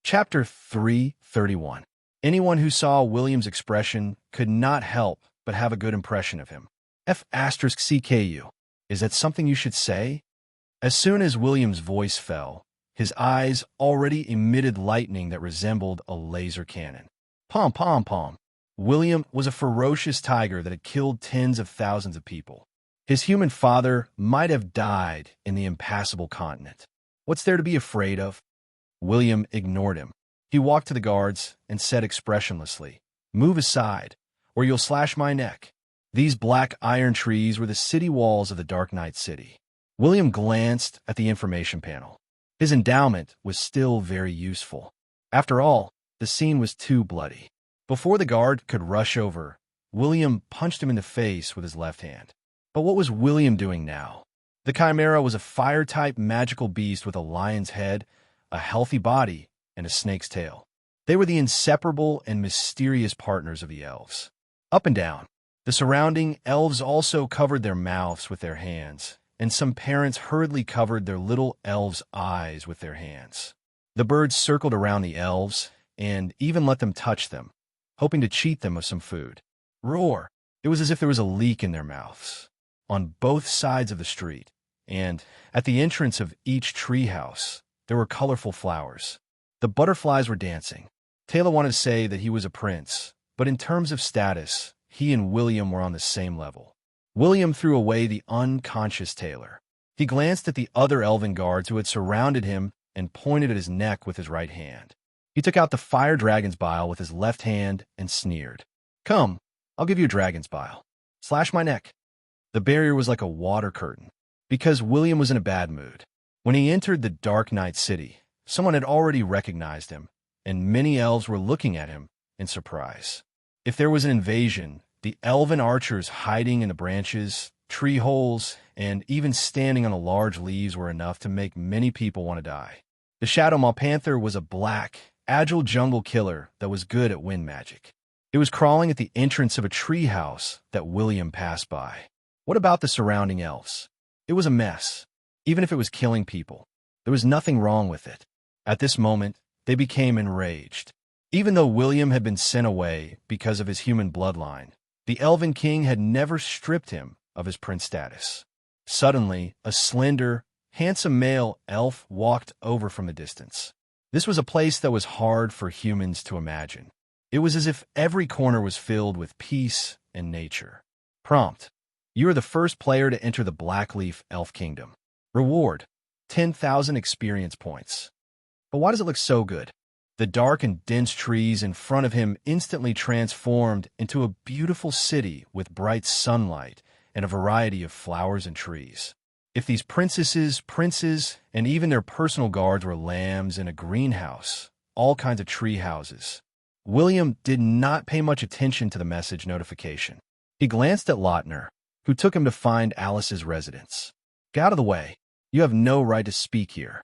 Chapter 331. Anyone who saw William's expression could not help but have a good impression of him. F***CKU. Is that something you should say? As soon as William's voice fell, his eyes already emitted lightning that resembled a laser cannon. Pom, pom, pom. William was a ferocious tiger that had killed tens of thousands of people. His human father might have died in the impassable continent. What's there to be afraid of? William ignored him. He walked to the guards and said expressionlessly, "Move aside, or you'll slash my neck." These black iron trees were the city walls of the Dark Knight City. William glanced at the information panel. His endowment was still very useful. After all, the scene was too bloody. Before the guard could rush over, William punched him in the face with his left hand. But what was William doing now? The Chimera was a fire-type magical beast with a lion's head, a healthy body, and a snake's tail. They were the inseparable and mysterious partners of the elves. Up and down, the surrounding elves also covered their mouths with their hands, and some parents hurriedly covered their little elves' eyes with their hands. The birds circled around the elves and even let them touch them, hoping to cheat them of some food. Roar! It was as if there was a leak in their mouths. On both sides of the street, and at the entrance of each treehouse, there were colorful flowers. The butterflies were dancing. Taylor wanted to say that he was a prince, but in terms of status, he and William were on the same level. William threw away the unconscious Taylor. He glanced at the other elven guards who had surrounded him and pointed at his neck with his right hand. He took out the fire dragon's bile with his left hand and sneered. "Come, I'll give you a dragon's bile. Slash my neck." The barrier was like a water curtain, because William was in a bad mood. When he entered the Dark Knight City, someone had already recognized him, and many elves were looking at him in surprise. If there was an invasion, the elven archers hiding in the branches, tree holes, and even standing on the large leaves were enough to make many people want to die. The Shadow Maw Panther was a black, agile jungle killer that was good at wind magic. It was crawling at the entrance of a tree house that William passed by. What about the surrounding elves? It was a mess. Even if it was killing people, there was nothing wrong with it. At this moment, they became enraged. Even though William had been sent away because of his human bloodline, the Elven King had never stripped him of his prince status. Suddenly, a slender, handsome male elf walked over from the distance. This was a place that was hard for humans to imagine. It was as if every corner was filled with peace and nature. Prompt: you are the first player to enter the Blackleaf Elf Kingdom. Reward: 10,000 experience points. But why does it look so good? The dark and dense trees in front of him instantly transformed into a beautiful city with bright sunlight and a variety of flowers and trees. If these princesses, princes, and even their personal guards were lambs in a greenhouse, all kinds of tree houses, William did not pay much attention to the message notification. He glanced at Lautner, who took him to find Alice's residence. "Get out of the way. You have no right to speak here."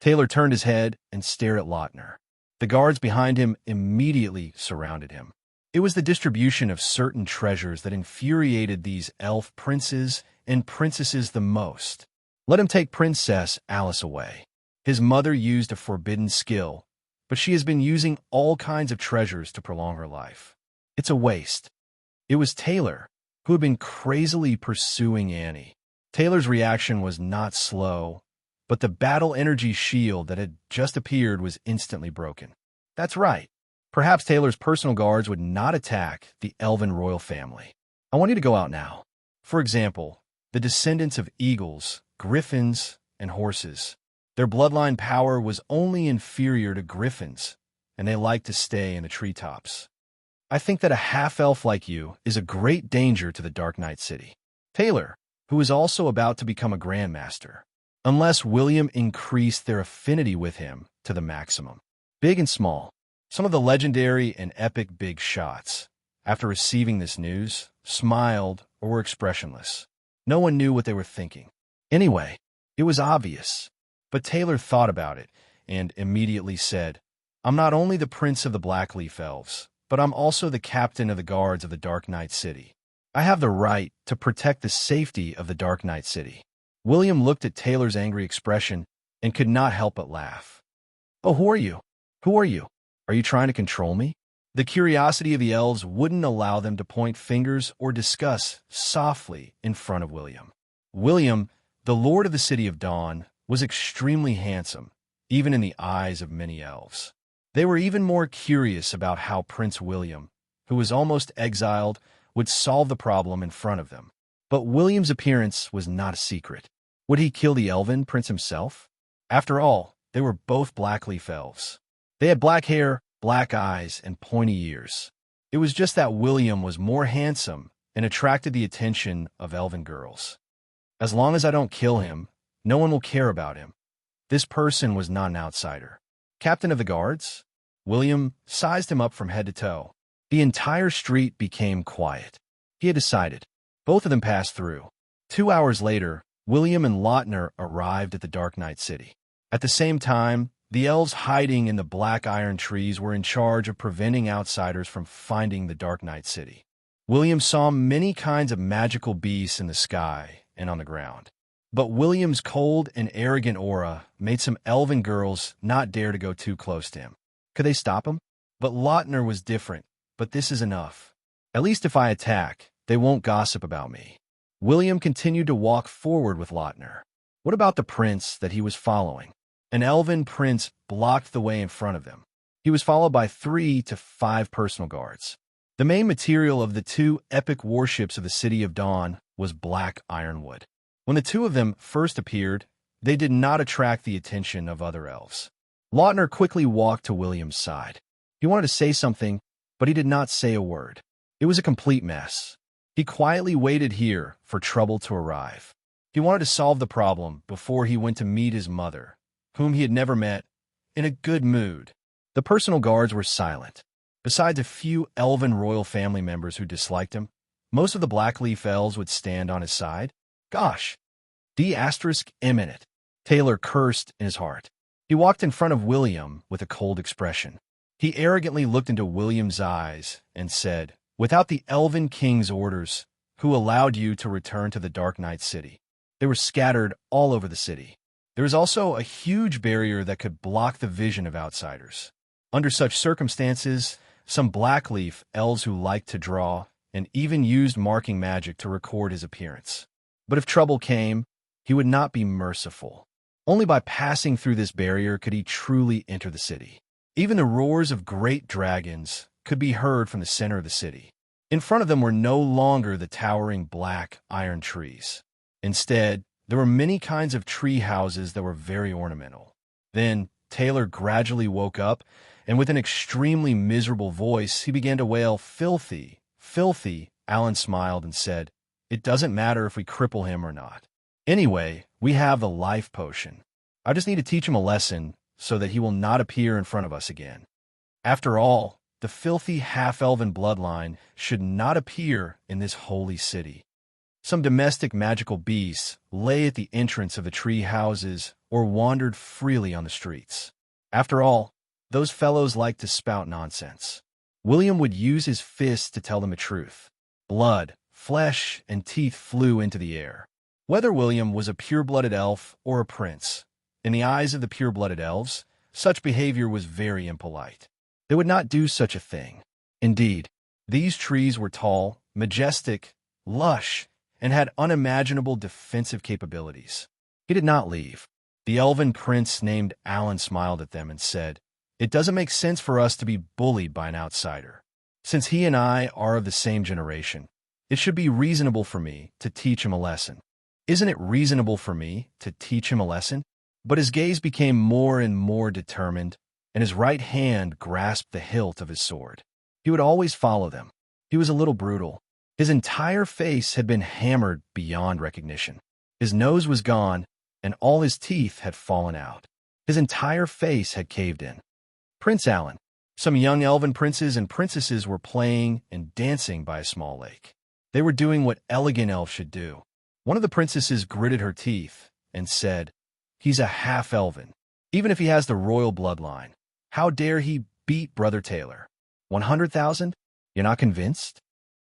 Taylor turned his head and stared at Lautner. The guards behind him immediately surrounded him. It was the distribution of certain treasures that infuriated these elf princes and princesses the most. Let him take Princess Alice away. His mother used a forbidden skill, but she has been using all kinds of treasures to prolong her life. It's a waste. It was Taylor, who had been crazily pursuing Annie. Taylor's reaction was not slow, but the battle energy shield that had just appeared was instantly broken. That's right. Perhaps Taylor's personal guards would not attack the elven royal family. I want you to go out now. For example, the descendants of eagles, griffins, and horses. Their bloodline power was only inferior to griffins, and they liked to stay in the treetops. I think that a half-elf like you is a great danger to the Dark Knight City. Taylor, who is also about to become a grandmaster, unless William increased their affinity with him to the maximum. Big and small, some of the legendary and epic big shots, after receiving this news, smiled or were expressionless. No one knew what they were thinking. Anyway, it was obvious. But Taylor thought about it and immediately said, "I'm not only the prince of the Blackleaf Elves, but I'm also the captain of the guards of the Dark Knight City. I have the right to protect the safety of the Dark Knight City." William looked at Taylor's angry expression and could not help but laugh. "Oh, who are you? Who are you? Are you trying to control me? The curiosity of the elves wouldn't allow them to point fingers or discuss softly in front of William. William, the lord of the city of Dawn, was extremely handsome, even in the eyes of many elves. They were even more curious about how Prince William, who was almost exiled, would solve the problem in front of them. But William's appearance was not a secret. Would he kill the elven prince himself? After all, they were both blackleaf elves. They had black hair, black eyes, and pointy ears. It was just that William was more handsome and attracted the attention of elven girls. As long as I don't kill him, no one will care about him. This person was not an outsider. Captain of the guards? William sized him up from head to toe. The entire street became quiet. He had decided. Both of them passed through. 2 hours later, William and Lautner arrived at the Dark Night City. At the same time, the elves hiding in the black iron trees were in charge of preventing outsiders from finding the Dark Night City. William saw many kinds of magical beasts in the sky and on the ground. But William's cold and arrogant aura made some elven girls not dare to go too close to him. Could they stop him? But Lautner was different. But this is enough. At least if I attack, they won't gossip about me. William continued to walk forward with Lautner. What about the prince that he was following? An elven prince blocked the way in front of them. He was followed by 3 to 5 personal guards. The main material of the 2 epic warships of the City of Dawn was black ironwood. When the 2 of them first appeared, they did not attract the attention of other elves. Lautner quickly walked to William's side. He wanted to say something, but he did not say a word. It was a complete mess. He quietly waited here for trouble to arrive. He wanted to solve the problem before he went to meet his mother, whom he had never met, in a good mood. The personal guards were silent. Besides a few elven royal family members who disliked him, most of the Blackleaf elves would stand on his side. Gosh, D****. Taylor cursed in his heart. He walked in front of William with a cold expression. He arrogantly looked into William's eyes and said, "Without the Elven King's orders, who allowed you to return to the Dark Night City?" They were scattered all over the city. There was also a huge barrier that could block the vision of outsiders. Under such circumstances, some Blackleaf elves who liked to draw and even used marking magic to record his appearance. But if trouble came, he would not be merciful. Only by passing through this barrier could he truly enter the city. Even the roars of great dragons could be heard from the center of the city. In front of them were no longer the towering black iron trees. Instead, there were many kinds of tree houses that were very ornamental. Then, Taylor gradually woke up, and with an extremely miserable voice, he began to wail, "Filthy, filthy." Alan smiled and said, "It doesn't matter if we cripple him or not. Anyway, we have the life potion. I just need to teach him a lesson so that he will not appear in front of us again. After all, the filthy half-elven bloodline should not appear in this holy city." Some domestic magical beasts lay at the entrance of the tree houses or wandered freely on the streets. After all, those fellows liked to spout nonsense. William would use his fists to tell them the truth. Blood, flesh, and teeth flew into the air. Whether William was a pure-blooded elf or a prince, in the eyes of the pure-blooded elves, such behavior was very impolite. They would not do such a thing. Indeed, these trees were tall, majestic, lush, and had unimaginable defensive capabilities. He did not leave. The elven prince named Alan smiled at them and said, "It doesn't make sense for us to be bullied by an outsider. Since he and I are of the same generation, it should be reasonable for me to teach him a lesson." "Isn't it reasonable for me to teach him a lesson?" But his gaze became more and more determined, and his right hand grasped the hilt of his sword. He would always follow them. He was a little brutal. His entire face had been hammered beyond recognition. His nose was gone, and all his teeth had fallen out. His entire face had caved in. Prince Alan. Some young elven princes and princesses were playing and dancing by a small lake. They were doing what elegant elves should do. One of the princesses gritted her teeth and said, "He's a half-elven. Even if he has the royal bloodline, how dare he beat Brother Taylor? 100,000? You're not convinced?"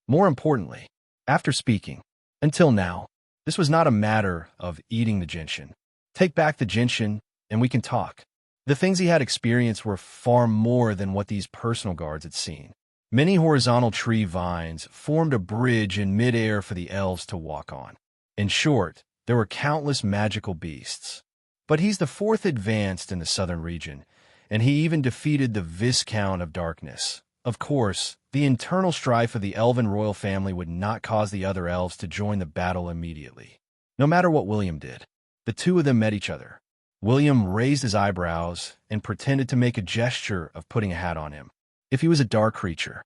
More importantly, after speaking, until now, this was not a matter of eating the gentian. Take back the gentian, and we can talk. The things he had experienced were far more than what these personal guards had seen. Many horizontal tree vines formed a bridge in midair for the elves to walk on. In short, there were countless magical beasts. But he's the fourth advanced in the southern region, and he even defeated the Viscount of Darkness. Of course, the internal strife of the elven royal family would not cause the other elves to join the battle immediately. No matter what William did, the two of them met each other. William raised his eyebrows and pretended to make a gesture of putting a hat on him. If he was a dark creature,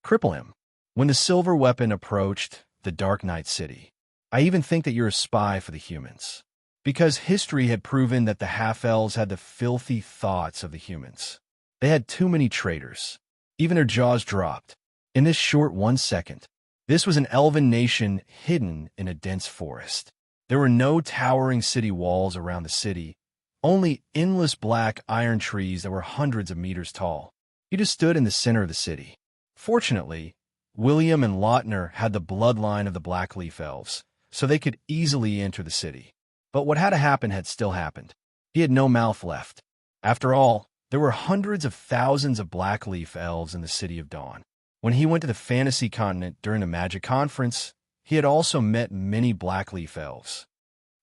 cripple him. When the silver weapon approached the Dark Knight City, I even think that you're a spy for the humans. Because history had proven that the half-elves had the filthy thoughts of the humans. They had too many traitors. Even their jaws dropped. In this short 1 second, this was an elven nation hidden in a dense forest. There were no towering city walls around the city, only endless black iron trees that were hundreds of meters tall. He just stood in the center of the city. Fortunately, William and Lautner had the bloodline of the Blackleaf Elves, so they could easily enter the city. But what had to happen had still happened. He had no mouth left. After all, there were hundreds of thousands of Blackleaf Elves in the City of Dawn. When he went to the Fantasy Continent during the Magic Conference, he had also met many Blackleaf Elves.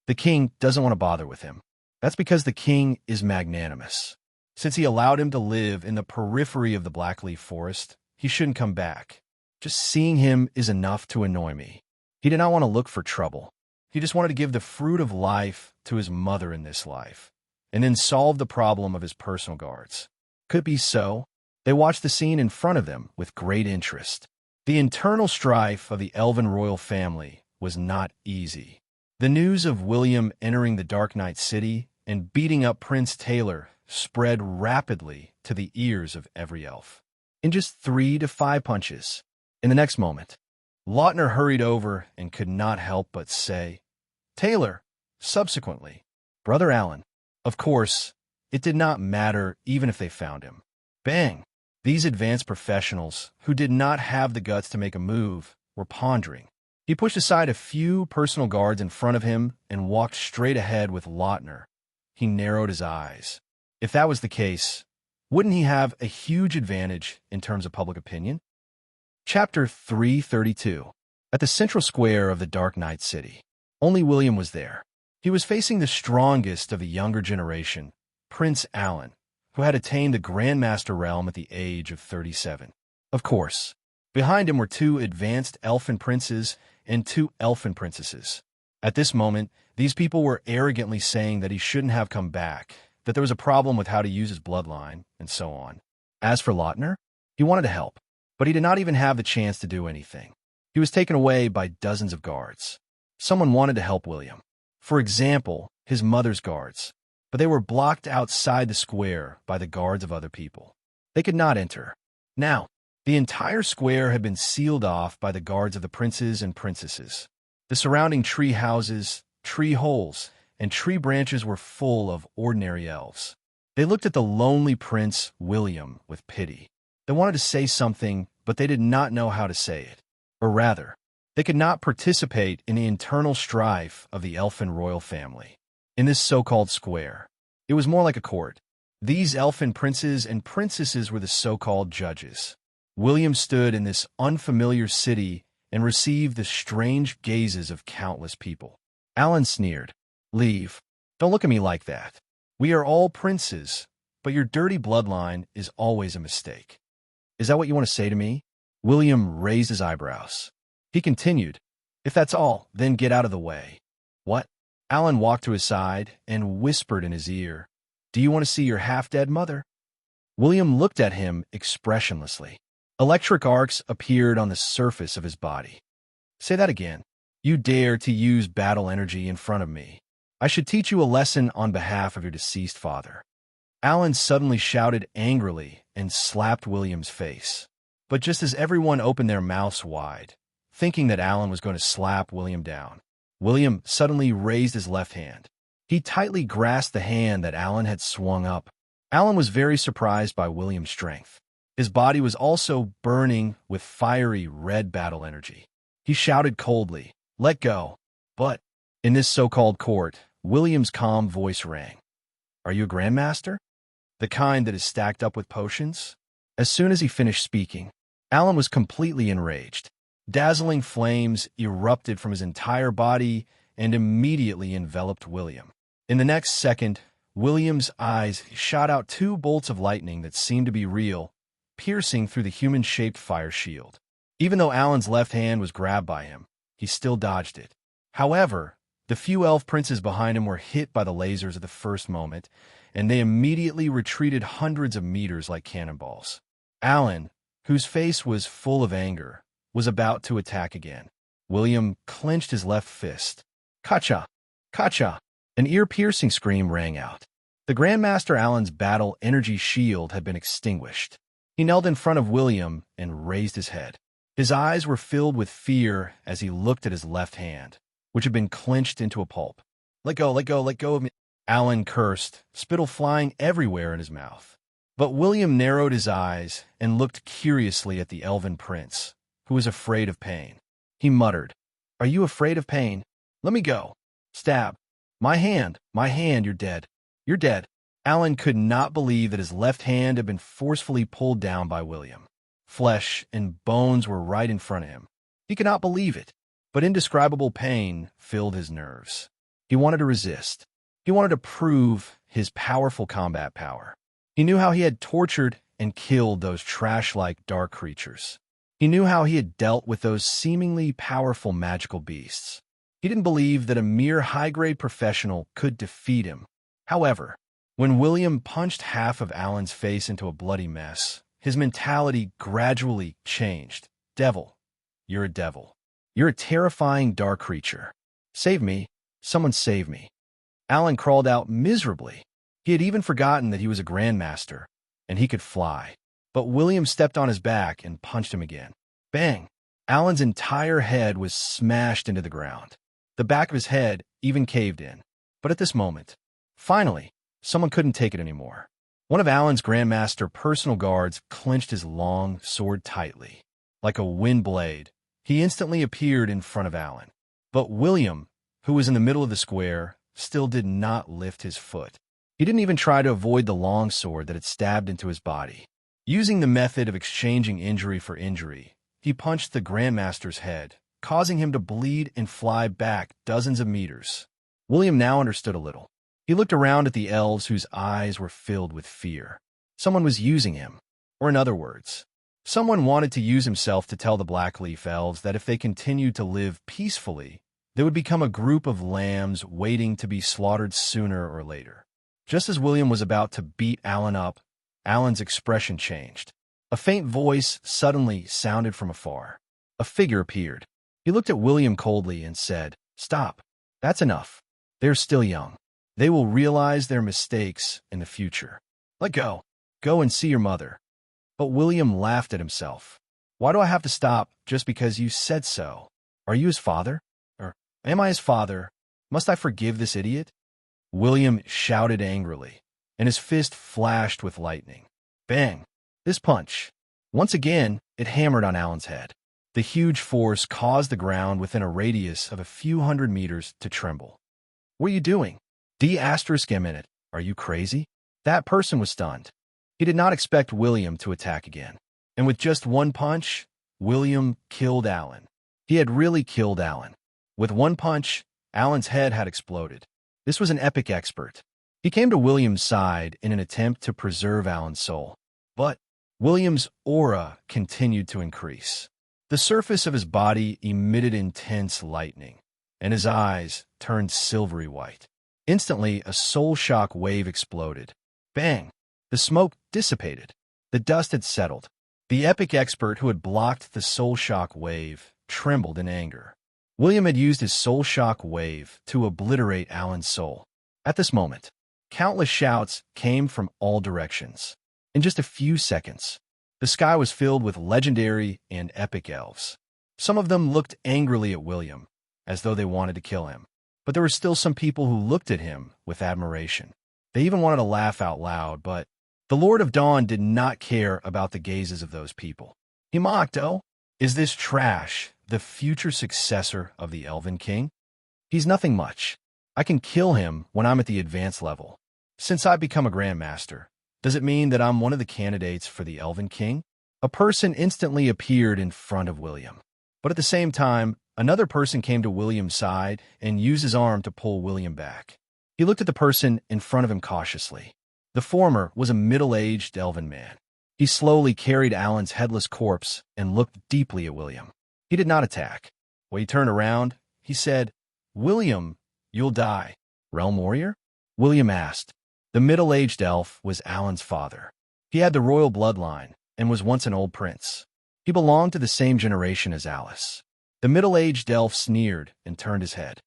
The king doesn't want to bother with him. That's because the king is magnanimous. Since he allowed him to live in the periphery of the Blackleaf Forest, he shouldn't come back. Just seeing him is enough to annoy me. He did not want to look for trouble. He just wanted to give the fruit of life to his mother in this life, and then solve the problem of his personal guards. Could it be so? They watched the scene in front of them with great interest. The internal strife of the elven royal family was not easy. The news of William entering the Dark Knight City and beating up Prince Taylor spread rapidly to the ears of every elf. In just 3 to 5 punches. In the next moment, Lautner hurried over and could not help but say, "Taylor," subsequently, "Brother Alan." Of course, it did not matter even if they found him. Bang! These advanced professionals, who did not have the guts to make a move, were pondering. He pushed aside a few personal guards in front of him and walked straight ahead with Lautner. He narrowed his eyes. If that was the case, wouldn't he have a huge advantage in terms of public opinion? Chapter 332. At the central square of the Dark Knight City, only William was there. He was facing the strongest of the younger generation, Prince Alan, who had attained the Grandmaster realm at the age of 37. Of course, behind him were 2 advanced elfin princes and 2 elfin princesses. At this moment, these people were arrogantly saying that he shouldn't have come back, that there was a problem with how to use his bloodline, and so on. As for Lautner, he wanted to help, but he did not even have the chance to do anything. He was taken away by dozens of guards. Someone wanted to help William. For example, his mother's guards, but they were blocked outside the square by the guards of other people. They could not enter. Now, the entire square had been sealed off by the guards of the princes and princesses. The surrounding tree houses, tree holes, and tree branches were full of ordinary elves. They looked at the lonely Prince William with pity. They wanted to say something, but they did not know how to say it. Or rather, they could not participate in the internal strife of the elfin royal family. In this so-called square, it was more like a court. These elfin princes and princesses were the so-called judges. William stood in this unfamiliar city and received the strange gazes of countless people. Alan sneered. "Leave. Don't look at me like that. We are all princes, but your dirty bloodline is always a mistake." "Is that what you want to say to me?" William raised his eyebrows. He continued, "If that's all, then get out of the way." "What?" Alan walked to his side and whispered in his ear, "Do you want to see your half-dead mother?" William looked at him expressionlessly. Electric arcs appeared on the surface of his body. "Say that again. You dare to use battle energy in front of me. I should teach you a lesson on behalf of your deceased father." Alan suddenly shouted angrily and slapped William's face. But just as everyone opened their mouths wide, thinking that Alan was going to slap William down, William suddenly raised his left hand. He tightly grasped the hand that Alan had swung up. Alan was very surprised by William's strength. His body was also burning with fiery red battle energy. He shouted coldly, "Let go." But in this so-called court, William's calm voice rang. "Are you a grandmaster?" The kind that is stacked up with potions? As soon as he finished speaking, Alan was completely enraged. Dazzling flames erupted from his entire body and immediately enveloped William. In the next second, William's eyes shot out two bolts of lightning that seemed to be real, piercing through the human-shaped fire shield. Even though Alan's left hand was grabbed by him, he still dodged it. However, the few elf princes behind him were hit by the lasers at the first moment, and they immediately retreated hundreds of meters like cannonballs. Alan, whose face was full of anger, was about to attack again. William clenched his left fist. "Kacha! Kacha!" An ear-piercing scream rang out. The Grandmaster Alan's battle energy shield had been extinguished. He knelt in front of William and raised his head. His eyes were filled with fear as he looked at his left hand, which had been clenched into a pulp. Let go of me." Alan cursed, spittle flying everywhere in his mouth. But William narrowed his eyes and looked curiously at the elven prince, who was afraid of pain. He muttered, "Are you afraid of pain? Let me go." Stab. My hand, you're dead. You're dead." Alan could not believe that his left hand had been forcefully pulled down by William. Flesh and bones were right in front of him. He could not believe it, but indescribable pain filled his nerves. He wanted to resist. He wanted to prove his powerful combat power. He knew how he had tortured and killed those trash-like dark creatures. He knew how he had dealt with those seemingly powerful magical beasts. He didn't believe that a mere high-grade professional could defeat him. However, when William punched half of Alan's face into a bloody mess, his mentality gradually changed. "Devil. You're a devil. You're a terrifying dark creature. Save me. Someone save me." Alan crawled out miserably. He had even forgotten that he was a grandmaster, and he could fly. But William stepped on his back and punched him again. Bang! Alan's entire head was smashed into the ground. The back of his head even caved in. But at this moment, finally, someone couldn't take it anymore. One of Alan's grandmaster personal guards clenched his long sword tightly. Like a wind blade, he instantly appeared in front of Alan. But William, who was in the middle of the square, still did not lift his foot. He didn't even try to avoid the long sword that had stabbed into his body. Using the method of exchanging injury for injury, he punched the Grandmaster's head, causing him to bleed and fly back dozens of meters. William now understood a little. He looked around at the elves whose eyes were filled with fear. Someone was using him. Or in other words, someone wanted to use himself to tell the Blackleaf elves that if they continued to live peacefully, they would become a group of lambs waiting to be slaughtered sooner or later. Just as William was about to beat Alan up, Alan's expression changed. A faint voice suddenly sounded from afar. A figure appeared. He looked at William coldly and said, "Stop. That's enough. They're still young. They will realize their mistakes in the future. Let go. Go and see your mother." But William laughed at himself. "Why do I have to stop just because you said so? Are you his father? Or am I his father? Must I forgive this idiot?" William shouted angrily, and his fist flashed with lightning. Bang! This punch. Once again, it hammered on Alan's head. The huge force caused the ground within a radius of a few hundred meters to tremble. "What are you doing? D***, are you crazy?" That person was stunned. He did not expect William to attack again. And with just one punch, William killed Alan. He had really killed Alan. With one punch, Alan's head had exploded. This was an epic expert. He came to William's side in an attempt to preserve Alan's soul. But William's aura continued to increase. The surface of his body emitted intense lightning, and his eyes turned silvery white. Instantly, a soul shock wave exploded. Bang! The smoke dissipated. The dust had settled. The epic expert who had blocked the soul shock wave trembled in anger. William had used his soul shock wave to obliterate Alan's soul. At this moment, countless shouts came from all directions. In just a few seconds, the sky was filled with legendary and epic elves. Some of them looked angrily at William, as though they wanted to kill him. But there were still some people who looked at him with admiration. They even wanted to laugh out loud, but the Lord of Dawn did not care about the gazes of those people. He mocked, "Oh, is this trash the future successor of the Elven King? He's nothing much. I can kill him when I'm at the advanced level. Since I've become a Grandmaster, Does it mean that I'm one of the candidates for the Elven King? A person instantly appeared in front of William. But at the same time, another person came to William's side and used his arm to pull William back. He looked at the person in front of him cautiously. The former was a middle-aged elven man. He slowly carried Alan's headless corpse and looked deeply at William. He did not attack. When he turned around, he said, "William, you'll die." "Realm warrior?" William asked. The middle-aged elf was Alan's father. He had the royal bloodline and was once an old prince. He belonged to the same generation as Alice. The middle-aged elf sneered and turned his head.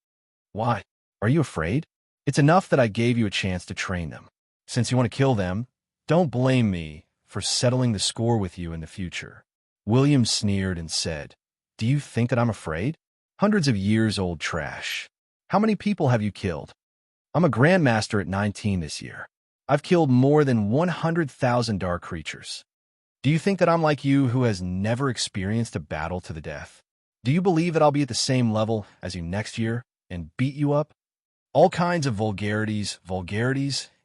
"Why? Are you afraid? It's enough that I gave you a chance to train them. Since you want to kill them, don't blame me for settling the score with you in the future." William sneered and said, "Do you think that I'm afraid? Hundreds of years old trash. How many people have you killed? I'm a grandmaster at 19 this year. I've killed more than 100,000 dark creatures. Do you think that I'm like you who has never experienced a battle to the death? Do you believe that I'll be at the same level as you next year and beat you up?" All kinds of vulgarities,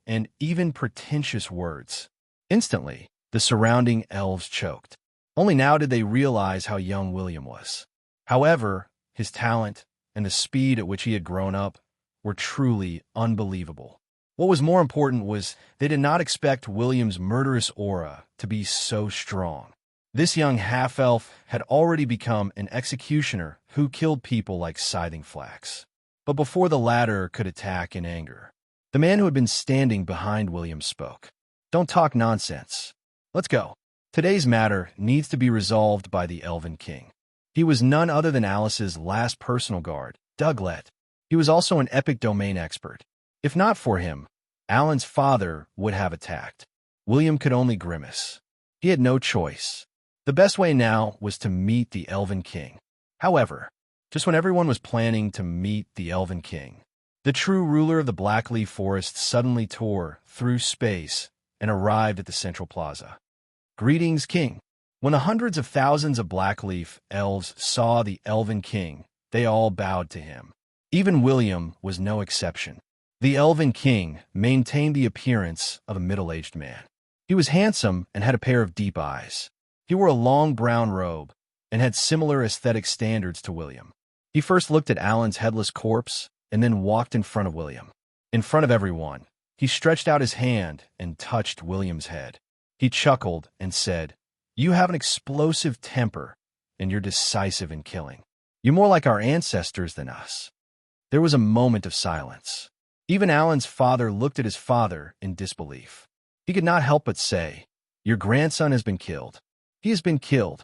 and even pretentious words. Instantly, the surrounding elves choked. Only now did they realize how young William was. However, his talent and the speed at which he had grown up were truly unbelievable. What was more important was they did not expect William's murderous aura to be so strong. This young half-elf had already become an executioner who killed people like scything flax. But before the latter could attack in anger, the man who had been standing behind William spoke. "Don't talk nonsense. Let's go. Today's matter needs to be resolved by the Elven King." He was none other than Alice's last personal guard, Douglet. He was also an epic domain expert. If not for him, Alan's father would have attacked. William could only grimace. He had no choice. The best way now was to meet the Elven King. However, just when everyone was planning to meet the Elven King, the true ruler of the Blackleaf Forest suddenly tore through space and arrived at the central plaza. "Greetings, King." When the hundreds of thousands of Blackleaf elves saw the Elven King, they all bowed to him. Even William was no exception. The Elven King maintained the appearance of a middle-aged man. He was handsome and had a pair of deep eyes. He wore a long brown robe and had similar aesthetic standards to William. He first looked at Alan's headless corpse and then walked in front of William. In front of everyone, he stretched out his hand and touched William's head. He chuckled and said, "You have an explosive temper, and you're decisive in killing. You're more like our ancestors than us." There was a moment of silence. Even Alan's father looked at his father in disbelief. He could not help but say, "Your grandson has been killed. He has been killed."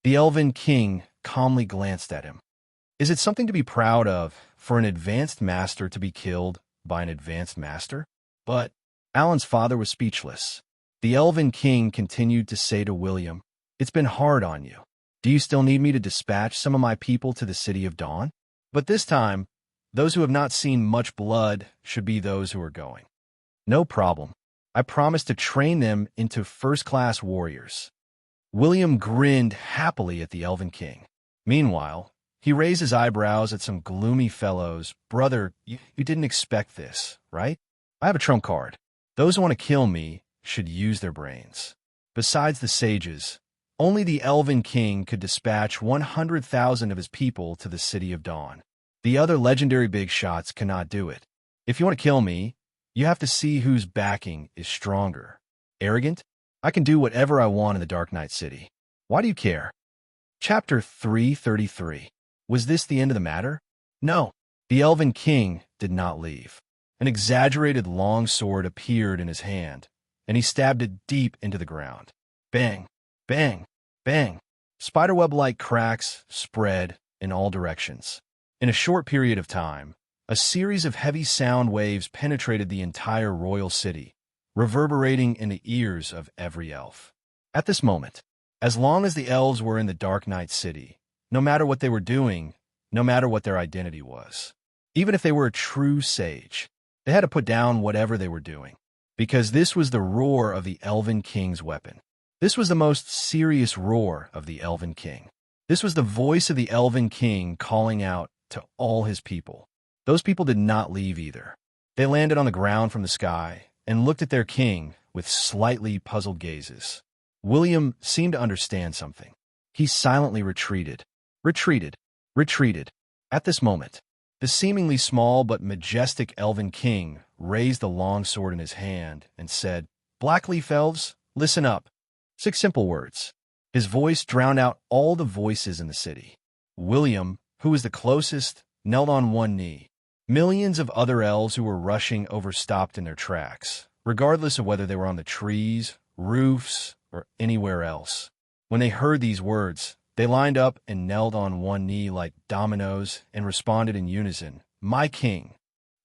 The Elven King calmly glanced at him. Is it something to be proud of for an advanced master to be killed by an advanced master? But Alan's father was speechless. The Elven King continued to say to William, "It's been hard on you. Do you still need me to dispatch some of my people to the City of Dawn?" But this time, those who have not seen much blood should be those who are going. "No problem. I promise to train them into first-class warriors." William grinned happily at the Elven King. Meanwhile, he raised his eyebrows at some gloomy fellows. "Brother, you didn't expect this, right? I have a trump card. Those who want to kill me should use their brains." Besides the sages, only the Elven King could dispatch 100,000 of his people to the City of Dawn. The other legendary big shots cannot do it. If you want to kill me, you have to see whose backing is stronger. Arrogant? I can do whatever I want in the Dark Knight City. Why do you care? Chapter 333. Was this the end of the matter? No. The Elven King did not leave. An exaggerated long sword appeared in his hand, and he stabbed it deep into the ground. Bang, bang, bang. Spiderweb-like cracks spread in all directions. In a short period of time, a series of heavy sound waves penetrated the entire royal city, reverberating in the ears of every elf. At this moment, as long as the elves were in the Dark Knight City, no matter what they were doing, no matter what their identity was, even if they were a true sage, they had to put down whatever they were doing, because this was the roar of the Elven King's weapon. This was the most serious roar of the Elven King. This was the voice of the Elven King calling out to all his people. Those people did not leave either. They landed on the ground from the sky and looked at their king with slightly puzzled gazes. William seemed to understand something. He silently retreated, retreated. At this moment, the seemingly small but majestic elven king raised the long sword in his hand and said, "Blackleaf elves, listen up." 6 simple words. His voice drowned out all the voices in the city. William, who was the closest, knelt on one knee. Millions of other elves who were rushing over stopped in their tracks, regardless of whether they were on the trees, roofs, or anywhere else. When they heard these words, they lined up and knelt on one knee like dominoes and responded in unison, "My king."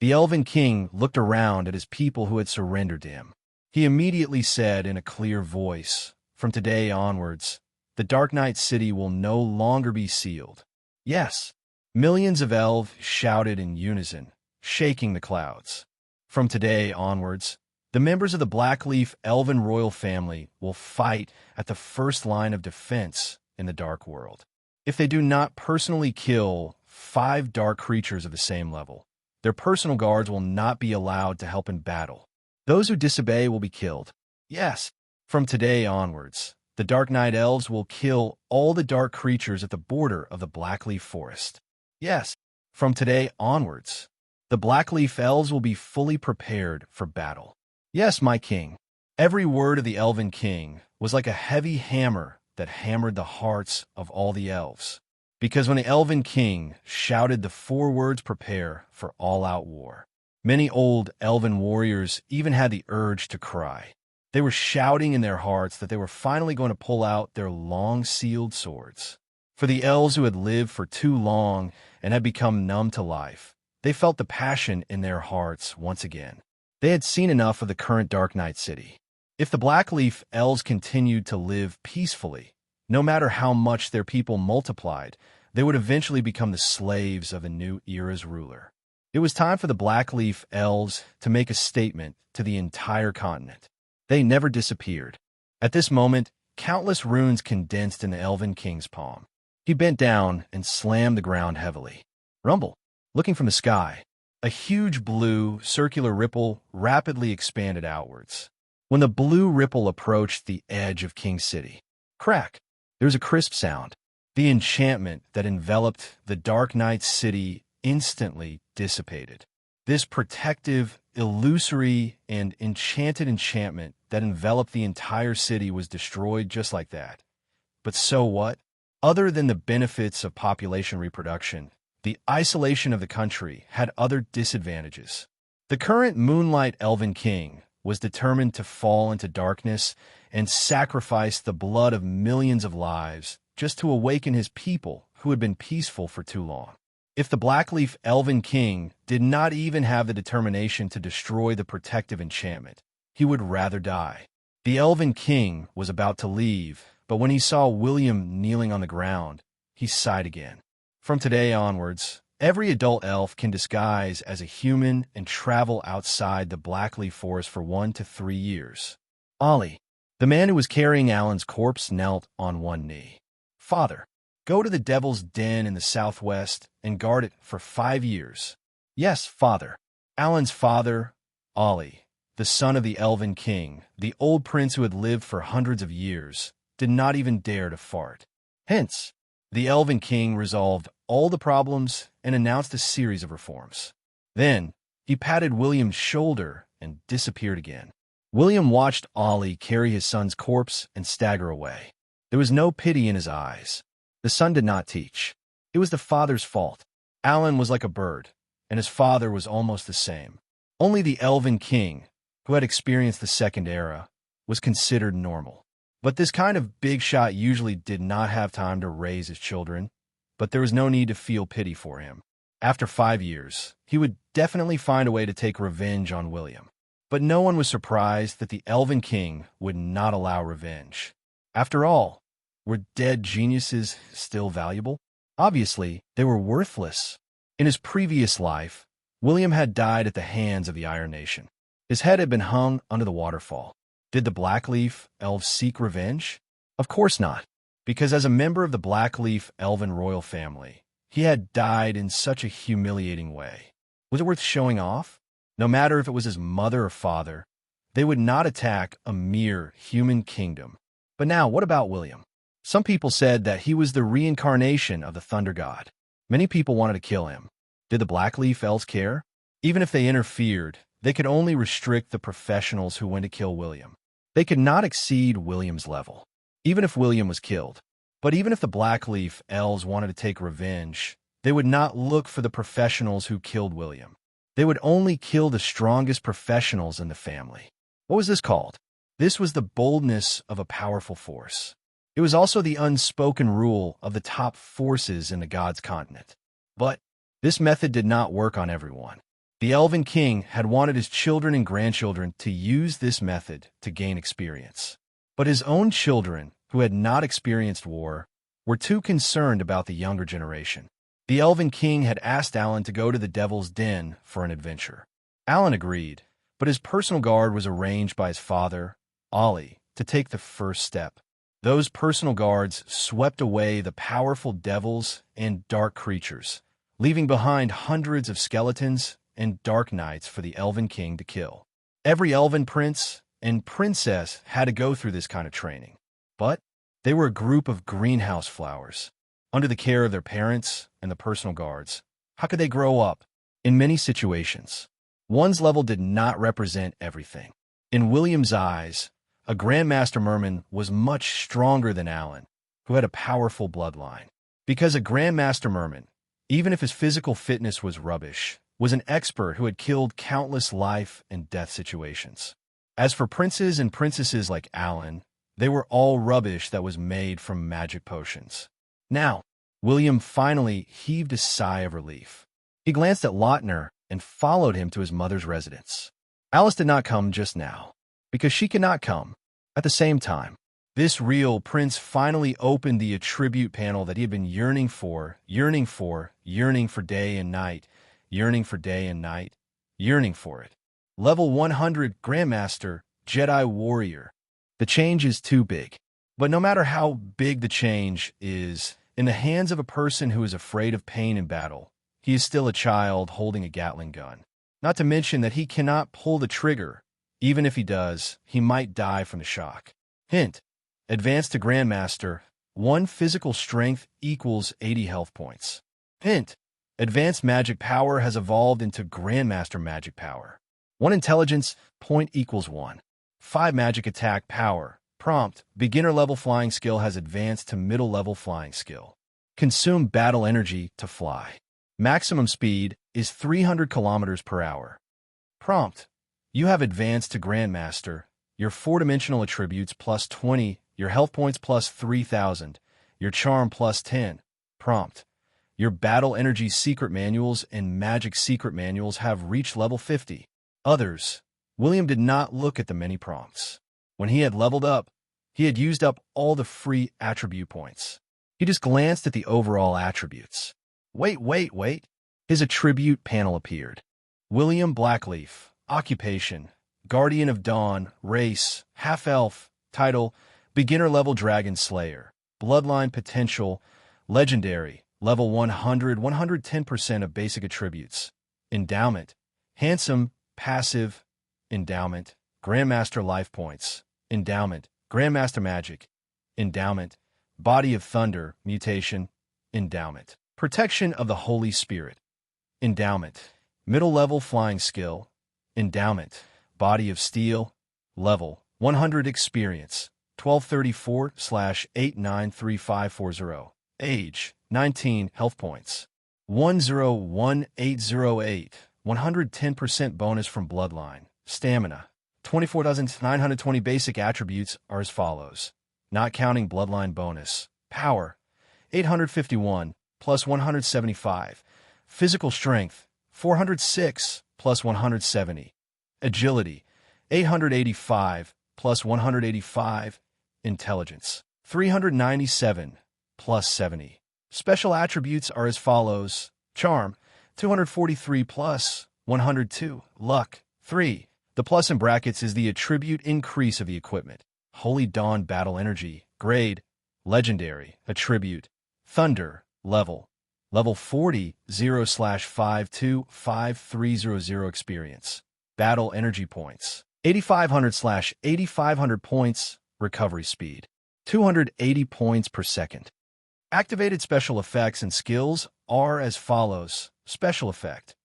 The elven king looked around at his people who had surrendered to him. He immediately said in a clear voice, "From today onwards, the Dark Night City will no longer be sealed." Yes, millions of elves shouted in unison, shaking the clouds. From today onwards, the members of the Blackleaf elven royal family will fight at the first line of defense in the dark world. If they do not personally kill 5 dark creatures of the same level, their personal guards will not be allowed to help in battle. Those who disobey will be killed. Yes, from today onwards, the Dark Knight elves will kill all the dark creatures at the border of the Blackleaf Forest. Yes, from today onwards, the Blackleaf elves will be fully prepared for battle. Yes, my king. Every word of the elven king was like a heavy hammer that hammered the hearts of all the elves. Because when the elven king shouted the 4 words, "Prepare for all-out war," many old elven warriors even had the urge to cry. They were shouting in their hearts that they were finally going to pull out their long-sealed swords. For the elves who had lived for too long and had become numb to life, they felt the passion in their hearts once again. They had seen enough of the current Dark Night City. If the Blackleaf elves continued to live peacefully, no matter how much their people multiplied, they would eventually become the slaves of a new era's ruler. It was time for the Blackleaf elves to make a statement to the entire continent. They never disappeared. At this moment, countless runes condensed in the elven king's palm. He bent down and slammed the ground heavily. Rumble. Looking from the sky, a huge blue, circular ripple rapidly expanded outwards. When the blue ripple approached the edge of King City, crack, there was a crisp sound. The enchantment that enveloped the Dark Night City instantly dissipated. This protective, illusory, and enchanted enchantment that enveloped the entire city was destroyed just like that. But so what? Other than the benefits of population reproduction, the isolation of the country had other disadvantages. The current Moonlight Elven King was determined to fall into darkness and sacrifice the blood of millions of lives just to awaken his people who had been peaceful for too long. If the Blackleaf Elven King did not even have the determination to destroy the protective enchantment, he would rather die. The Elven King was about to leave, but when he saw William kneeling on the ground, he sighed again. From today onwards, every adult elf can disguise as a human and travel outside the Blackleaf Forest for 1 to 3 years. Ollie, the man who was carrying Alan's corpse, knelt on one knee. "Father, go to the Devil's Den in the southwest and guard it for 5 years. "Yes, father." Alan's father, Ollie, the son of the Elven King, the old prince who had lived for hundreds of years, did not even dare to fart. Hence, the Elven King resolved all the problems and announced a series of reforms. Then, he patted William's shoulder and disappeared again. William watched Ollie carry his son's corpse and stagger away. There was no pity in his eyes. The son did not teach. It was the father's fault. Alan was like a bird, and his father was almost the same. Only the Elven King, who had experienced the Second Era, was considered normal. But this kind of big shot usually did not have time to raise his children, but there was no need to feel pity for him. After 5 years, he would definitely find a way to take revenge on William. But no one was surprised that the Elven King would not allow revenge. After all, were dead geniuses still valuable? Obviously, they were worthless. In his previous life, William had died at the hands of the Iron Nation. His head had been hung under the waterfall. Did the Blackleaf elves seek revenge? Of course not, because as a member of the Blackleaf elven royal family, he had died in such a humiliating way. Was it worth showing off? No matter if it was his mother or father, They would not attack a mere human kingdom. But now, what about William? Some people said that he was the reincarnation of the thunder god. Many people wanted to kill him. Did the Blackleaf elves care? Even if they interfered, they could only restrict the professionals who went to kill William. They could not exceed William's level, even if William was killed. But even if the Blackleaf elves wanted to take revenge, they would not look for the professionals who killed William. They would only kill the strongest professionals in the family. What was this called? This was the boldness of a powerful force. It was also the unspoken rule of the top forces in the gods' continent. But this method did not work on everyone. The Elven King had wanted his children and grandchildren to use this method to gain experience. But his own children, who had not experienced war, were too concerned about the younger generation. The Elven King had asked Alan to go to the Devil's Den for an adventure. Alan agreed, but his personal guard was arranged by his father, Ollie, to take the first step. Those personal guards swept away the powerful devils and dark creatures, leaving behind hundreds of skeletons and dark knights for the Elven King to kill. Every Elven prince and princess had to go through this kind of training. But they were a group of greenhouse flowers, under the care of their parents and the personal guards. How could they grow up? In many situations, one's level did not represent everything. In William's eyes, a Grandmaster Merman was much stronger than Alan, who had a powerful bloodline. Because a Grandmaster Merman, even if his physical fitness was rubbish, was an expert who had killed countless life and death situations. As for princes and princesses like Alan, they were all rubbish that was made from magic potions. Now, William finally heaved a sigh of relief. He glanced at Lautner and followed him to his mother's residence. Alice did not come just now, because she could not come at the same time. This real prince finally opened the attribute panel that he had been yearning for day and night, yearning for it. Level 100 Grandmaster, Jedi Warrior. The change is too big. But no matter how big the change is, in the hands of a person who is afraid of pain in battle, he is still a child holding a Gatling gun. Not to mention that he cannot pull the trigger. Even if he does, he might die from the shock. Hint: advanced to Grandmaster, 1 physical strength equals 80 health points. Hint: advanced magic power has evolved into Grandmaster magic power. 1 intelligence point equals 1. 5 magic attack power. Prompt: beginner level flying skill has advanced to middle level flying skill. Consume battle energy to fly. Maximum speed is 300 kilometers per hour. Prompt: you have advanced to Grandmaster. Your 4-dimensional attributes plus 20, your health points plus 3,000, your charm plus 10. Prompt: your battle energy secret manuals and magic secret manuals have reached level 50. Others. William did not look at the many prompts. When he had leveled up, he had used up all the free attribute points. He just glanced at the overall attributes. Wait. His attribute panel appeared. William Blackleaf. Occupation: Guardian of Dawn. Race: half-elf. Title: beginner level Dragon Slayer. Bloodline potential: legendary. Level 100, 110% of basic attributes. Endowment: handsome. Passive: endowment. Grandmaster life points. Endowment: Grandmaster magic. Endowment: body of thunder. Mutation. Endowment: protection of the Holy Spirit. Endowment: middle level flying skill. Endowment: body of steel. Level 100 experience 1234/893540. Age 19. Health points 101808. 110% bonus from bloodline. Stamina 24,920. Basic attributes are as follows, not counting bloodline bonus. Power 851 plus 175. Physical strength 406 plus 170. Agility 885 plus 185. Intelligence 397 plus 70. Special attributes are as follows. Charm 243 plus 102. Luck 3. The plus in brackets is the attribute increase of the equipment. Holy Dawn battle energy. Grade: legendary. Attribute: thunder. Level 40 0/52530 experience. Battle energy points 8,500/8,500 points. Recovery speed, 280 points per second. Activated special effects and skills are as follows. Special effect.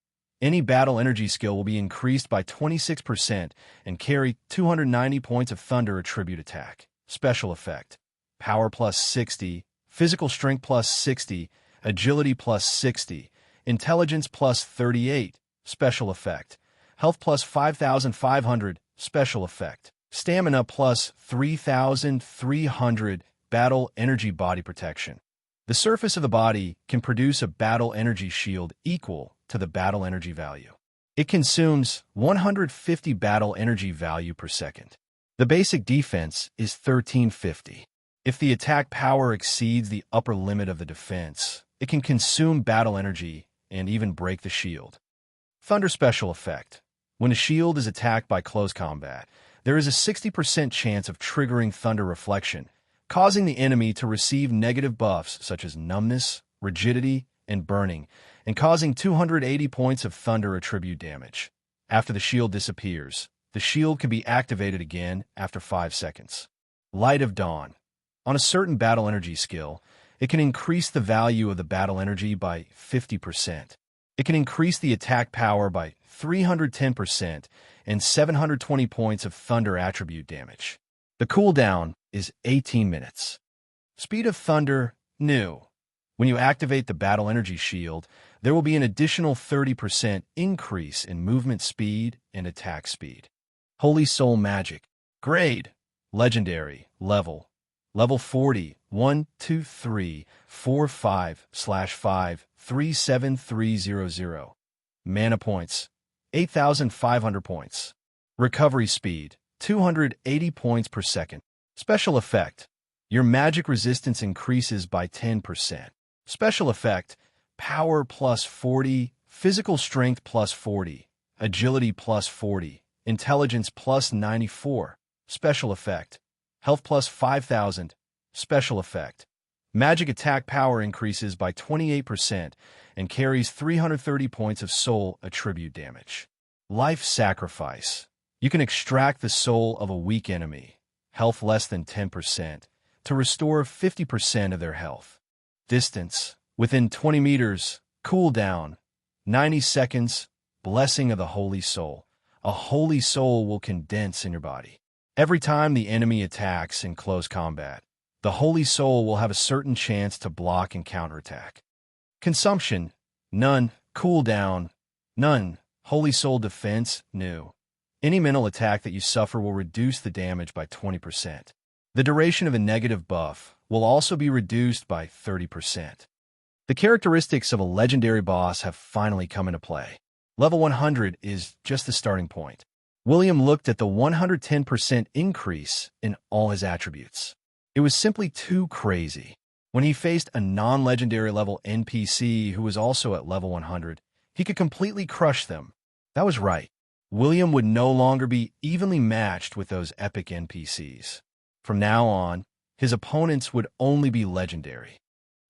Any battle energy skill will be increased by 26% and carry 290 points of thunder attribute attack. Special effect. Power plus 60, physical strength plus 60, agility plus 60, intelligence plus 38. Special effect. Health plus 5,500. Special effect. Stamina plus 3,300. Battle energy body protection. The surface of the body can produce a battle energy shield equal to the battle energy value. It consumes 150 battle energy value per second. The basic defense is 1350. If the attack power exceeds the upper limit of the defense, it can consume battle energy and even break the shield. Thunder special effect. When a shield is attacked by close combat, there is a 60% chance of triggering thunder reflection, causing the enemy to receive negative buffs such as numbness, rigidity, and burning, and causing 280 points of thunder attribute damage. After the shield disappears, the shield can be activated again after 5 seconds. Light of Dawn. On a certain battle energy skill, it can increase the value of the battle energy by 50%. It can increase the attack power by 310% and 720 points of thunder attribute damage. The cooldown is 18 minutes. Speed of Thunder, new. When you activate the battle energy shield, there will be an additional 30% increase in movement speed and attack speed. Holy Soul Magic. Grade. Legendary. Level. Level 40. 1, 2, 3, 4, 5/5, 37300. Mana points. 8,500 points. Recovery speed. 280 points per second. Special effect. Your magic resistance increases by 10%. Special effect. Power plus 40, physical strength plus 40, agility plus 40, intelligence plus 94. Special effect. Health plus 5,000. Special effect. Magic attack power increases by 28% and carries 330 points of soul attribute damage. Life Sacrifice. You can extract the soul of a weak enemy, health less than 10%, to restore 50% of their health. Distance. Within 20 meters. Cooldown. 90 seconds. Blessing of the Holy Soul. A holy soul will condense in your body. Every time the enemy attacks in close combat, the Holy Soul will have a certain chance to block and counterattack. Consumption. None. Cooldown. None. Holy Soul Defense. New. Any mental attack that you suffer will reduce the damage by 20%. The duration of a negative buff will also be reduced by 30%. The characteristics of a legendary boss have finally come into play. Level 100 is just the starting point. William looked at the 110% increase in all his attributes. It was simply too crazy. When he faced a non-legendary level NPC who was also at level 100, he could completely crush them. That was right. William would no longer be evenly matched with those epic NPCs. From now on, his opponents would only be legendary.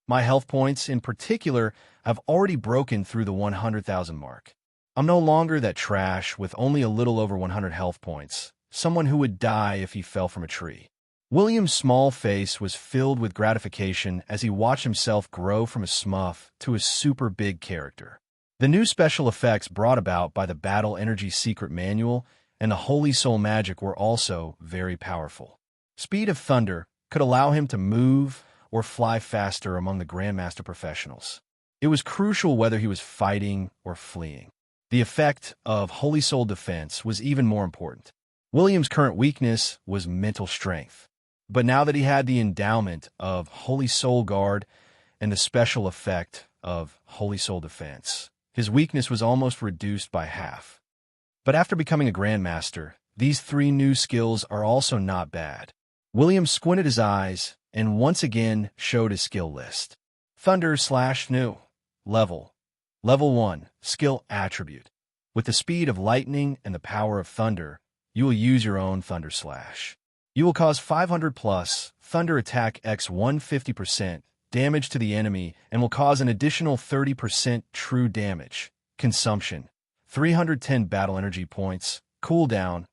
My health points, in particular, have already broken through the 100,000 mark. I'm no longer that trash with only a little over 100 health points, someone who would die if he fell from a tree. William's small face was filled with gratification as he watched himself grow from a smurf to a super big character. The new special effects brought about by the Battle Energy Secret Manual and the Holy Soul Magic were also very powerful. Speed of Thunder could allow him to move or fly faster among the Grandmaster professionals. It was crucial whether he was fighting or fleeing. The effect of Holy Soul Defense was even more important. William's current weakness was mental strength. But now that he had the endowment of Holy Soul Guard and the special effect of Holy Soul Defense, his weakness was almost reduced by half. But after becoming a Grandmaster, these 3 new skills are also not bad. William squinted his eyes and once again showed his skill list. Thunder/new. Level. Level 1. Skill Attribute. With the speed of lightning and the power of thunder, you will use your own Thunder Slash. You will cause 500 plus thunder attack x 150% damage to the enemy and will cause an additional 30% true damage. Consumption. 310 battle energy points. Cooldown.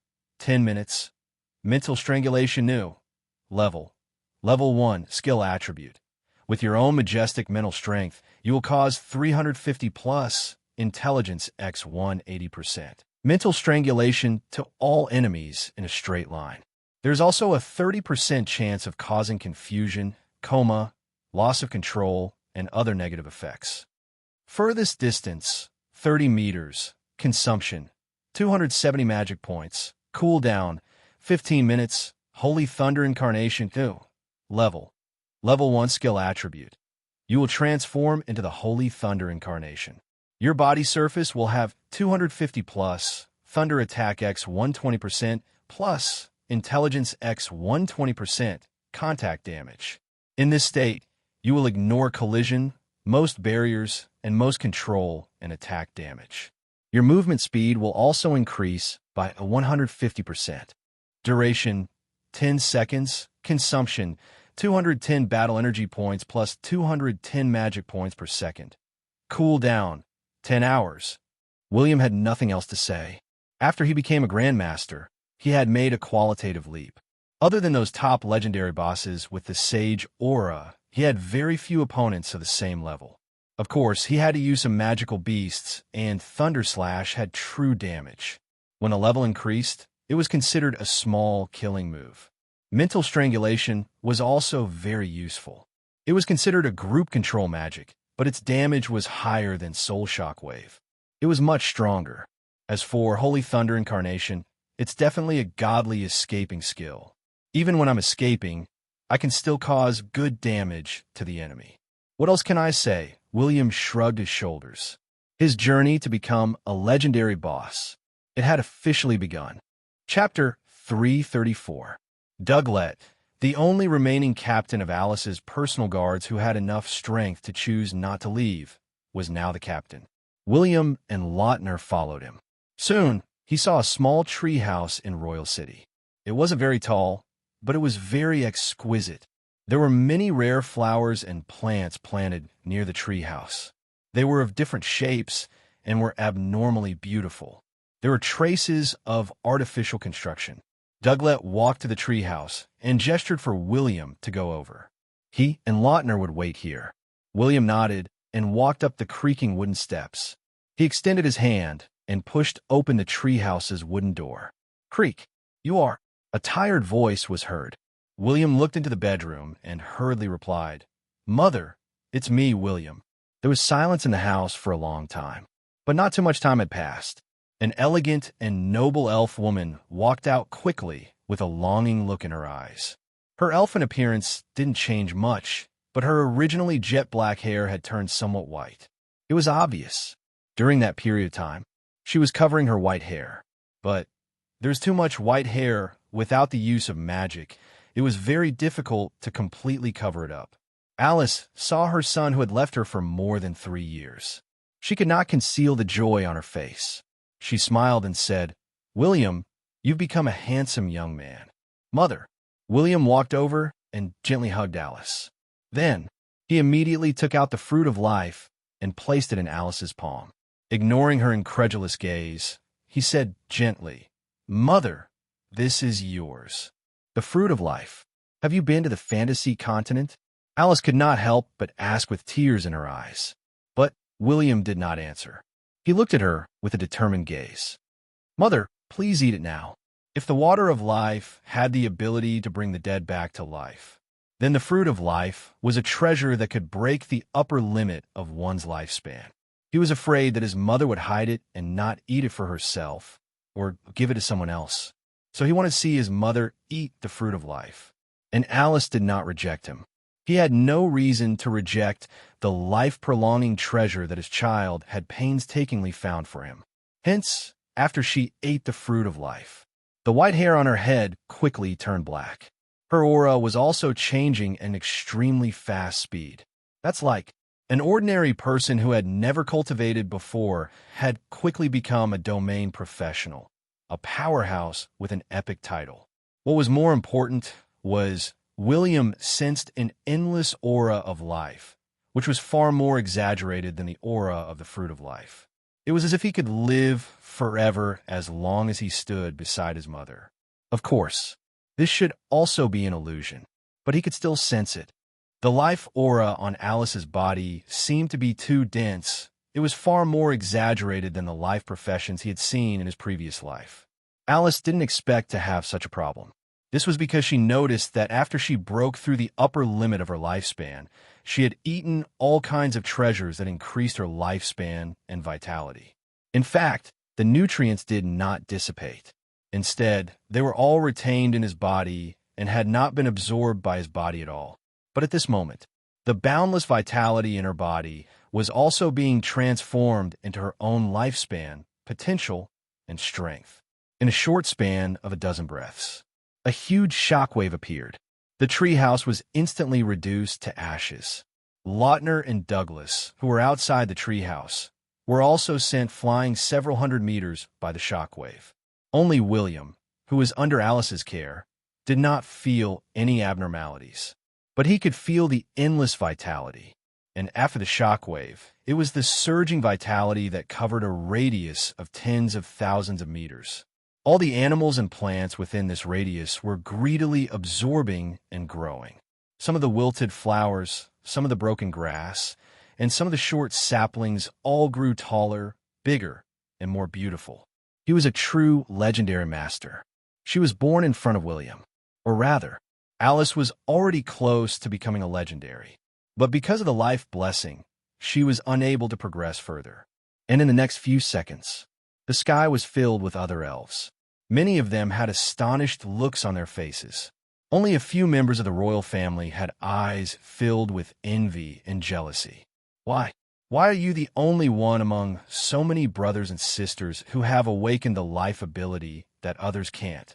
10 minutes. Mental strangulation new. Level. Level 1, skill attribute. With your own majestic mental strength, you will cause 350 plus intelligence x 180%. Mental strangulation to all enemies in a straight line. There's also a 30% chance of causing confusion, coma, loss of control, and other negative effects. Furthest distance, 30 meters. Consumption, 270 magic points. Cooldown, 15 minutes. Holy Thunder Incarnation 2. Level. Level 1 skill attribute. You will transform into the Holy Thunder Incarnation. Your body surface will have 250 plus Thunder Attack x 120% plus Intelligence x 120% contact damage. In this state, you will ignore collision, most barriers, and most control and attack damage. Your movement speed will also increase by a 150%. Duration, 10 seconds. Consumption, 210 battle energy points plus 210 magic points per second. Cooldown, 10 hours. William had nothing else to say. After he became a Grandmaster, he had made a qualitative leap. Other than those top legendary bosses with the Sage aura, he had very few opponents of the same level. Of course, he had to use some magical beasts, and Thunder Slash had true damage. When a level increased, it was considered a small killing move. Mental strangulation was also very useful. It was considered a group control magic, but its damage was higher than Soul Shockwave. It was much stronger. As for Holy Thunder Incarnation, it's definitely a godly escaping skill. Even when I'm escaping, I can still cause good damage to the enemy. What else can I say? William shrugged his shoulders. His journey to become a legendary boss. It had officially begun. Chapter 334. Douglet, the only remaining captain of Alice's personal guards who had enough strength to choose not to leave, was now the captain. William and Lautner followed him. Soon, he saw a small tree house in Royal City. It wasn't very tall, but it was very exquisite. There were many rare flowers and plants planted near the tree house. They were of different shapes and were abnormally beautiful. There were traces of artificial construction. Douglet walked to the treehouse and gestured for William to go over. He and Lautner would wait here. William nodded and walked up the creaking wooden steps. He extended his hand and pushed open the treehouse's wooden door. "Creak, you are." A tired voice was heard. William looked into the bedroom and hurriedly replied, "Mother, it's me, William." There was silence in the house for a long time, but not too much time had passed. An elegant and noble elf woman walked out quickly with a longing look in her eyes. Her elfin appearance didn't change much, but her originally jet black hair had turned somewhat white. It was obvious. During that period of time, she was covering her white hair. But there's too much white hair without the use of magic. It was very difficult to completely cover it up. Alice saw her son who had left her for more than 3 years. She could not conceal the joy on her face. She smiled and said, "William, you've become a handsome young man." "Mother." William walked over and gently hugged Alice. Then, he immediately took out the fruit of life and placed it in Alice's palm. Ignoring her incredulous gaze, he said gently, "Mother, this is yours. The fruit of life. Have you been to the fantasy continent?" Alice could not help but ask with tears in her eyes. But William did not answer. He looked at her with a determined gaze. "Mother, please eat it now. If the water of life had the ability to bring the dead back to life, then the fruit of life was a treasure that could break the upper limit of one's lifespan." He was afraid that his mother would hide it and not eat it for herself, or give it to someone else. So he wanted to see his mother eat the fruit of life. And Alice did not reject him. He had no reason to reject the life-prolonging treasure that his child had painstakingly found for him. Hence, after she ate the fruit of life, the white hair on her head quickly turned black. Her aura was also changing at an extremely fast speed. That's like an ordinary person who had never cultivated before had quickly become a domain professional, a powerhouse with an epic title. What was more important was William sensed an endless aura of life, which was far more exaggerated than the aura of the fruit of life. It was as if he could live forever as long as he stood beside his mother. Of course, this should also be an illusion, but he could still sense it. The life aura on Alice's body seemed to be too dense. It was far more exaggerated than the life professions he had seen in his previous life. Alice didn't expect to have such a problem. This was because she noticed that after she broke through the upper limit of her lifespan, she had eaten all kinds of treasures that increased her lifespan and vitality. In fact, the nutrients did not dissipate. Instead, they were all retained in his body and had not been absorbed by his body at all. But at this moment, the boundless vitality in her body was also being transformed into her own lifespan, potential, and strength. In a short span of a dozen breaths, a huge shockwave appeared. The treehouse was instantly reduced to ashes. Lautner and Douglas, who were outside the treehouse, were also sent flying several hundred meters by the shockwave. Only William, who was under Alice's care, did not feel any abnormalities. But he could feel the endless vitality. And after the shockwave, it was the surging vitality that covered a radius of tens of thousands of meters. All the animals and plants within this radius were greedily absorbing and growing. Some of the wilted flowers, some of the broken grass, and some of the short saplings all grew taller, bigger, and more beautiful. He was a true legendary master. She was born in front of William. Or rather, Alice was already close to becoming a legendary. But because of the life blessing, she was unable to progress further. And in the next few seconds, the sky was filled with other elves. Many of them had astonished looks on their faces. Only a few members of the royal family had eyes filled with envy and jealousy. Why? Why are you the only one among so many brothers and sisters who have awakened the life ability that others can't?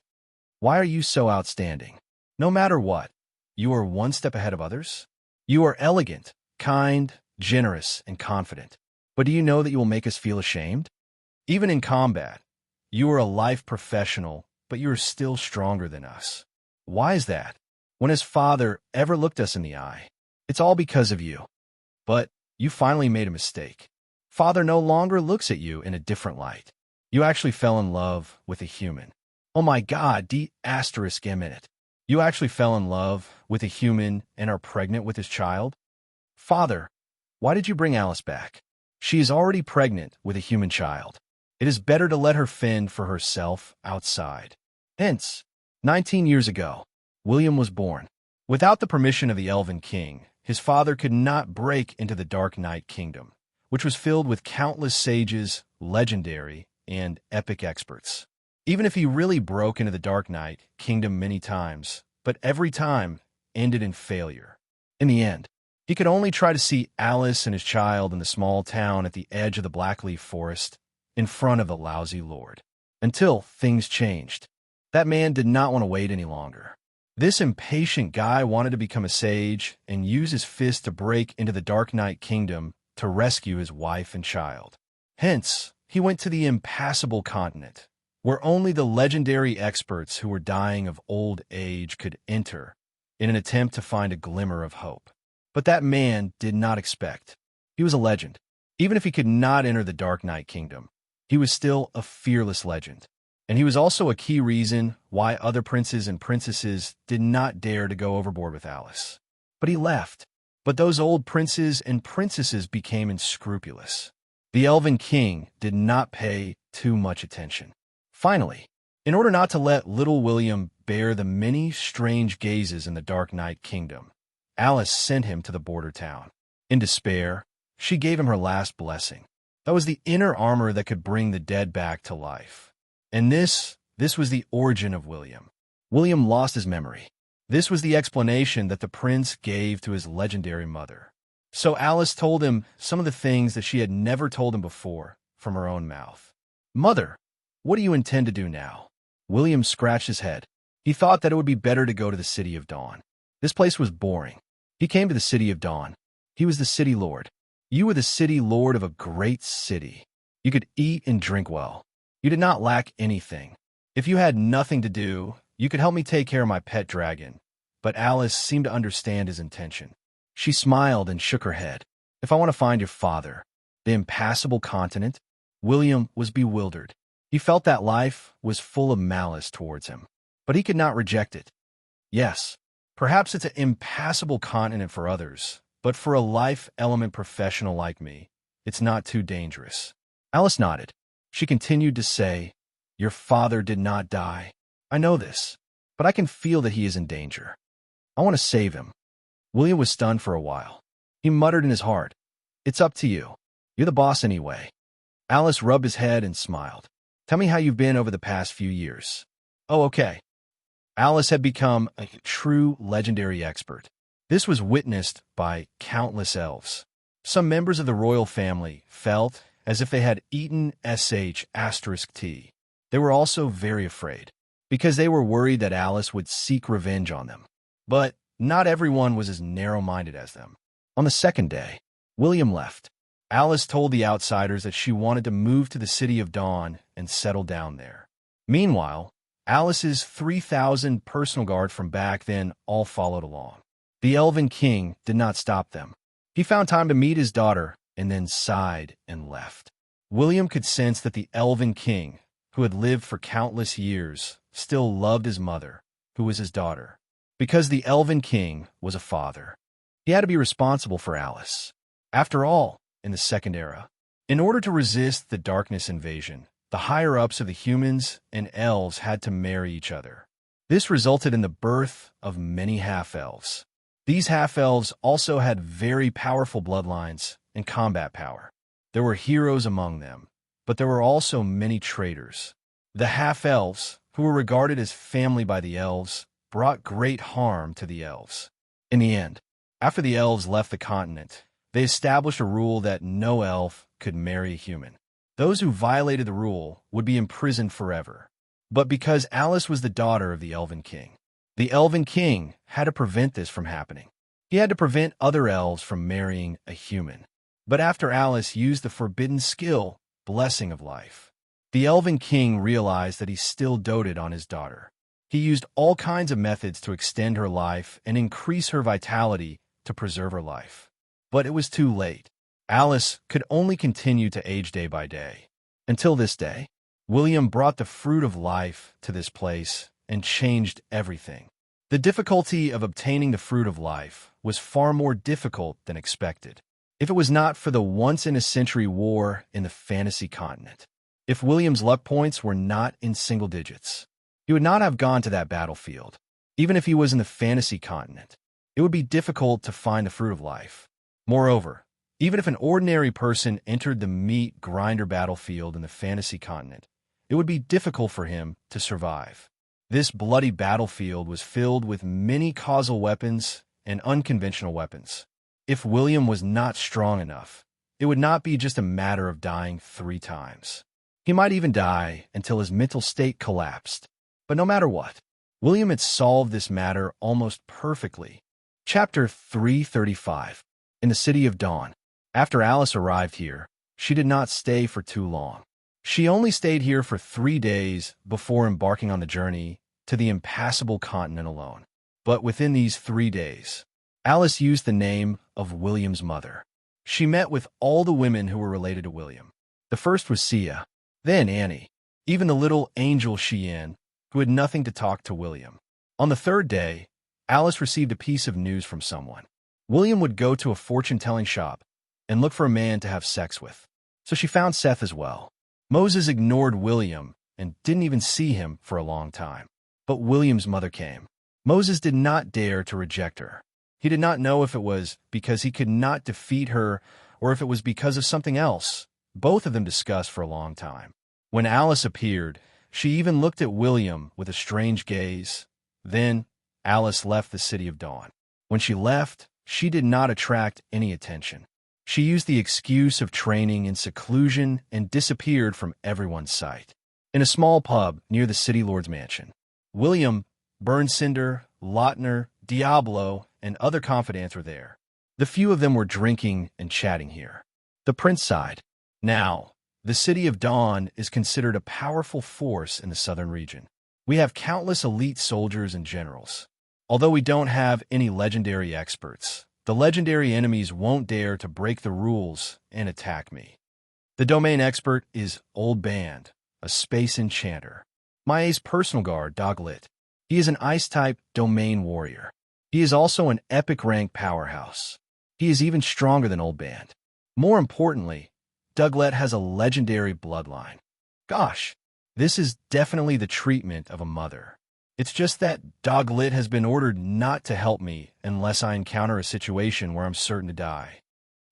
Why are you so outstanding? No matter what, you are one step ahead of others. You are elegant, kind, generous, and confident. But do you know that you will make us feel ashamed? Even in combat, you are a life professional, but you are still stronger than us. Why is that? When his father ever looked us in the eye, it's all because of you. But you finally made a mistake. Father no longer looks at you in a different light. You actually fell in love with a human. Oh my God, D***M. You actually fell in love with a human and are pregnant with his child? Father, why did you bring Alice back? She is already pregnant with a human child. It is better to let her fend for herself outside. Hence, 19 years ago, William was born. Without the permission of the Elven King, his father could not break into the Dark Knight Kingdom, which was filled with countless sages, legendary, and epic experts. Even if he really broke into the Dark Knight Kingdom many times, but every time ended in failure. In the end, he could only try to see Alice and his child in the small town at the edge of the Blackleaf Forest, in front of the lousy lord. Until things changed. That man did not want to wait any longer. This impatient guy wanted to become a sage and use his fist to break into the Dark Knight Kingdom to rescue his wife and child. Hence, he went to the impassable continent, where only the legendary experts who were dying of old age could enter in an attempt to find a glimmer of hope. But that man did not expect. He was a legend. Even if he could not enter the Dark Knight Kingdom, he was still a fearless legend. And he was also a key reason why other princes and princesses did not dare to go overboard with Alice. But he left. But those old princes and princesses became unscrupulous. The Elven King did not pay too much attention. Finally, in order not to let little William bear the many strange gazes in the Dark Knight Kingdom, Alice sent him to the border town. In despair, she gave him her last blessing. That was the inner armor that could bring the dead back to life. And this was the origin of William. William lost his memory. This was the explanation that the prince gave to his legendary mother. So Alice told him some of the things that she had never told him before from her own mouth. Mother, what do you intend to do now? William scratched his head. He thought that it would be better to go to the City of Dawn. This place was boring. He came to the City of Dawn. He was the city lord. You were the city lord of a great city. You could eat and drink well. You did not lack anything. If you had nothing to do, you could help me take care of my pet dragon. But Alice seemed to understand his intention. She smiled and shook her head. If I want to find your father, the impassable continent, William was bewildered. He felt that life was full of malice towards him. but he could not reject it. Yes, perhaps it's an impassable continent for others, but for a life element professional like me, it's not too dangerous. Alice nodded. She continued to say, "Your father did not die. I know this, but I can feel that he is in danger. I want to save him." William was stunned for a while. He muttered in his heart, "It's up to you. You're the boss anyway." Alice rubbed his head and smiled. "Tell me how you've been over the past few years." "Oh, okay." Alice had become a true legendary expert. This was witnessed by countless elves. Some members of the royal family felt as if they had eaten **T. They were also very afraid, because they were worried that Alice would seek revenge on them. But not everyone was as narrow-minded as them. On the second day, William left. Alice told the outsiders that she wanted to move to the City of Dawn and settle down there. Meanwhile, Alice's 3,000 personal guard from back then all followed along. The Elven King did not stop them. He found time to meet his daughter and then sighed and left. William could sense that the Elven King, who had lived for countless years, still loved his mother, who was his daughter. Because the Elven King was a father, he had to be responsible for Alice. After all, in the Second Era, in order to resist the darkness invasion, the higher-ups of the humans and elves had to marry each other. This resulted in the birth of many half-elves. These half-elves also had very powerful bloodlines and combat power. There were heroes among them, but there were also many traitors. The half-elves, who were regarded as family by the elves, brought great harm to the elves. In the end, after the elves left the continent, they established a rule that no elf could marry a human. Those who violated the rule would be imprisoned forever. But because Alice was the daughter of the Elven King, the Elven King had to prevent this from happening. He had to prevent other elves from marrying a human. But after Alice used the forbidden skill, Blessing of Life, the Elven King realized that he still doted on his daughter. He used all kinds of methods to extend her life and increase her vitality to preserve her life. But it was too late. Alice could only continue to age day by day. Until this day, William brought the fruit of life to this place and changed everything. The difficulty of obtaining the fruit of life was far more difficult than expected. If it was not for the once-in-a-century war in the fantasy continent, if William's luck points were not in single digits, he would not have gone to that battlefield. Even if he was in the fantasy continent, it would be difficult to find the fruit of life. Moreover, even if an ordinary person entered the meat grinder battlefield in the fantasy continent, it would be difficult for him to survive. This bloody battlefield was filled with many causal weapons and unconventional weapons. If William was not strong enough, it would not be just a matter of dying 3 times. He might even die until his mental state collapsed. But no matter what, William had solved this matter almost perfectly. Chapter 335. In the City of Dawn. After Alice arrived here, she did not stay for too long. She only stayed here for 3 days before embarking on the journey to the impassable continent alone. But within these 3 days, Alice used the name of William's mother. She met with all the women who were related to William. The first was Sia, then Annie, even the little angel Cheyenne, who had nothing to talk to William. On the 3rd day, Alice received a piece of news from someone. William would go to a fortune-telling shop and look for a man to have sex with. So she found Seth as well. Moses ignored William and didn't even see him for a long time. But William's mother came. Moses did not dare to reject her. He did not know if it was because he could not defeat her or if it was because of something else. Both of them discussed for a long time. When Alice appeared, she even looked at William with a strange gaze. Then Alice left the City of Dawn. When she left, she did not attract any attention. She used the excuse of training in seclusion and disappeared from everyone's sight. In a small pub near the City Lord's mansion, William, Burnsinder, Lautner, Diablo, and other confidants were there. The few of them were drinking and chatting here. The prince sighed. Now, the City of Dawn is considered a powerful force in the southern region. We have countless elite soldiers and generals. Although we don't have any legendary experts, the legendary enemies won't dare to break the rules and attack me. The domain expert is Old Band, a space enchanter. My ace personal guard, Doglit. He is an Ice-type domain warrior. He is also an epic rank powerhouse. He is even stronger than Old Band. More importantly, Douglet has a legendary bloodline. Gosh, this is definitely the treatment of a mother. It's just that Douglet has been ordered not to help me unless I encounter a situation where I'm certain to die.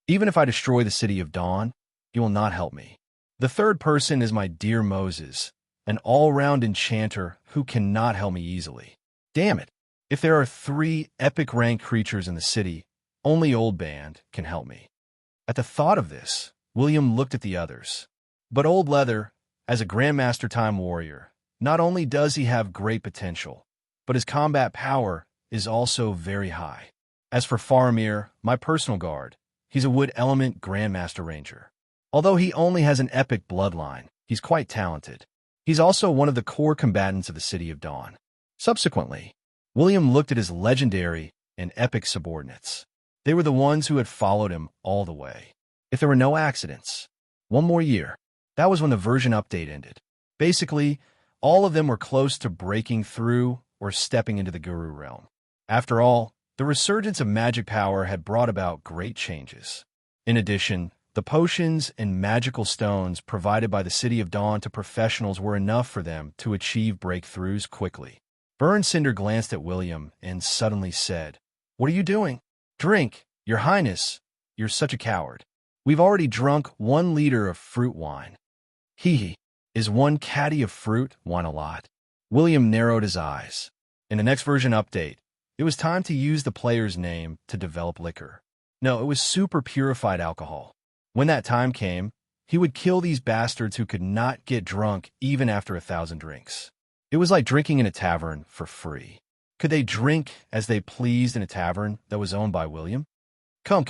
Even if I destroy the City of Dawn, he will not help me. The third person is my dear Moses, an all-round enchanter who cannot help me easily. Damn it! If there are 3 epic rank creatures in the city, only Old Band can help me. At the thought of this, William looked at the others. But Old Leather, as a Grandmaster Time Warrior, not only does he have great potential, but his combat power is also very high. As for Faramir, my personal guard, he's a Wood Element Grandmaster Ranger. Although he only has an epic bloodline, he's quite talented. He's also one of the core combatants of the City of Dawn. Subsequently, William looked at his legendary and epic subordinates. They were the ones who had followed him all the way. If there were no accidents. One more year. That was when the version update ended. Basically, all of them were close to breaking through or stepping into the Guru realm. After all, the resurgence of magic power had brought about great changes. In addition, the potions and magical stones provided by the City of Dawn to professionals were enough for them to achieve breakthroughs quickly. Burn Cinder glanced at William and suddenly said, "What are you doing?" "Drink, Your Highness. You're such a coward. We've already drunk 1 liter of fruit wine." Hee. Is 1 caddy of fruit wine a lot? William narrowed his eyes. In the next version update, it was time to use the player's name to develop liquor. No, it was super purified alcohol. When that time came, he would kill these bastards who could not get drunk even after 1,000 drinks. It was like drinking in a tavern for free. Could they drink as they pleased in a tavern that was owned by William? Come.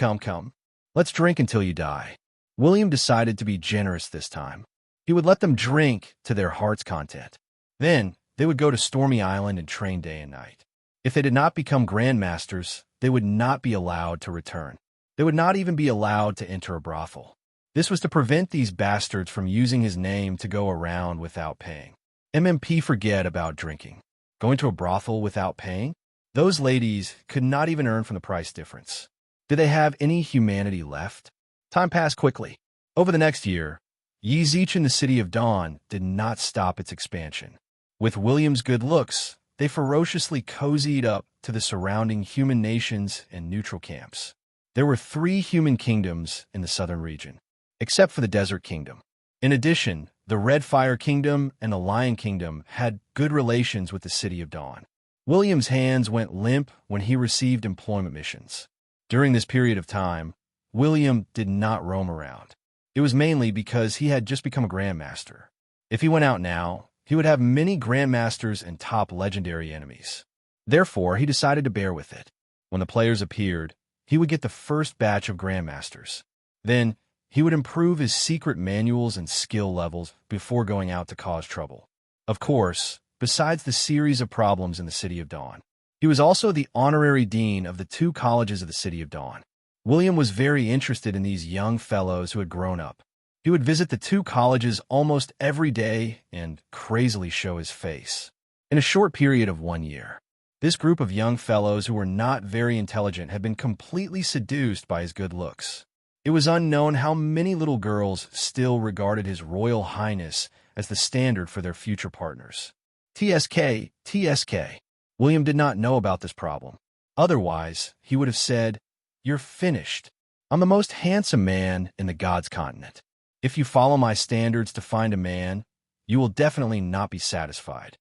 Let's drink until you die. William decided to be generous this time. He would let them drink to their heart's content. Then, they would go to Stormy Island and train day and night. If they did not become grandmasters, they would not be allowed to return. They would not even be allowed to enter a brothel. This was to prevent these bastards from using his name to go around without paying. MMP forget about drinking. Going to a brothel without paying? Those ladies could not even earn from the price difference. Did they have any humanity left? Time passed quickly. Over the next year, Yeezich in the City of Dawn did not stop its expansion. With William's good looks, they ferociously cozied up to the surrounding human nations and neutral camps. There were 3 human kingdoms in the southern region, except for the Desert Kingdom. In addition, the Red Fire Kingdom and the Lion Kingdom had good relations with the City of Dawn. William's hands went limp when he received employment missions. During this period of time, William did not roam around. It was mainly because he had just become a Grandmaster. If he went out now, he would have many Grandmasters and top legendary enemies. Therefore, he decided to bear with it. When the players appeared, he would get the first batch of Grandmasters. Then, he would improve his secret manuals and skill levels before going out to cause trouble. Of course, besides the series of problems in the City of Dawn, he was also the honorary dean of the 2 colleges of the City of Dawn. William was very interested in these young fellows who had grown up. He would visit the 2 colleges almost every day and crazily show his face. In a short period of 1 year, this group of young fellows who were not very intelligent had been completely seduced by his good looks. It was unknown how many little girls still regarded His Royal Highness as the standard for their future partners. TSK. William did not know about this problem. Otherwise, he would have said, "You're finished. I'm the most handsome man in the God's continent. If you follow my standards to find a man, you will definitely not be satisfied."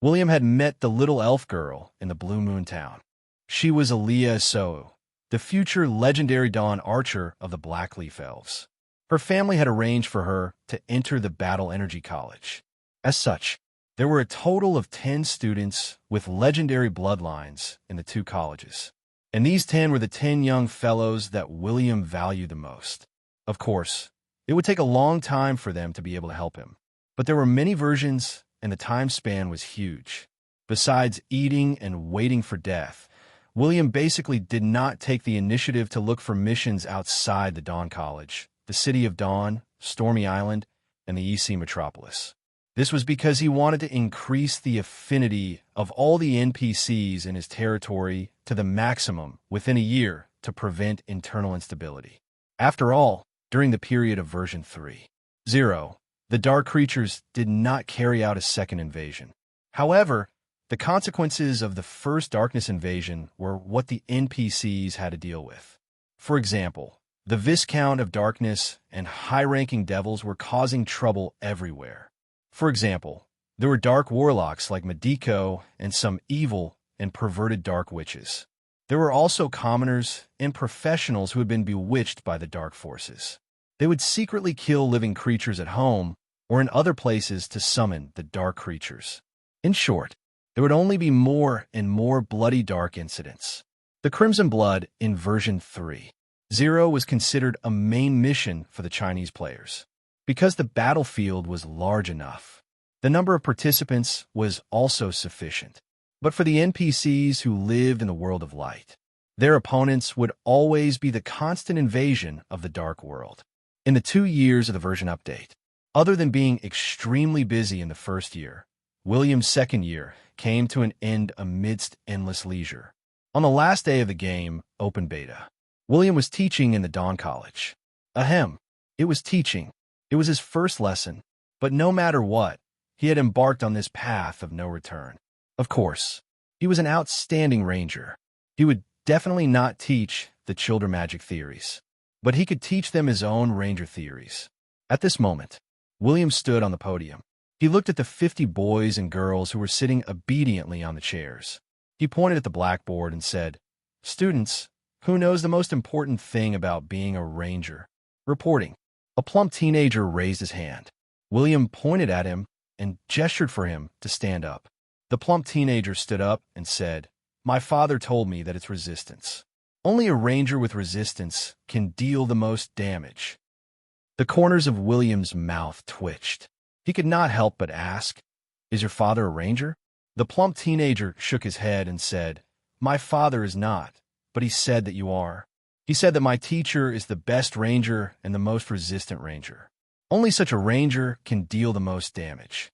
William had met the little elf girl in the Blue Moon Town. She was Aaliyah So, the future legendary Dawn Archer of the Blackleaf Elves. Her family had arranged for her to enter the Battle Energy College. As such, there were a total of 10 students with legendary bloodlines in the 2 colleges. And these 10 were the 10 young fellows that William valued the most. Of course, it would take a long time for them to be able to help him. But there were many versions, and the time span was huge. Besides eating and waiting for death, William basically did not take the initiative to look for missions outside the Dawn College, the City of Dawn, Stormy Island, and the EC Metropolis. This was because he wanted to increase the affinity of all the NPCs in his territory to the maximum within a year to prevent internal instability. After all, during the period of version 3.0, the dark creatures did not carry out a second invasion. However, the consequences of the first darkness invasion were what the NPCs had to deal with. For example, the Viscount of Darkness and high-ranking devils were causing trouble everywhere. For example, there were dark warlocks like Madiko and some evil and perverted dark witches. There were also commoners and professionals who had been bewitched by the dark forces. They would secretly kill living creatures at home or in other places to summon the dark creatures. In short, there would only be more and more bloody dark incidents. The Crimson Blood in version 3.0 was considered a main mission for the Chinese players. Because the battlefield was large enough, the number of participants was also sufficient. But for the NPCs who lived in the world of light, their opponents would always be the constant invasion of the dark world. In the 2 years of the version update, other than being extremely busy in the first year, William's second year came to an end amidst endless leisure. On the last day of the game, open beta, William was teaching in the Dawn College. It was teaching. It was his first lesson, but no matter what, he had embarked on this path of no return. Of course, he was an outstanding ranger. He would definitely not teach the children magic theories, but he could teach them his own ranger theories. At this moment, William stood on the podium. He looked at the 50 boys and girls who were sitting obediently on the chairs. He pointed at the blackboard and said, "Students, who knows the most important thing about being a ranger?" Reporting. A plump teenager raised his hand. William pointed at him and gestured for him to stand up. The plump teenager stood up and said, "My father told me that it's resistance. Only a ranger with resistance can deal the most damage." The corners of William's mouth twitched. He could not help but ask, "Is your father a ranger?" The plump teenager shook his head and said, "My father is not, but he said that you are. He said that my teacher is the best ranger and the most resistant ranger. Only such a ranger can deal the most damage."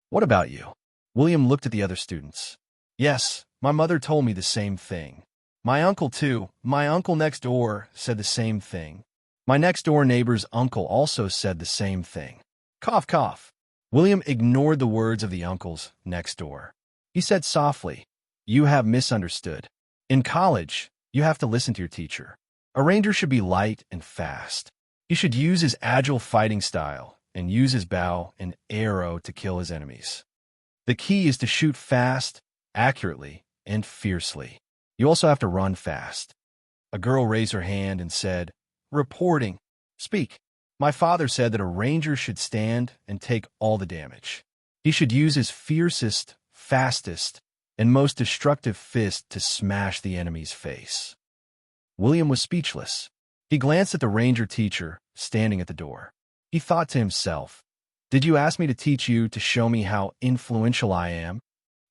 "What about you?" William looked at the other students. "Yes, my mother told me the same thing. My uncle, too. My uncle next door said the same thing. My next-door neighbor's uncle also said the same thing." Cough, cough. William ignored the words of the uncles next door. He said softly, "You have misunderstood. In college, you have to listen to your teacher. A ranger should be light and fast. He should use his agile fighting style and use his bow and arrow to kill his enemies. The key is to shoot fast, accurately, and fiercely. You also have to run fast." A girl raised her hand and said, "Reporting. Speak." "My father said that a ranger should stand and take all the damage. He should use his fiercest, fastest, and most destructive fist to smash the enemy's face." William was speechless. He glanced at the ranger teacher standing at the door. He thought to himself, "Did you ask me to teach you to show me how influential I am?"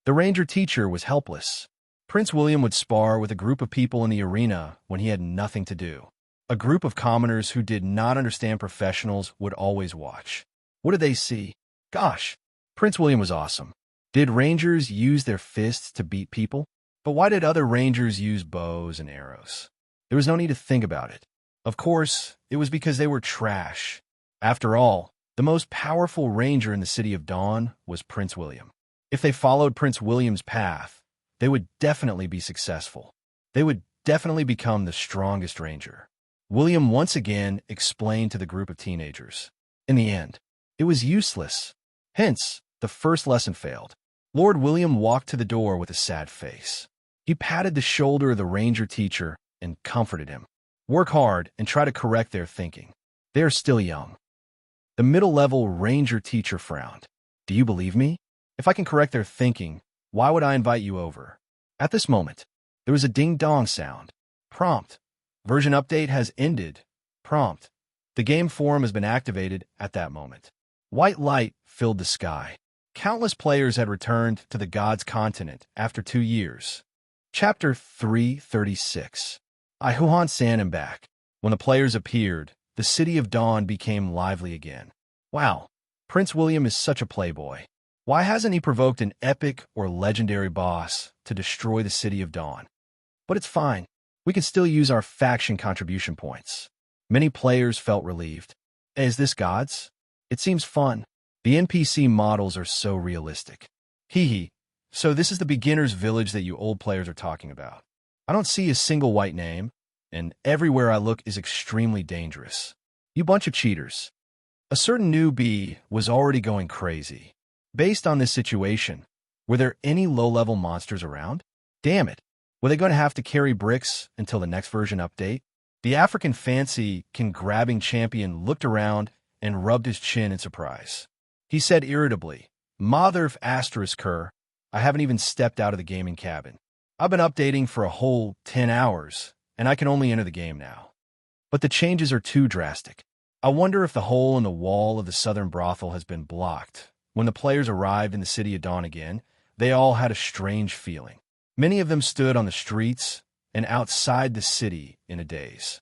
The ranger teacher was helpless. Prince William would spar with a group of people in the arena when he had nothing to do. A group of commoners who did not understand professionals would always watch. What did they see? Gosh, Prince William was awesome. Did rangers use their fists to beat people? But why did other rangers use bows and arrows? There was no need to think about it. Of course, it was because they were trash. After all, the most powerful ranger in the City of Dawn was Prince William. If they followed Prince William's path, they would definitely be successful. They would definitely become the strongest ranger. William once again explained to the group of teenagers. In the end, it was useless. Hence, the first lesson failed. Lord William walked to the door with a sad face. He patted the shoulder of the ranger teacher and comforted him. "Work hard and try to correct their thinking. They are still young." The middle-level ranger teacher frowned. "Do you believe me? If I can correct their thinking, why would I invite you over?" At this moment, there was a ding-dong sound. Prompt. Version update has ended. Prompt. The game forum has been activated at that moment. White light filled the sky. Countless players had returned to the God's continent after 2 years. Chapter 336. Aihuan San and back. When the players appeared, the City of Dawn became lively again. Wow, Prince William is such a playboy. Why hasn't he provoked an epic or legendary boss to destroy the City of Dawn? But it's fine. We can still use our faction contribution points. Many players felt relieved. Is this gods? It seems fun. The NPC models are so realistic. Hee hee. So this is the beginner's village that you old players are talking about. I don't see a single white name, and everywhere I look is extremely dangerous. You bunch of cheaters. A certain newbie was already going crazy. Based on this situation, were there any low-level monsters around? Damn it. Were they going to have to carry bricks until the next version update? The African fancy-can-grabbing champion looked around and rubbed his chin in surprise. He said irritably, Mother of Asterisker, I haven't even stepped out of the gaming cabin. I've been updating for a whole 10 hours, and I can only enter the game now. But the changes are too drastic. I wonder if the hole in the wall of the southern brothel has been blocked. When the players arrived in the City of Dawn again, they all had a strange feeling. Many of them stood on the streets and outside the city in a daze.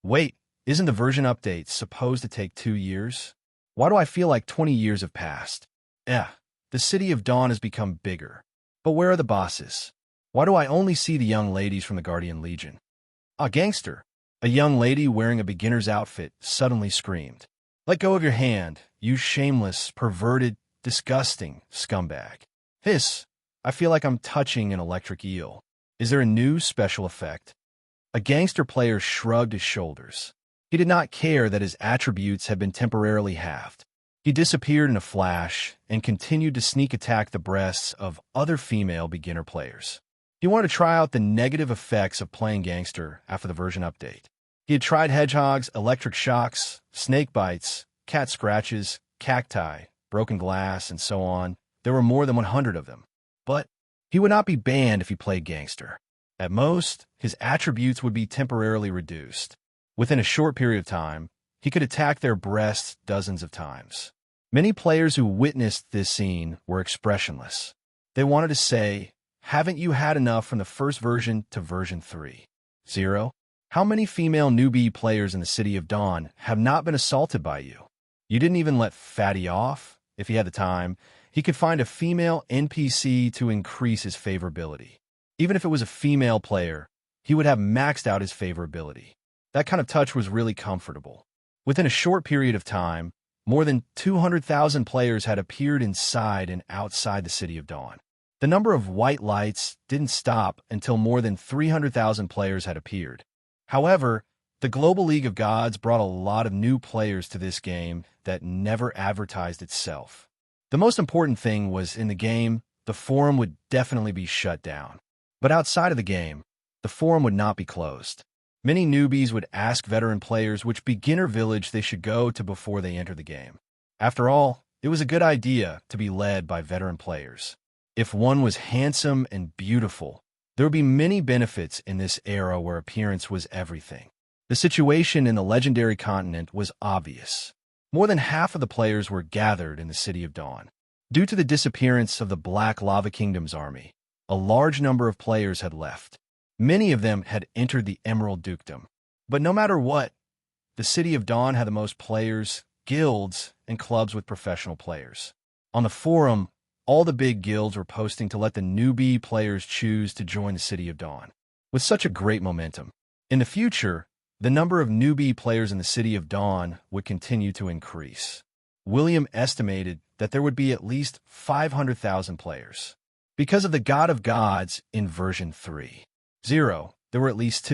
Wait, isn't the version update supposed to take 2 years? Why do I feel like 20 years have passed? The City of Dawn has become bigger. But where are the bosses? Why do I only see the young ladies from the Guardian Legion? A gangster. A young lady wearing a beginner's outfit suddenly screamed. Let go of your hand, you shameless, perverted, disgusting scumbag. Hiss. I feel like I'm touching an electric eel. Is there a new special effect? A gangster player shrugged his shoulders. He did not care that his attributes had been temporarily halved. He disappeared in a flash and continued to sneak attack the breasts of other female beginner players. He wanted to try out the negative effects of playing gangster after the version update. He had tried hedgehogs, electric shocks, snake bites, cat scratches, cacti, broken glass, and so on. There were more than 100 of them. But he would not be banned if he played gangster. At most, his attributes would be temporarily reduced. Within a short period of time, he could attack their breasts dozens of times. Many players who witnessed this scene were expressionless. They wanted to say, haven't you had enough from the first version to version 3.0? How many female newbie players in the City of Dawn have not been assaulted by you? You didn't even let Fatty off. If he had the time, he could find a female NPC to increase his favorability. Even if it was a female player, he would have maxed out his favorability. That kind of touch was really comfortable. Within a short period of time, more than 200,000 players had appeared inside and outside the City of Dawn. The number of white lights didn't stop until more than 300,000 players had appeared. However, the Global League of Gods brought a lot of new players to this game that never advertised itself. The most important thing was in the game, the forum would definitely be shut down. But outside of the game, the forum would not be closed. Many newbies would ask veteran players which beginner village they should go to before they enter the game. After all, it was a good idea to be led by veteran players. If one was handsome and beautiful, there would be many benefits in this era where appearance was everything. The situation in the legendary continent was obvious. More than half of the players were gathered in the City of Dawn. Due to the disappearance of the Black Lava Kingdom's army, a large number of players had left. Many of them had entered the Emerald Dukedom. But no matter what, the City of Dawn had the most players, guilds, and clubs with professional players. On the forum, all the big guilds were posting to let the newbie players choose to join the City of Dawn. With such a great momentum, in the future, the number of newbie players in the City of Dawn would continue to increase. William estimated that there would be at least 500,000 players. Because of the God of Gods in version 3.0, there were at least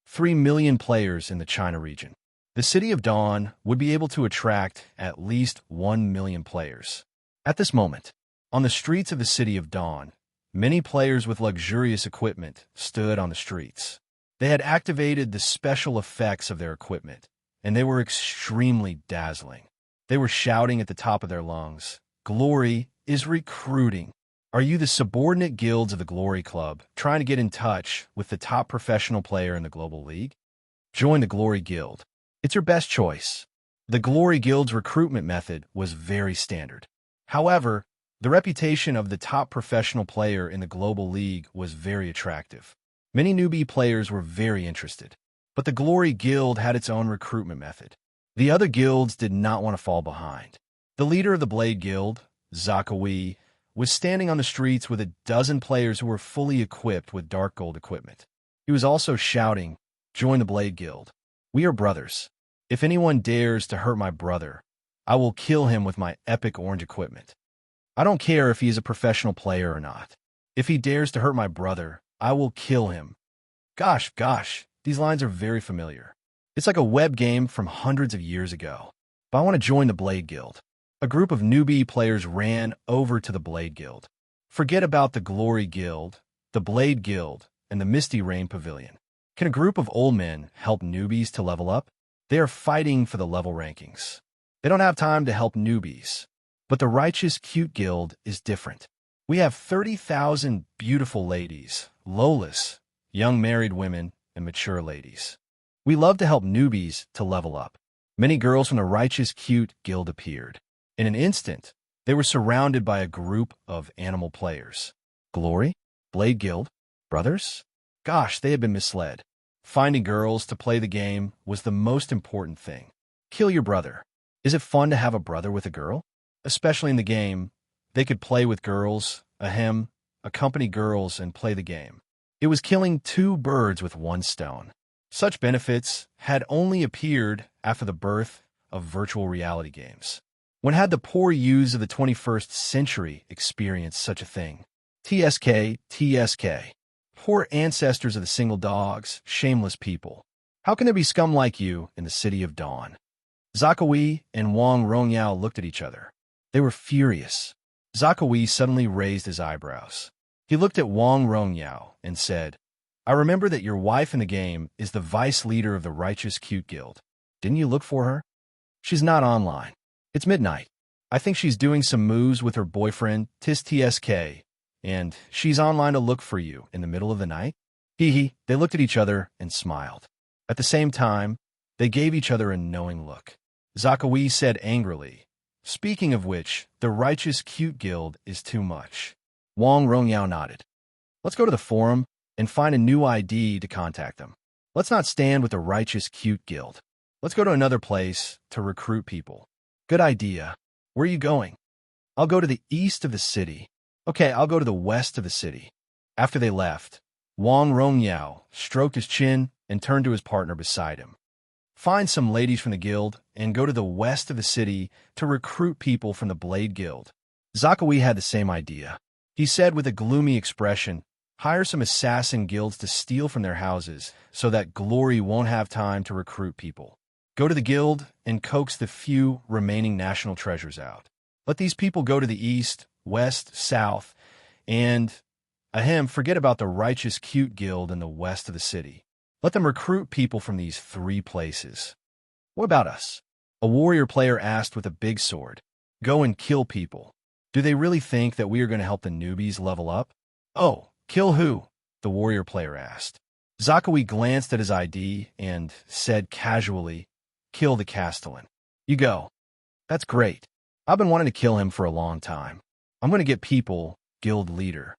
3 million players in the China region. The City of Dawn would be able to attract at least 1 million players. At this moment, on the streets of the City of Dawn, many players with luxurious equipment stood on the streets. They had activated the special effects of their equipment, and they were extremely dazzling. They were shouting at the top of their lungs, "Glory is recruiting." Are you the subordinate guilds of the Glory Club trying to get in touch with the top professional player in the Global League? Join the Glory Guild. It's your best choice. The Glory Guild's recruitment method was very standard. However, the reputation of the top professional player in the Global League was very attractive. Many newbie players were very interested, but the Glory Guild had its own recruitment method. The other guilds did not want to fall behind. The leader of the Blade Guild, Zakawi, was standing on the streets with a dozen players who were fully equipped with dark gold equipment. He was also shouting, "Join the Blade Guild. We are brothers. If anyone dares to hurt my brother, I will kill him with my epic orange equipment. I don't care if he is a professional player or not. If he dares to hurt my brother, I will kill him." Gosh, these lines are very familiar. It's like a web game from hundreds of years ago. But I want to join the Blade Guild. A group of newbie players ran over to the Blade Guild. Forget about the Glory Guild, the Blade Guild, and the Misty Rain Pavilion. Can a group of old men help newbies to level up? They are fighting for the level rankings. They don't have time to help newbies. But the Righteous Cute Guild is different. We have 30,000 beautiful ladies, Lolas, young married women, and mature ladies. We love to help newbies to level up. Many girls from the Righteous Cute Guild appeared. In an instant, they were surrounded by a group of animal players. Glory? Blade Guild? Brothers? Gosh, they had been misled. Finding girls to play the game was the most important thing. Kill your brother. Is it fun to have a brother with a girl? Especially in the game, they could play with girls, accompany girls, and play the game. It was killing two birds with one stone. Such benefits had only appeared after the birth of virtual reality games. When had the poor youths of the 21st century experienced such a thing? TSK. Poor ancestors of the single dogs, shameless people. How can there be scum like you in the city of dawn? Zakawi and Wang Rongyao looked at each other. They were furious. Zakawi suddenly raised his eyebrows. He looked at Wang Rongyao and said, "I remember that your wife in the game is the vice leader of the Righteous Cute Guild. Didn't you look for her? She's not online. It's midnight. I think she's doing some moves with her boyfriend, TSK, and she's online to look for you in the middle of the night." They looked at each other and smiled. At the same time, they gave each other a knowing look. Zakawi said angrily, "Speaking of which, the Righteous Cute Guild is too much." Wang Rongyao nodded. "Let's go to the forum and find a new ID to contact them. Let's not stand with the Righteous Cute Guild. Let's go to another place to recruit people." "Good idea. Where are you going?" "I'll go to the east of the city." "Okay, I'll go to the west of the city." After they left, Wang Rongyao stroked his chin and turned to his partner beside him. "Find some ladies from the guild and go to the west of the city to recruit people from the Blade Guild." Zakawi had the same idea. He said with a gloomy expression, "Hire some assassin guilds to steal from their houses so that Glory won't have time to recruit people. Go to the guild and coax the few remaining national treasures out. Let these people go to the east, west, south, and, forget about the Righteous Cute Guild in the west of the city. Let them recruit people from these three places." "What about us?" a warrior player asked with a big sword. "Go and kill people. Do they really think that we are going to help the newbies level up?" "Oh, kill who?" the warrior player asked. Zakawi glanced at his ID and said casually, "Kill the Castellan." "You go." "That's great. I've been wanting to kill him for a long time. I'm going to get people, guild leader."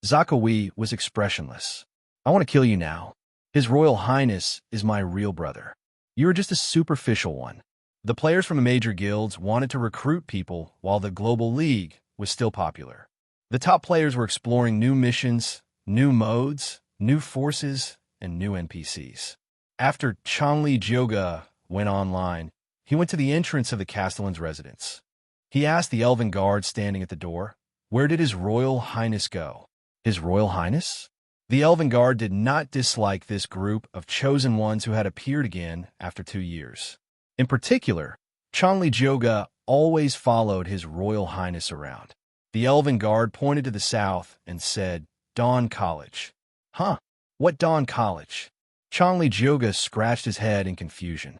Zakawi was expressionless. "I want to kill you now. His Royal Highness is my real brother. You are just a superficial one." The players from the major guilds wanted to recruit people while the Global League was still popular. The top players were exploring new missions, new modes, new forces, and new NPCs. After Changli Jioga went online, he went to the entrance of the Castellan's residence. He asked the elven guard standing at the door, "Where did His Royal Highness go?" "His Royal Highness?" The elven guard did not dislike this group of chosen ones who had appeared again after 2 years. In particular, Changli Jioga always followed His Royal Highness around. The elven guard pointed to the south and said, "Dawn College." "Huh? What Dawn College?" Changli Jioga scratched his head in confusion.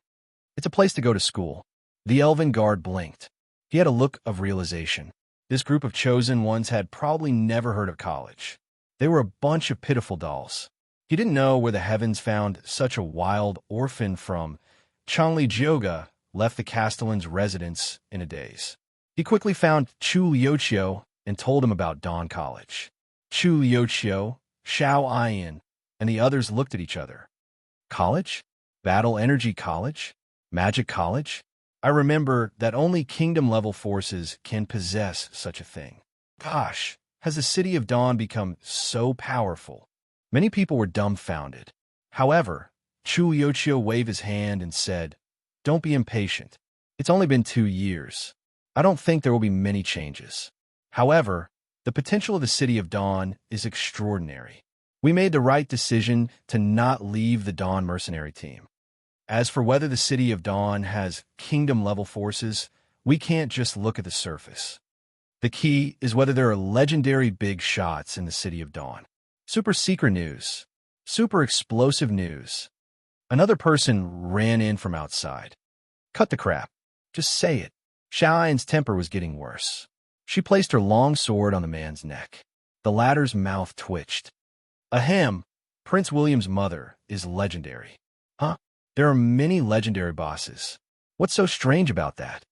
"It's a place to go to school." The elven guard blinked. He had a look of realization. This group of chosen ones had probably never heard of college. They were a bunch of pitiful dolls. He didn't know where the heavens found such a wild orphan from. Changli Jioga left the Castellan's residence in a daze. He quickly found Chu Liuqiu and told him about Dawn College. Chu Liuqiu, Xiao Ayan, and the others looked at each other. "College? Battle Energy College? Magic College? I remember that only kingdom-level forces can possess such a thing. Gosh, has the City of Dawn become so powerful? Many people were dumbfounded. However, Chu Yochio waved his hand and said, "Don't be impatient. It's only been 2 years. I don't think there will be many changes. However, the potential of the City of Dawn is extraordinary. We made the right decision to not leave the Dawn mercenary team. As for whether the City of Dawn has kingdom-level forces, we can't just look at the surface. The key is whether there are legendary big shots in the City of Dawn. Super secret news. Super explosive news." Another person ran in from outside. "Cut the crap. Just say it." Xiaoyan's temper was getting worse. She placed her long sword on the man's neck. The latter's mouth twitched. "Ahem, Prince William's mother is legendary." "Huh? There are many legendary bosses. What's so strange about that?"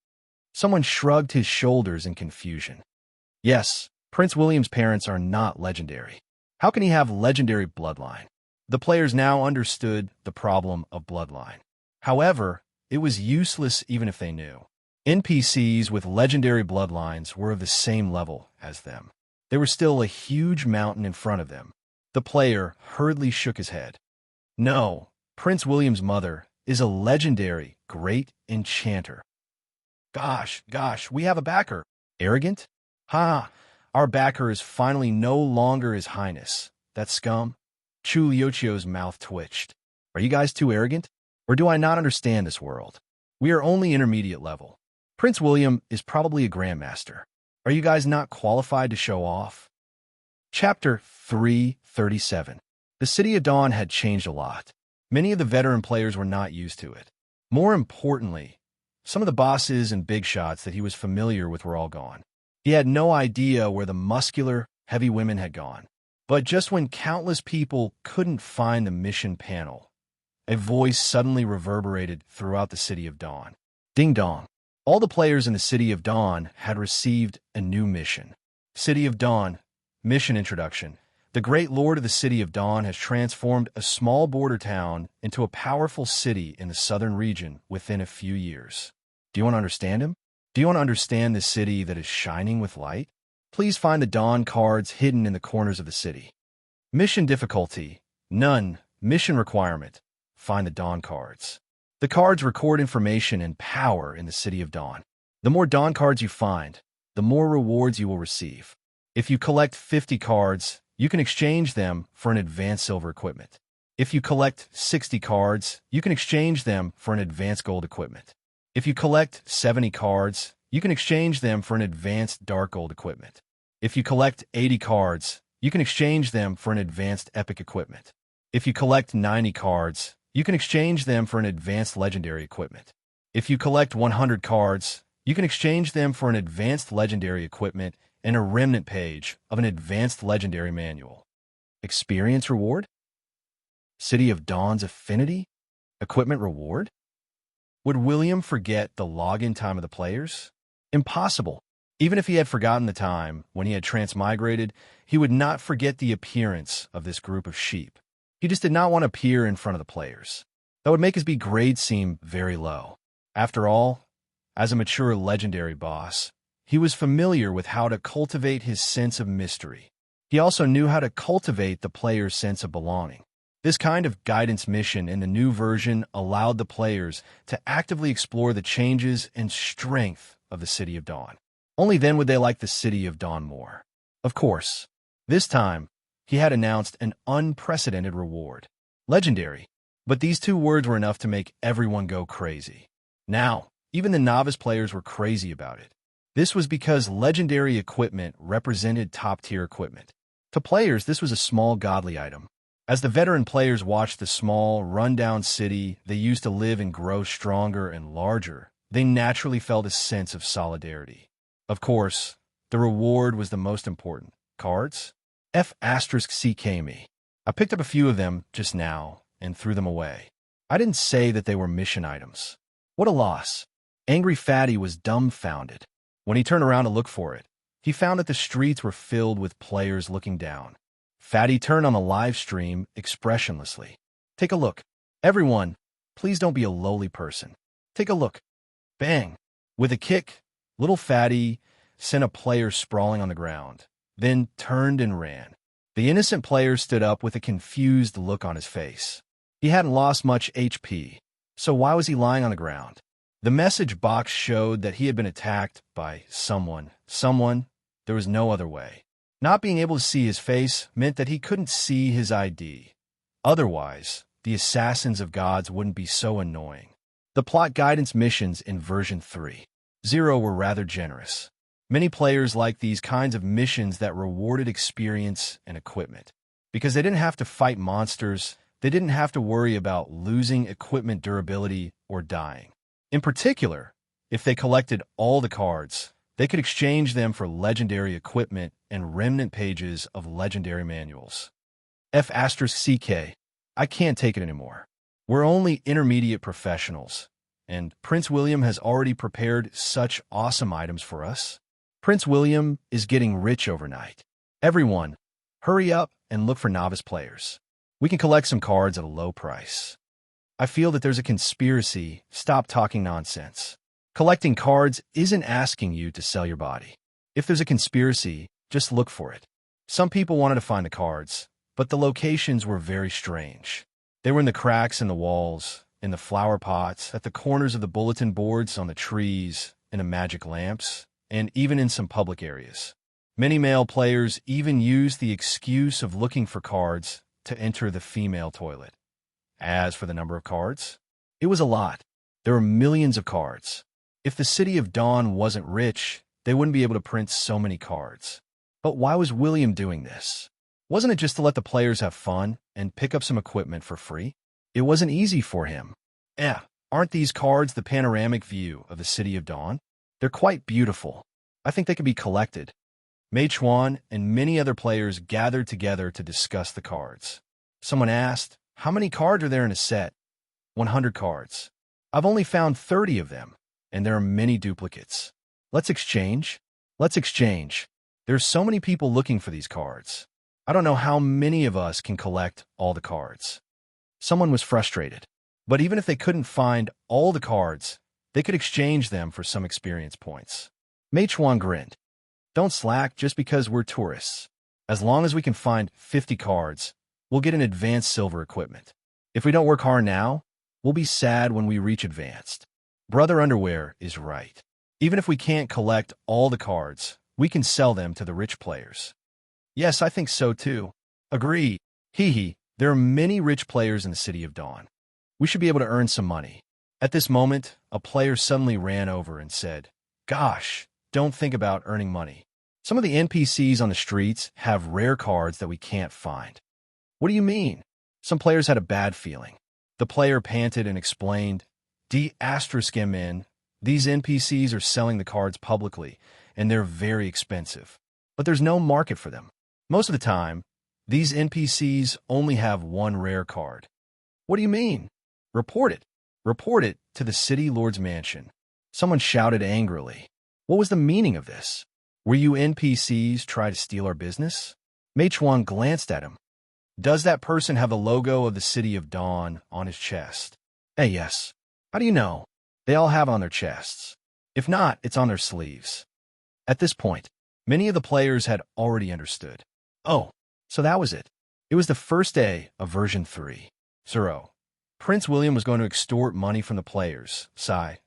Someone shrugged his shoulders in confusion. "Yes, Prince William's parents are not legendary. How can he have legendary bloodline?" The players now understood the problem of bloodline. However, it was useless even if they knew. NPCs with legendary bloodlines were of the same level as them. There was still a huge mountain in front of them. The player hurriedly shook his head. "No, Prince William's mother is a legendary great enchanter." Gosh, we have a backer." "Arrogant? Ha! Our backer is finally no longer His Highness. That scum?" Chu Yochio's mouth twitched. "Are you guys too arrogant? Or do I not understand this world? We are only intermediate level. Prince William is probably a grandmaster. Are you guys not qualified to show off?" Chapter 337. The City of Dawn had changed a lot. Many of the veteran players were not used to it. More importantly, some of the bosses and big shots that he was familiar with were all gone. He had no idea where the muscular, heavy women had gone. But just when countless people couldn't find the mission panel, a voice suddenly reverberated throughout the City of Dawn. Ding dong. All the players in the City of Dawn had received a new mission. City of Dawn, mission introduction. The great lord of the City of Dawn has transformed a small border town into a powerful city in the southern region within a few years. Do you want to understand him? Do you want to understand this city that is shining with light? Please find the Dawn cards hidden in the corners of the city. Mission difficulty, none. Mission requirement, find the Dawn cards. The cards record information and power in the City of Dawn. The more Dawn cards you find, the more rewards you will receive. If you collect 50 cards, you can exchange them for an advanced silver equipment. If you collect 60 cards, you can exchange them for an advanced gold equipment. If you collect 70 cards, you can exchange them for an advanced dark gold equipment. If you collect 80 cards, you can exchange them for an advanced epic equipment. If you collect 90 cards, you can exchange them for an advanced legendary equipment. If you collect 100 cards, you can exchange them for an advanced legendary equipment and a remnant page of an advanced legendary manual. Experience reward? City of Dawn's affinity? Equipment reward? Would William forget the login time of the players? Impossible. Even if he had forgotten the time when he had transmigrated, he would not forget the appearance of this group of sheep. He just did not want to appear in front of the players. That would make his B grade seem very low. After all, as a mature legendary boss, he was familiar with how to cultivate his sense of mystery. He also knew how to cultivate the player's sense of belonging. This kind of guidance mission in the new version allowed the players to actively explore the changes and strength of the City of Dawn. Only then would they like the City of Dawn more. Of course, this time, he had announced an unprecedented reward. Legendary. But these 2 words were enough to make everyone go crazy. Now, even the novice players were crazy about it. This was because legendary equipment represented top-tier equipment. To players, this was a small godly item. As the veteran players watched the small, run-down city they used to live in grow stronger and larger, they naturally felt a sense of solidarity. Of course, the reward was the most important. Cards? F***CK I picked up a few of them just now and threw them away. I didn't say that they were mission items. What a loss. Angry Fatty was dumbfounded. When he turned around to look for it, he found that the streets were filled with players looking down. Fatty turned on the live stream expressionlessly. Take a look. Everyone, please don't be a lowly person. Take a look. Bang! With a kick, little fatty sent a player sprawling on the ground, then turned and ran. The innocent player stood up with a confused look on his face. He hadn't lost much HP, so why was he lying on the ground? The message box showed that he had been attacked by someone. There was no other way. Not being able to see his face meant that he couldn't see his ID. Otherwise, the assassins of gods wouldn't be so annoying. The plot guidance missions in version 3.0 were rather generous. Many players liked these kinds of missions that rewarded experience and equipment. Because they didn't have to fight monsters, they didn't have to worry about losing equipment durability or dying. In particular, if they collected all the cards, they could exchange them for legendary equipment and remnant pages of legendary manuals. F***CK. I can't take it anymore. We're only intermediate professionals, and Prince William has already prepared such awesome items for us. Prince William is getting rich overnight. Everyone, hurry up and look for novice players. We can collect some cards at a low price. I feel that there's a conspiracy. Stop talking nonsense. Collecting cards isn't asking you to sell your body. If there's a conspiracy, just look for it. Some people wanted to find the cards, but the locations were very strange. They were in the cracks in the walls, in the flower pots, at the corners of the bulletin boards, on the trees, in the magic lamps, and even in some public areas. Many male players even used the excuse of looking for cards to enter the female toilet. As for the number of cards, it was a lot. There were millions of cards. If the City of Dawn wasn't rich, they wouldn't be able to print so many cards. But why was William doing this? Wasn't it just to let the players have fun and pick up some equipment for free? It wasn't easy for him. Aren't these cards the panoramic view of the City of Dawn? They're quite beautiful. I think they could be collected. Mei Chuan and many other players gathered together to discuss the cards. Someone asked, how many cards are there in a set? 100 cards. I've only found 30 of them, and there are many duplicates. Let's exchange. There's so many people looking for these cards. I don't know how many of us can collect all the cards. Someone was frustrated. But even if they couldn't find all the cards, they could exchange them for some experience points. Mei Chuan grinned. Don't slack just because we're tourists. As long as we can find 50 cards, we'll get an advanced silver equipment. If we don't work hard now, we'll be sad when we reach advanced. Brother Underwear is right. Even if we can't collect all the cards, we can sell them to the rich players. Yes, I think so too. Agreed. There are many rich players in the City of Dawn. We should be able to earn some money. At this moment, a player suddenly ran over and said, Gosh, don't think about earning money. Some of the NPCs on the streets have rare cards that we can't find. What do you mean? Some players had a bad feeling. The player panted and explained, D***MN, these NPCs are selling the cards publicly, and they're very expensive. But there's no market for them. Most of the time, these NPCs only have one rare card. What do you mean? Report it. Report it to the City Lord's mansion. Someone shouted angrily. What was the meaning of this? Were you NPCs trying to steal our business? Mei Chuan glanced at him. Does that person have the logo of the City of Dawn on his chest? Yes. How do you know? They all have it on their chests. If not, it's on their sleeves. At this point, many of the players had already understood. Oh, so that was it. It was the first day of version 3.0. Prince William was going to extort money from the players. Sigh.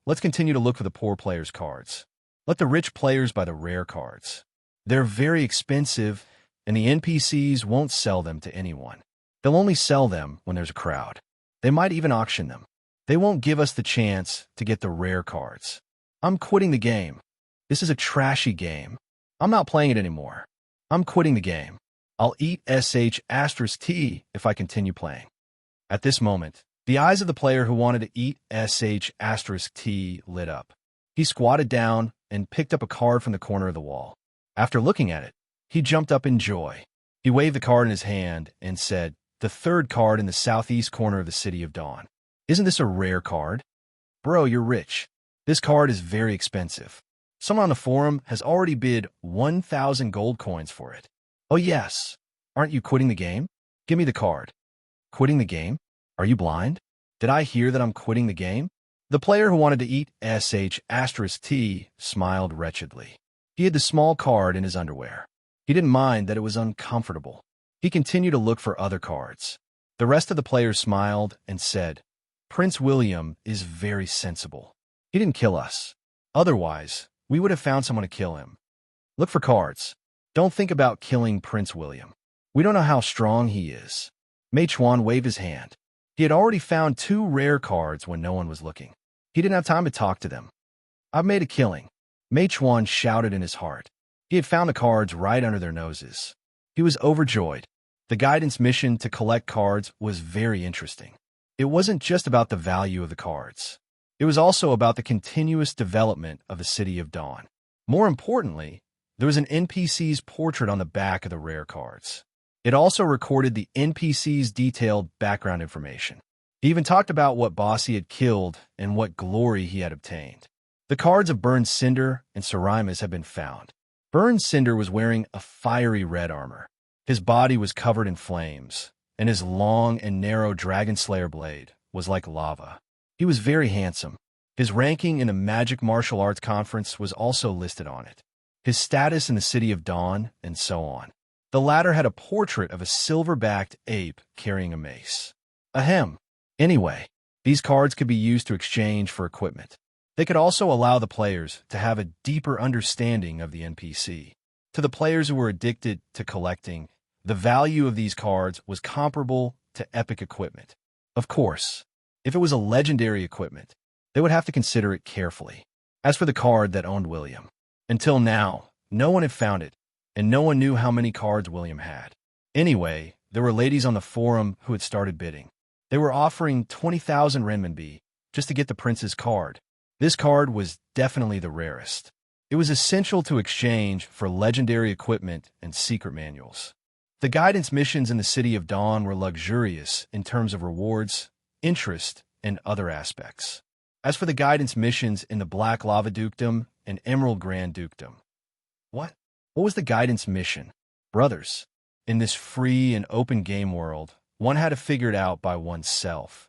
Let's continue to look for the poor players' cards. Let the rich players buy the rare cards. They're very expensive, and the NPCs won't sell them to anyone. They'll only sell them when there's a crowd. They might even auction them. They won't give us the chance to get the rare cards. I'm quitting the game. This is a trashy game. I'm not playing it anymore. I'm quitting the game. I'll eat *T if I continue playing. At this moment, the eyes of the player who wanted to eat *T lit up. He squatted down and picked up a card from the corner of the wall. After looking at it, he jumped up in joy. He waved the card in his hand and said, the third card in the southeast corner of the City of Dawn. Isn't this a rare card? Bro, you're rich. This card is very expensive. Someone on the forum has already bid 1,000 gold coins for it. Oh yes. Aren't you quitting the game? Give me the card. Quitting the game? Are you blind? Did I hear that I'm quitting the game? The player who wanted to eat sh*t smiled wretchedly. He had the small card in his underwear. He didn't mind that it was uncomfortable. He continued to look for other cards. The rest of the players smiled and said, Prince William is very sensible. He didn't kill us. Otherwise, we would have found someone to kill him. Look for cards. Don't think about killing Prince William. We don't know how strong he is. Mei Chuan waved his hand. He had already found 2 rare cards when no one was looking. He didn't have time to talk to them. I've made a killing. Mei Chuan shouted in his heart. He had found the cards right under their noses. He was overjoyed. The guidance mission to collect cards was very interesting. It wasn't just about the value of the cards. It was also about the continuous development of the City of Dawn. More importantly, there was an NPC's portrait on the back of the rare cards. It also recorded the NPC's detailed background information. He even talked about what boss he had killed and what glory he had obtained. The cards of Burned Cinder and Serene had been found. Burned Cinder was wearing a fiery red armor. His body was covered in flames, and his long and narrow Dragon Slayer blade was like lava. He was very handsome. His ranking in a magic martial arts conference was also listed on it. His status in the City of Dawn, and so on. The latter had a portrait of a silver-backed ape carrying a mace. Ahem. Anyway, these cards could be used to exchange for equipment. They could also allow the players to have a deeper understanding of the NPC. To the players who were addicted to collecting, the value of these cards was comparable to epic equipment. Of course, if it was a legendary equipment, they would have to consider it carefully. As for the card that owned William, until now, no one had found it, and no one knew how many cards William had. Anyway, there were ladies on the forum who had started bidding. They were offering 20,000 renminbi just to get the prince's card. This card was definitely the rarest. It was essential to exchange for legendary equipment and secret manuals. The guidance missions in the City of Dawn were luxurious in terms of rewards, interest, and other aspects. As for the guidance missions in the Black Lava Dukedom and Emerald Grand Dukedom. What was the guidance mission? Brothers, in this free and open game world, one had to figure it out by oneself.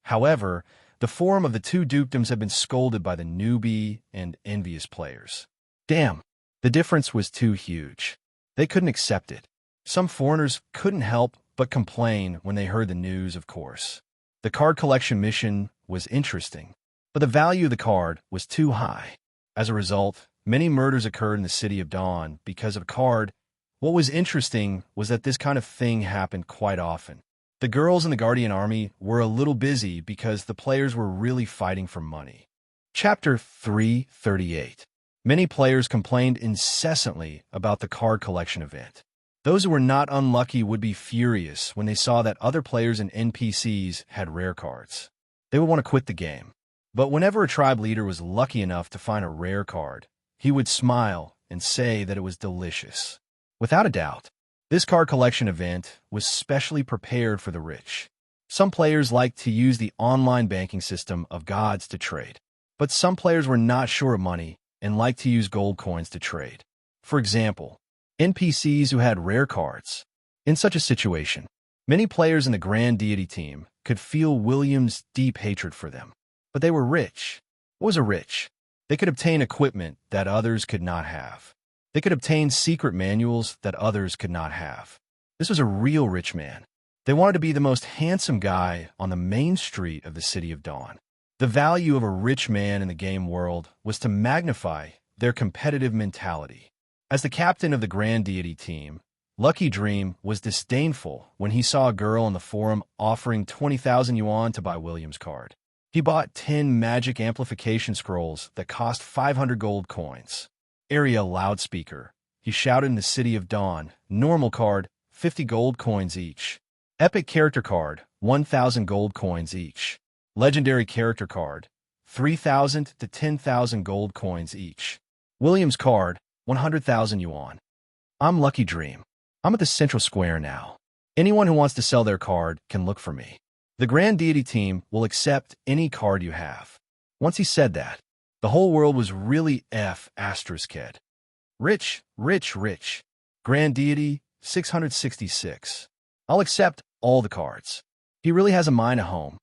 However, the forum of the 2 dukedoms had been scolded by the newbie and envious players. Damn, the difference was too huge. They couldn't accept it. Some foreigners couldn't help but complain when they heard the news, of course. The card collection mission was interesting, but the value of the card was too high. As a result, many murders occurred in the City of Dawn because of a card. What was interesting was that this kind of thing happened quite often. The girls in the Guardian Army were a little busy because the players were really fighting for money. Chapter 338. Many players complained incessantly about the card collection event. Those who were not unlucky would be furious when they saw that other players and NPCs had rare cards. They would want to quit the game. But whenever a tribe leader was lucky enough to find a rare card, he would smile and say that it was delicious. Without a doubt, this card collection event was specially prepared for the rich. Some players liked to use the online banking system of gods to trade, but some players were not sure of money and liked to use gold coins to trade. For example, NPCs who had rare cards. In such a situation, many players in the Grand Deity team could feel William's deep hatred for them. But they were rich. What was a rich? They could obtain equipment that others could not have. They could obtain secret manuals that others could not have. This was a real rich man. They wanted to be the most handsome guy on the main street of the City of Dawn. The value of a rich man in the game world was to magnify their competitive mentality. As the captain of the Grand Deity team, Lucky Dream was disdainful when he saw a girl on the forum offering 20,000 yuan to buy William's card. He bought 10 magic amplification scrolls that cost 500 gold coins. Area loudspeaker. He shouted in the City of Dawn, normal card, 50 gold coins each. Epic character card, 1,000 gold coins each. Legendary character card, 3,000 to 10,000 gold coins each. William's card, 100,000 yuan. I'm Lucky Dream. I'm at the central square now. Anyone who wants to sell their card can look for me. The Grand Deity team will accept any card you have. Once he said that, the whole world was really F***ed. Rich, rich, rich. Grand Deity, 666. I'll accept all the cards. He really has a mine at home.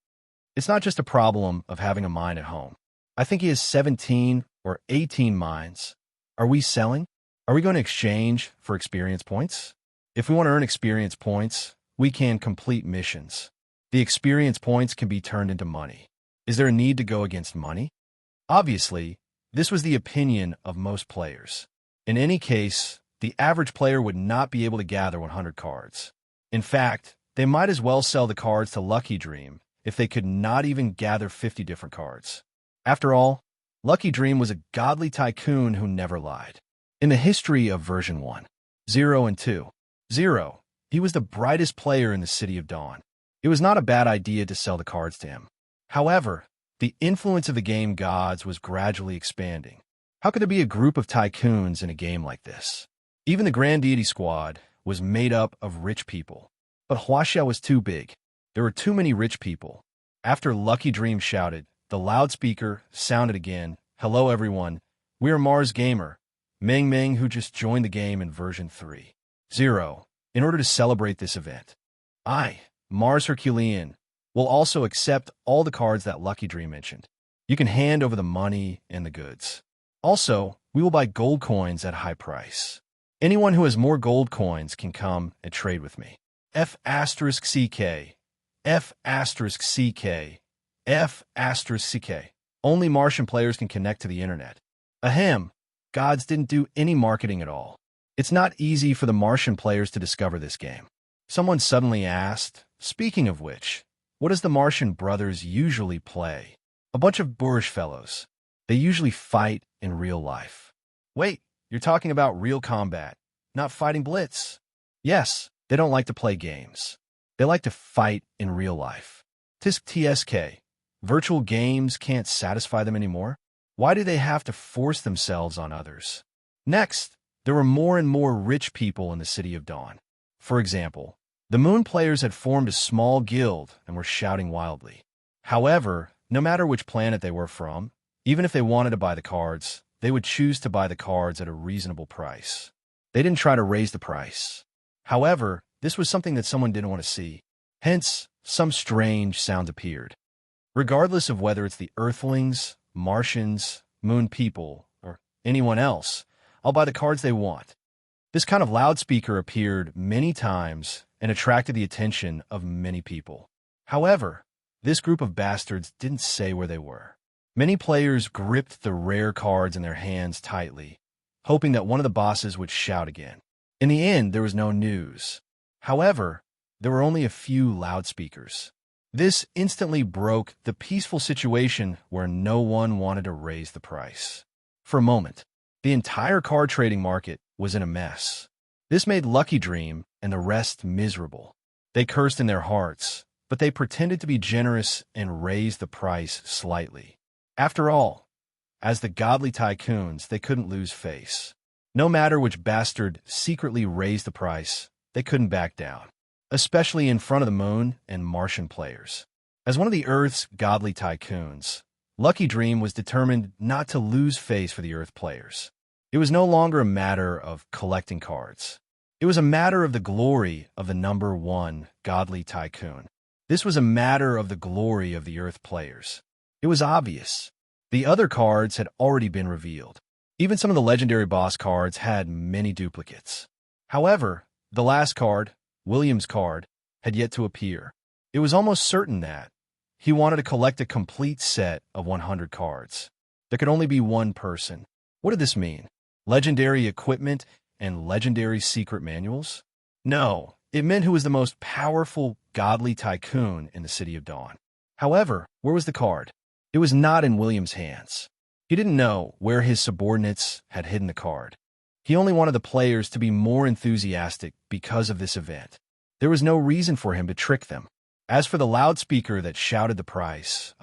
It's not just a problem of having a mine at home. I think he has 17 or 18 mines. Are we selling? Are we going to exchange for experience points? If we want to earn experience points, we can complete missions. The experience points can be turned into money. Is there a need to go against money? Obviously, this was the opinion of most players. In any case, the average player would not be able to gather 100 cards. In fact, they might as well sell the cards to Lucky Dream if they could not even gather 50 different cards. After all, Lucky Dream was a godly tycoon who never lied. In the history of version 1, 0 and 2, 0, he was the brightest player in the City of Dawn. It was not a bad idea to sell the cards to him. However, the influence of the game gods was gradually expanding. How could there be a group of tycoons in a game like this? Even the Grand Deity Squad was made up of rich people. But Huaxia was too big. There were too many rich people. After Lucky Dream shouted, the loudspeaker sounded again. Hello everyone, we are Mars Gamer, Meng Meng, who just joined the game in version 3. 0. In order to celebrate this event, I, Mars Herculean, will also accept all the cards that Lucky Dream mentioned. You can hand over the money and the goods. Also, we will buy gold coins at a high price. Anyone who has more gold coins can come and trade with me. F***CK, F***CK, F***CK. Only Martian players can connect to the internet. Ahem, gods didn't do any marketing at all. It's not easy for the Martian players to discover this game. Someone suddenly asked, speaking of which, what does the Martian brothers usually play? A bunch of boorish fellows. They usually fight in real life. Wait, you're talking about real combat, not fighting blitz? Yes, they don't like to play games. They like to fight in real life. TSK. Virtual games can't satisfy them anymore? Why do they have to force themselves on others? Next, there were more and more rich people in the City of Dawn. For example, the Moon players had formed a small guild and were shouting wildly. However, no matter which planet they were from, even if they wanted to buy the cards, they would choose to buy the cards at a reasonable price. They didn't try to raise the price. However, this was something that someone didn't want to see. Hence, some strange sounds appeared. Regardless of whether it's the Earthlings, Martians, Moon people, or anyone else, I'll buy the cards they want. This kind of loudspeaker appeared many times and attracted the attention of many people. However, this group of bastards didn't say where they were. Many players gripped the rare cards in their hands tightly, hoping that one of the bosses would shout again. In the end, there was no news. However, there were only a few loudspeakers. This instantly broke the peaceful situation where no one wanted to raise the price. For a moment, the entire card trading market was in a mess. This made Lucky Dream and the rest miserable. They cursed in their hearts, but they pretended to be generous and raised the price slightly. After all, as the godly tycoons, they couldn't lose face. No matter which bastard secretly raised the price, they couldn't back down, especially in front of the Moon and Martian players. As one of the Earth's godly tycoons, Lucky Dream was determined not to lose face for the Earth players. It was no longer a matter of collecting cards. It was a matter of the glory of the number one godly tycoon. This was a matter of the glory of the Earth players. It was obvious. The other cards had already been revealed. Even some of the legendary boss cards had many duplicates. However, the last card, William's card, had yet to appear. It was almost certain that he wanted to collect a complete set of 100 cards. There could only be one person. What did this mean? Legendary equipment and legendary secret manuals? No, it meant who was the most powerful godly tycoon in the City of Dawn. However, where was the card? It was not in William's hands. He didn't know where his subordinates had hidden the card. He only wanted the players to be more enthusiastic because of this event. There was no reason for him to trick them. As for the loudspeaker that shouted the price,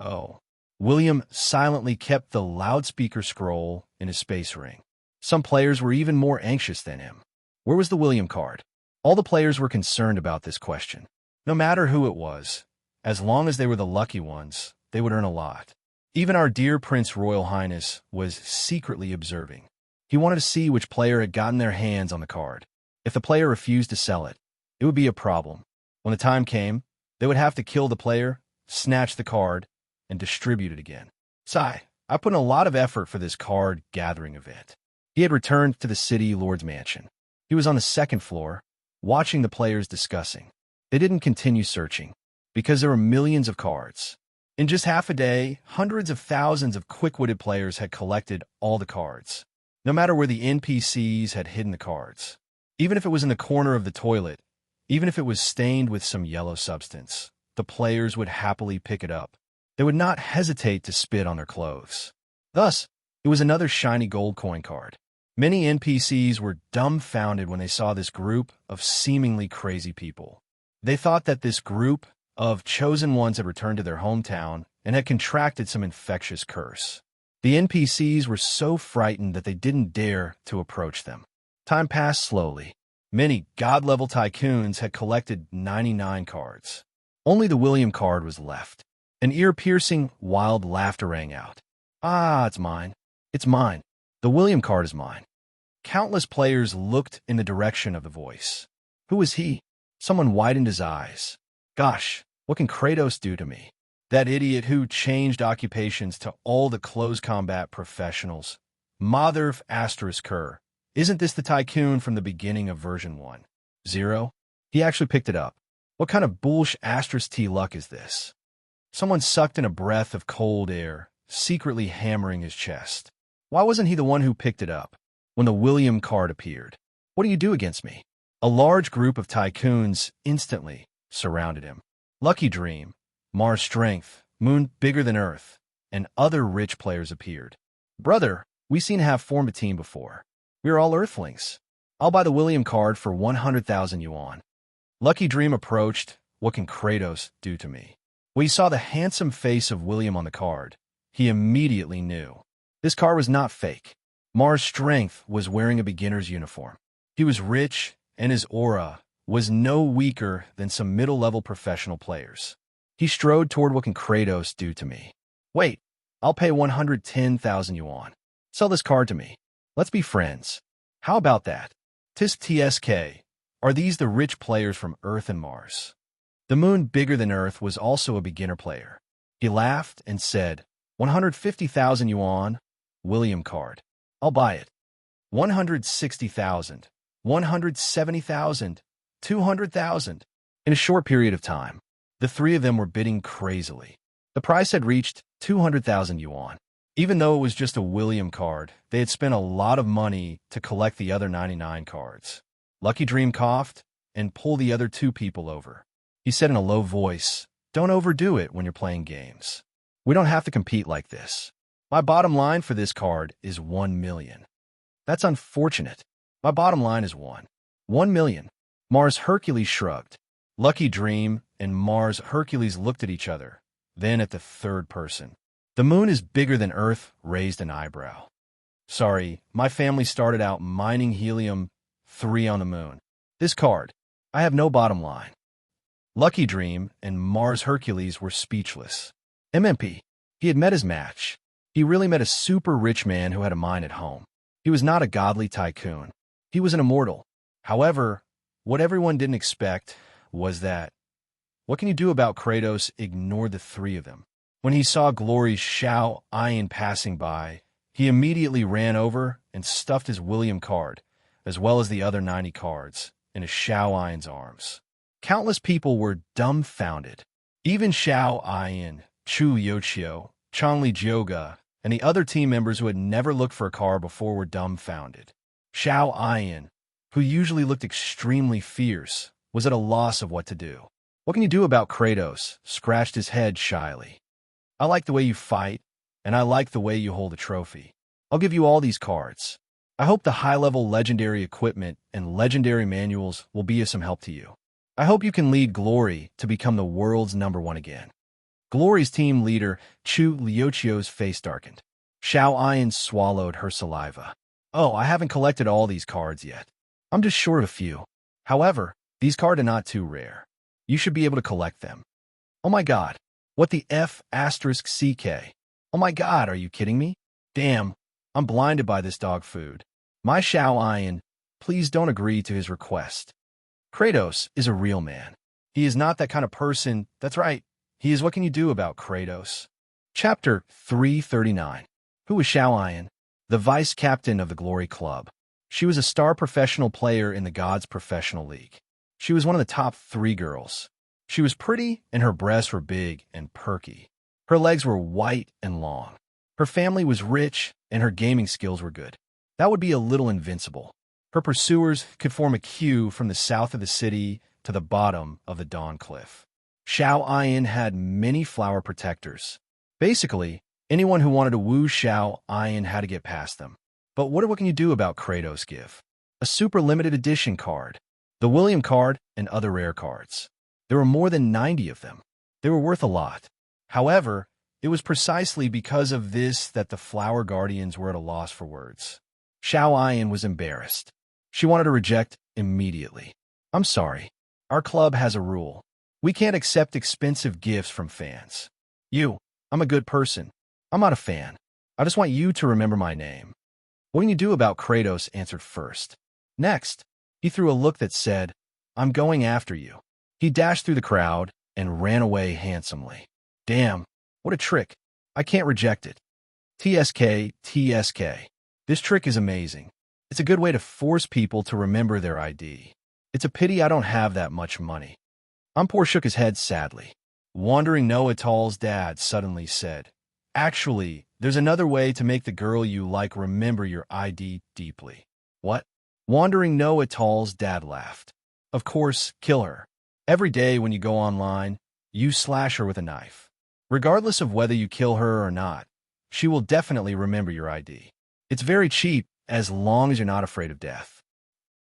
William silently kept the loudspeaker scroll in his space ring. Some players were even more anxious than him. Where was the William card? All the players were concerned about this question. No matter who it was, as long as they were the lucky ones, they would earn a lot. Even our dear Prince Royal Highness was secretly observing. He wanted to see which player had gotten their hands on the card. If the player refused to sell it, it would be a problem. When the time came, they would have to kill the player, snatched the card, and distributed it again. Sigh, I put in a lot of effort for this card gathering event. He had returned to the city lord's mansion. He was on the second floor, watching the players discussing. They didn't continue searching, because there were millions of cards. In just half a day, hundreds of thousands of quick-witted players had collected all the cards, no matter where the NPCs had hidden the cards. Even if it was in the corner of the toilet, even if it was stained with some yellow substance, the players would happily pick it up. They would not hesitate to spit on their clothes. Thus, it was another shiny gold coin card. Many NPCs were dumbfounded when they saw this group of seemingly crazy people. They thought that this group of chosen ones had returned to their hometown and had contracted some infectious curse. The NPCs were so frightened that they didn't dare to approach them. Time passed slowly. Many god-level tycoons had collected 99 cards. Only the William card was left. An ear-piercing, wild laughter rang out. Ah, it's mine. It's mine. The William card is mine. Countless players looked in the direction of the voice. Who was he? Someone widened his eyes. Gosh, what can Kratos do to me? That idiot who changed occupations to all the close combat professionals. Mother asterisk her. Isn't this the tycoon from the beginning of version 1.0? He actually picked it up. What kind of bullsh asterisk T luck is this? Someone sucked in a breath of cold air, secretly hammering his chest. Why wasn't he the one who picked it up when the William card appeared? What do you do against me? A large group of tycoons instantly surrounded him. Lucky Dream, Mars Strength, Moon Bigger Than Earth, and other rich players appeared. Brother, we seen have formed a team before. We are all Earthlings. I'll buy the William card for 100,000 yuan. Lucky Dream approached. What can Kratos do to me? When he saw the handsome face of William on the card, he immediately knew. This card was not fake. Mars Strength was wearing a beginner's uniform. He was rich, and his aura was no weaker than some middle-level professional players. He strode toward what can Kratos do to me. Wait, I'll pay 110,000 yuan. Sell this card to me. Let's be friends. How about that? Tis TSK. Are these the rich players from Earth and Mars? The Moon Bigger Than Earth was also a beginner player. He laughed and said, 150,000 yuan, William card. I'll buy it. 160,000, 170,000, 200,000. In a short period of time, the three of them were bidding crazily. The price had reached 200,000 yuan. Even though it was just a William card, they had spent a lot of money to collect the other 99 cards. Lucky Dream coughed and pulled the other two people over. He said in a low voice, don't overdo it when you're playing games. We don't have to compete like this. My bottom line for this card is 1 million. That's unfortunate. My bottom line is 1 million. Mars Hercules shrugged. Lucky Dream and Mars Hercules looked at each other, then at the third person. The Moon is Bigger Than Earth raised an eyebrow. Sorry, my family started out mining helium-3 on the moon. This card, I have no bottom line. Lucky Dream and Mars Hercules were speechless. MMP, he had met his match. He really met a super rich man who had a mine at home. He was not a godly tycoon. He was an immortal. However, what everyone didn't expect was that, what can you do about Kratos ignored the three of them. When he saw Glory's Xiao Ian passing by, he immediately ran over and stuffed his William card, as well as the other 90 cards, in his Xiao Ian's arms. Countless people were dumbfounded. Even Xiao Ian, Chu Yochio, Changli Jioga, and the other team members who had never looked for a card before were dumbfounded. Xiao Ian, who usually looked extremely fierce, was at a loss of what to do. What can you do about Kratos? Scratched his head shyly. I like the way you fight, and I like the way you hold a trophy. I'll give you all these cards. I hope the high-level legendary equipment and legendary manuals will be of some help to you. I hope you can lead Glory to become the world's #1 again. Glory's team leader, Chu Liuchio's face darkened. Xiao Ian swallowed her saliva. Oh, I haven't collected all these cards yet. I'm just short of a few. However, these cards are not too rare. You should be able to collect them. Oh my god. What the F***CK? Oh my god, are you kidding me? Damn, I'm blinded by this dog food. My Xiao Ian, please don't agree to his request. Kratos is a real man. He is not that kind of person. That's right. He is what can you do about Kratos? Chapter 339. Who was Xiao, the vice captain of the Glory Club? She was a star professional player in the Gods Professional League. She was one of the top 3 girls. She was pretty, and her breasts were big and perky. Her legs were white and long. Her family was rich, and her gaming skills were good. That would be a little invincible. Her pursuers could form a queue from the south of the city to the bottom of the Dawn Cliff. Xiao had many flower protectors. Basically, anyone who wanted to woo Xiao had to get past them. But what can you do about Kratos' give? A super limited edition card, the William card, and other rare cards. There were more than 90 of them. They were worth a lot. However, it was precisely because of this that the Flower Guardians were at a loss for words. Xiao was embarrassed. She wanted to reject immediately. I'm sorry. Our club has a rule. We can't accept expensive gifts from fans. I'm a good person. I'm not a fan. I just want you to remember my name. What can you do about Kratos? Answered first. Next, he threw a look that said, I'm going after you. He dashed through the crowd and ran away handsomely. Damn, what a trick. I can't reject it. TSK. This trick is amazing. It's a good way to force people to remember their ID. It's a pity I don't have that much money. Ampor shook his head sadly. Wandering Noatal's dad suddenly said, Actually, there's another way to make the girl you like remember your ID deeply. What? Wandering Noatal's dad laughed. Of course, kill her. Every day when you go online, you slash her with a knife. Regardless of whether you kill her or not, she will definitely remember your ID. It's very cheap as long as you're not afraid of death.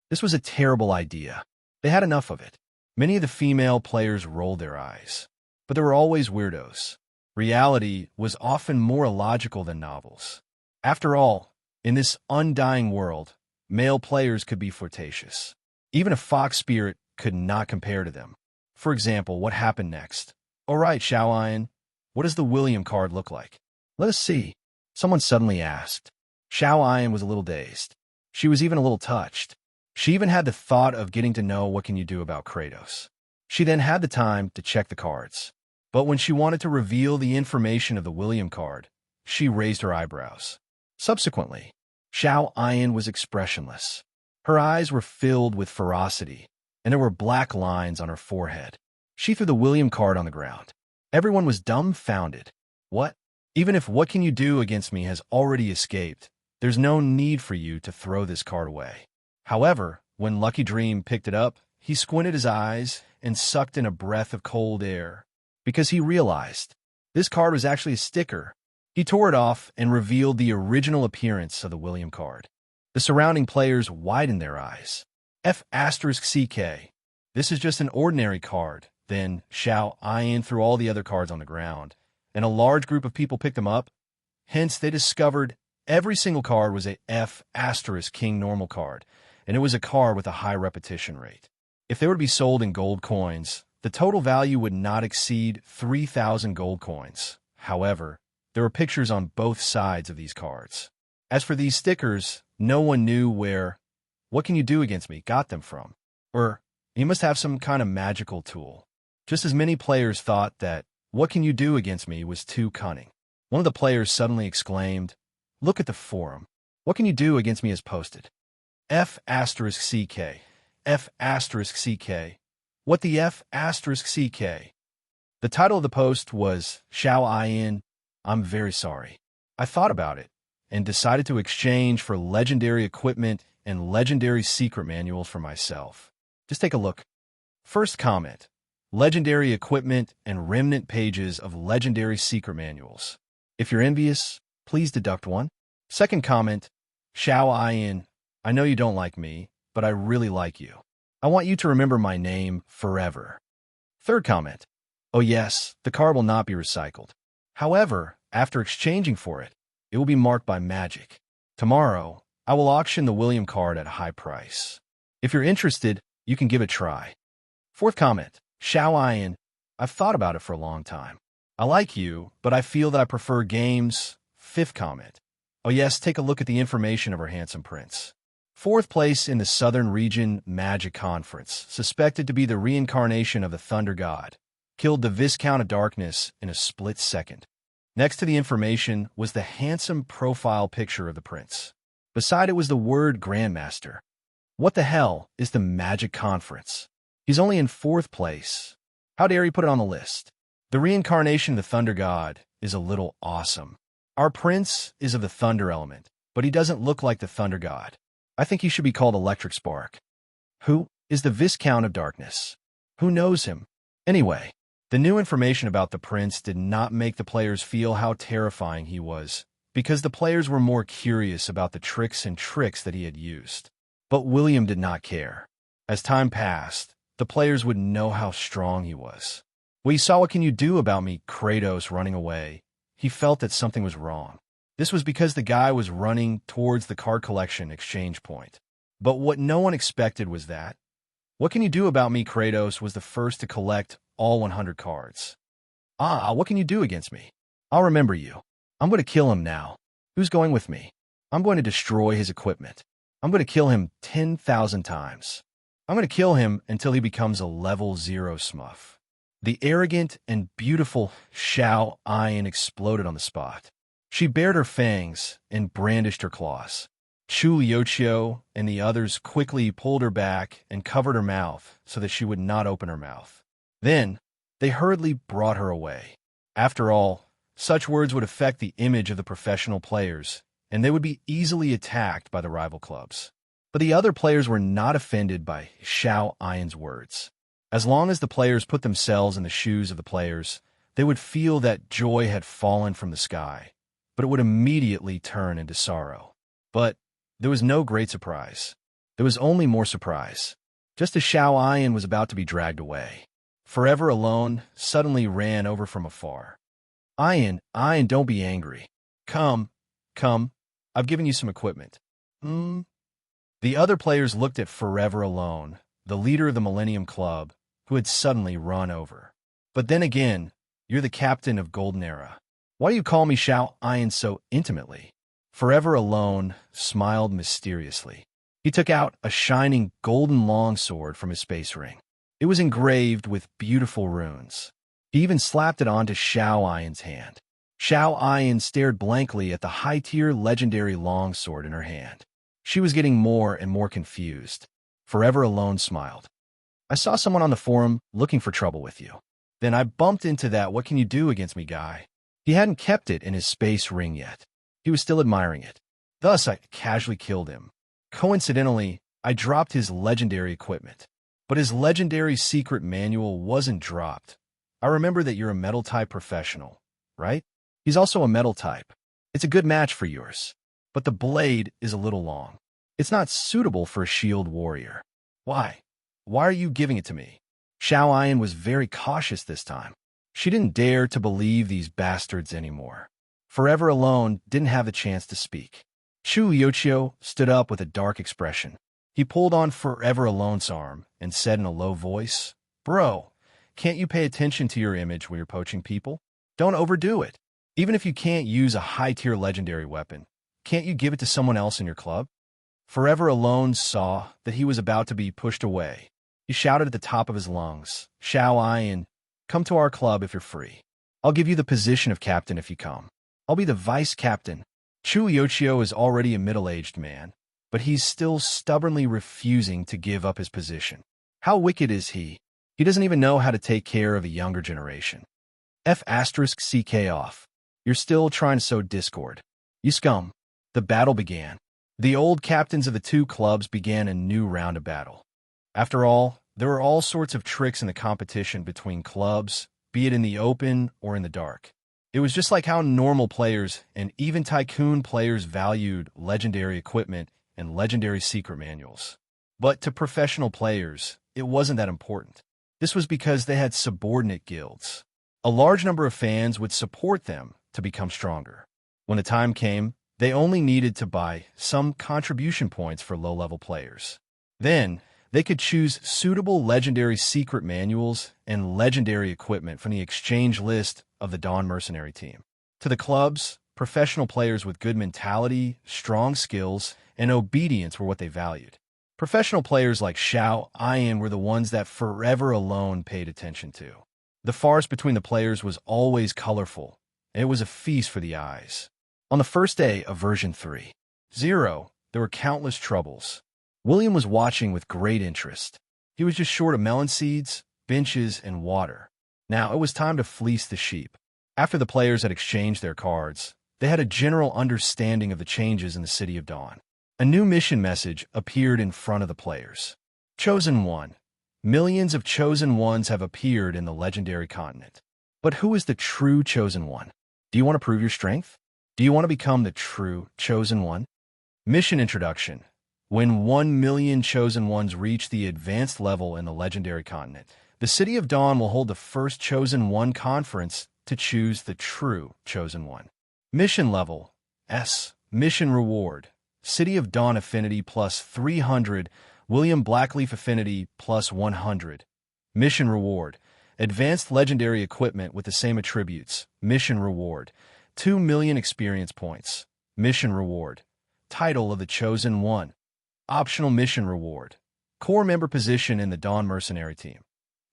This was a terrible idea. They had enough of it. Many of the female players rolled their eyes. But there were always weirdos. Reality was often more illogical than novels. After all, in this undying world, male players could be flirtatious. Even a fox spirit could not compare to them. For example, what happened next? All right, Xiao, what does the William card look like? Let us see. Someone suddenly asked. Xiao was a little dazed. She was even a little touched. She even had the thought of getting to know what can you do about Kratos. She then had the time to check the cards. But when she wanted to reveal the information of the William card, she raised her eyebrows. Subsequently, Xiao was expressionless. Her eyes were filled with ferocity, and there were black lines on her forehead. She threw the William card on the ground. Everyone was dumbfounded. What? Even if what can you do against me has already escaped, there's no need for you to throw this card away. However, when Lucky Dream picked it up, he squinted his eyes and sucked in a breath of cold air, because he realized this card was actually a sticker. He tore it off and revealed the original appearance of the William card. The surrounding players widened their eyes. F***CK. This is just an ordinary card. Then Xiao threw all the other cards on the ground, and a large group of people picked them up. Hence, they discovered every single card was a F***King normal card, and it was a card with a high repetition rate. If they were to be sold in gold coins, the total value would not exceed 3,000 gold coins. However, there were pictures on both sides of these cards. As for these stickers, no one knew where "What Can You Do Against Me" got them from. Or, he must have some kind of magical tool. Just as many players thought that "What Can You Do Against Me" was too cunning. One of the players suddenly exclaimed, Look at the forum. What can you do against me is posted. F***CK. F***CK. What the F***CK? The title of the post was, Xiao, I'm very sorry. I thought about it and decided to exchange for legendary equipment and legendary secret manuals for myself. Just take a look. First comment, legendary equipment and remnant pages of legendary secret manuals. If you're envious, please deduct one. Second comment, Xiao, I know you don't like me, but I really like you. I want you to remember my name forever. Third comment, oh yes, the card will not be recycled. However, after exchanging for it, it will be marked by magic. Tomorrow, I will auction the William card at a high price. If you're interested, you can give it a try. Fourth comment, Xiao, I've thought about it for a long time. I like you, but I feel that I prefer games. Fifth comment, oh yes, take a look at the information of our handsome prince. Fourth place in the Southern Region Magic Conference, suspected to be the reincarnation of the Thunder God. killed the Viscount of Darkness in a split second. Next to the information was the handsome profile picture of the prince. Beside it was the word Grandmaster. What the hell is the Magic Conference? He's only in 4th place. How dare he put it on the list? The reincarnation of the Thunder God is a little awesome. Our prince is of the Thunder element, but he doesn't look like the Thunder God. I think he should be called Electric Spark. Who is the Viscount of Darkness? Who knows him? Anyway, the new information about the prince did not make the players feel how terrifying he was, because the players were more curious about the tricks and tricks that he had used. But William did not care. As time passed, the players would know how strong he was. When he saw What Can You Do About Me, Kratos running away, he felt that something was wrong. This was because the guy was running towards the card collection exchange point. But what no one expected was that What Can You Do About Me, Kratos was the first to collect all 100 cards. What can you do against me? I'll remember you. I'm going to kill him now. Who's going with me? I'm going to destroy his equipment. I'm going to kill him 10,000 times. I'm going to kill him until he becomes a level 0 smurf. The arrogant and beautiful Xiao Ayan exploded on the spot. She bared her fangs and brandished her claws. Chu Liuqiu and the others quickly pulled her back and covered her mouth so that she would not open her mouth. Then, they hurriedly brought her away. After all, such words would affect the image of the professional players, and they would be easily attacked by the rival clubs. But the other players were not offended by Xiao Ayan's words. As long as the players put themselves in the shoes of the players, they would feel that joy had fallen from the sky, but it would immediately turn into sorrow. But there was no great surprise. There was only more surprise. Just as Xiao Ayan was about to be dragged away, Forever Alone suddenly ran over from afar. Ayan, don't be angry. Come, I've given you some equipment. The other players looked at Forever Alone, the leader of the Millennium Club, who had suddenly run over. But then again, you're the captain of Golden Era. Why do you call me Xiao Ayan so intimately? Forever Alone smiled mysteriously. He took out a shining golden longsword from his space ring. It was engraved with beautiful runes. He even slapped it onto Xiao Ayan's hand. Xiao Ayan stared blankly at the high-tier legendary longsword in her hand. She was getting more and more confused. Forever Alone smiled. I saw someone on the forum looking for trouble with you. Then I bumped into that What Can You Do Against Me guy. He hadn't kept it in his space ring yet. He was still admiring it. Thus, I casually killed him. Coincidentally, I dropped his legendary equipment. But his legendary secret manual wasn't dropped. I remember that you're a metal-type professional, right? He's also a metal type. It's a good match for yours. But the blade is a little long. It's not suitable for a shield warrior. Why? Why are you giving it to me? Xiao Ayan was very cautious this time. She didn't dare to believe these bastards anymore. Forever Alone didn't have the chance to speak. Chu Liuqiu stood up with a dark expression. He pulled on Forever Alone's arm and said in a low voice, Bro, can't you pay attention to your image when you're poaching people? Don't overdo it. Even if you can't use a high-tier legendary weapon, can't you give it to someone else in your club? Forever Alone saw that he was about to be pushed away. He shouted at the top of his lungs, Xiao Ayan, come to our club if you're free. I'll give you the position of captain if you come. I'll be the vice captain. Chu Liuqiu is already a middle-aged man, but he's still stubbornly refusing to give up his position. How wicked is he? He doesn't even know how to take care of a younger generation. F***CK off. You're still trying to sow discord. You scum. The battle began. The old captains of the two clubs began a new round of battle. After all, there were all sorts of tricks in the competition between clubs, be it in the open or in the dark. It was just like how normal players and even tycoon players valued legendary equipment and legendary secret manuals. But to professional players, it wasn't that important. This was because they had subordinate guilds. A large number of fans would support them to become stronger. When the time came, they only needed to buy some contribution points for low-level players. Then, they could choose suitable legendary secret manuals and legendary equipment from the exchange list of the Dawn Mercenary team. To the clubs, professional players with good mentality, strong skills, and obedience were what they valued. Professional players like Xiao Ayan were the ones that Forever Alone paid attention to. The farce between the players was always colorful, and it was a feast for the eyes. On the first day of version 3.0, there were countless troubles. William was watching with great interest. He was just short of melon seeds, benches, and water. Now it was time to fleece the sheep. After the players had exchanged their cards, they had a general understanding of the changes in the City of Dawn. A new mission message appeared in front of the players. Chosen One. Millions of Chosen Ones have appeared in the legendary continent. But who is the true Chosen One? Do you want to prove your strength? Do you want to become the true Chosen One? Mission Introduction. When 1 million Chosen Ones reach the advanced level in the legendary continent, the City of Dawn will hold the first Chosen One conference to choose the true Chosen One. Mission Level S. Mission Reward. City of Dawn Affinity plus 300. William Blackleaf Affinity plus 100. Mission Reward. Advanced Legendary Equipment with the same attributes. Mission Reward. 2 million experience points. Mission Reward. Title of the Chosen One. Optional Mission Reward. Core member position in the Dawn Mercenary Team.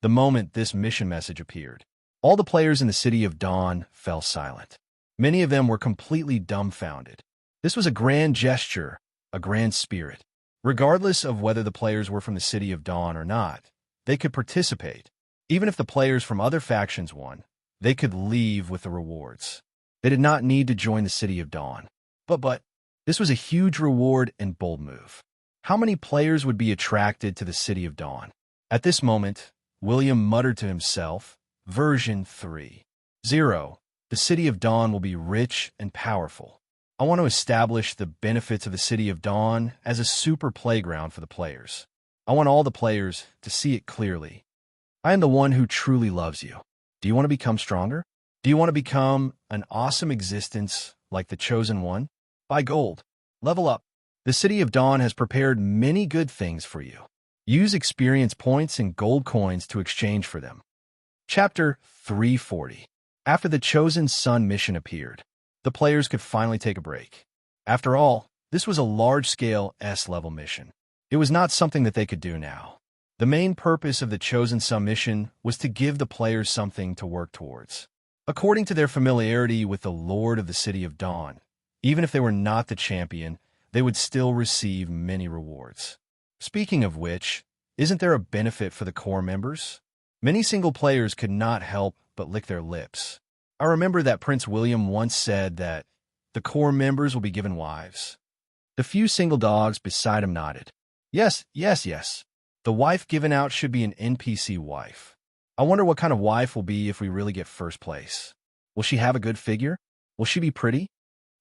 The moment this mission message appeared, all the players in the City of Dawn fell silent. Many of them were completely dumbfounded. This was a grand gesture, a grand spirit. Regardless of whether the players were from the City of Dawn or not, they could participate. Even if the players from other factions won, they could leave with the rewards. They did not need to join the City of Dawn. But this was a huge reward and bold move. How many players would be attracted to the City of Dawn? At this moment, William muttered to himself, Version 3.0. The City of Dawn will be rich and powerful. I want to establish the benefits of the City of Dawn as a super playground for the players. I want all the players to see it clearly. I am the one who truly loves you. Do you want to become stronger? Do you want to become an awesome existence like the Chosen One? Buy gold. Level up. The City of Dawn has prepared many good things for you. Use experience points and gold coins to exchange for them. Chapter 340. After the Chosen Sun mission appeared, the players could finally take a break. After all, this was a large-scale S-level mission. It was not something that they could do now. The main purpose of the Chosen Sun mission was to give the players something to work towards. According to their familiarity with the Lord of the City of Dawn, even if they were not the champion, they would still receive many rewards. Speaking of which, isn't there a benefit for the core members? Many single players could not help but lick their lips. I remember that Prince William once said that the core members will be given wives. The few single dogs beside him nodded. Yes. The wife given out should be an NPC wife. I wonder what kind of wife will be if we really get first place. Will she have a good figure? Will she be pretty?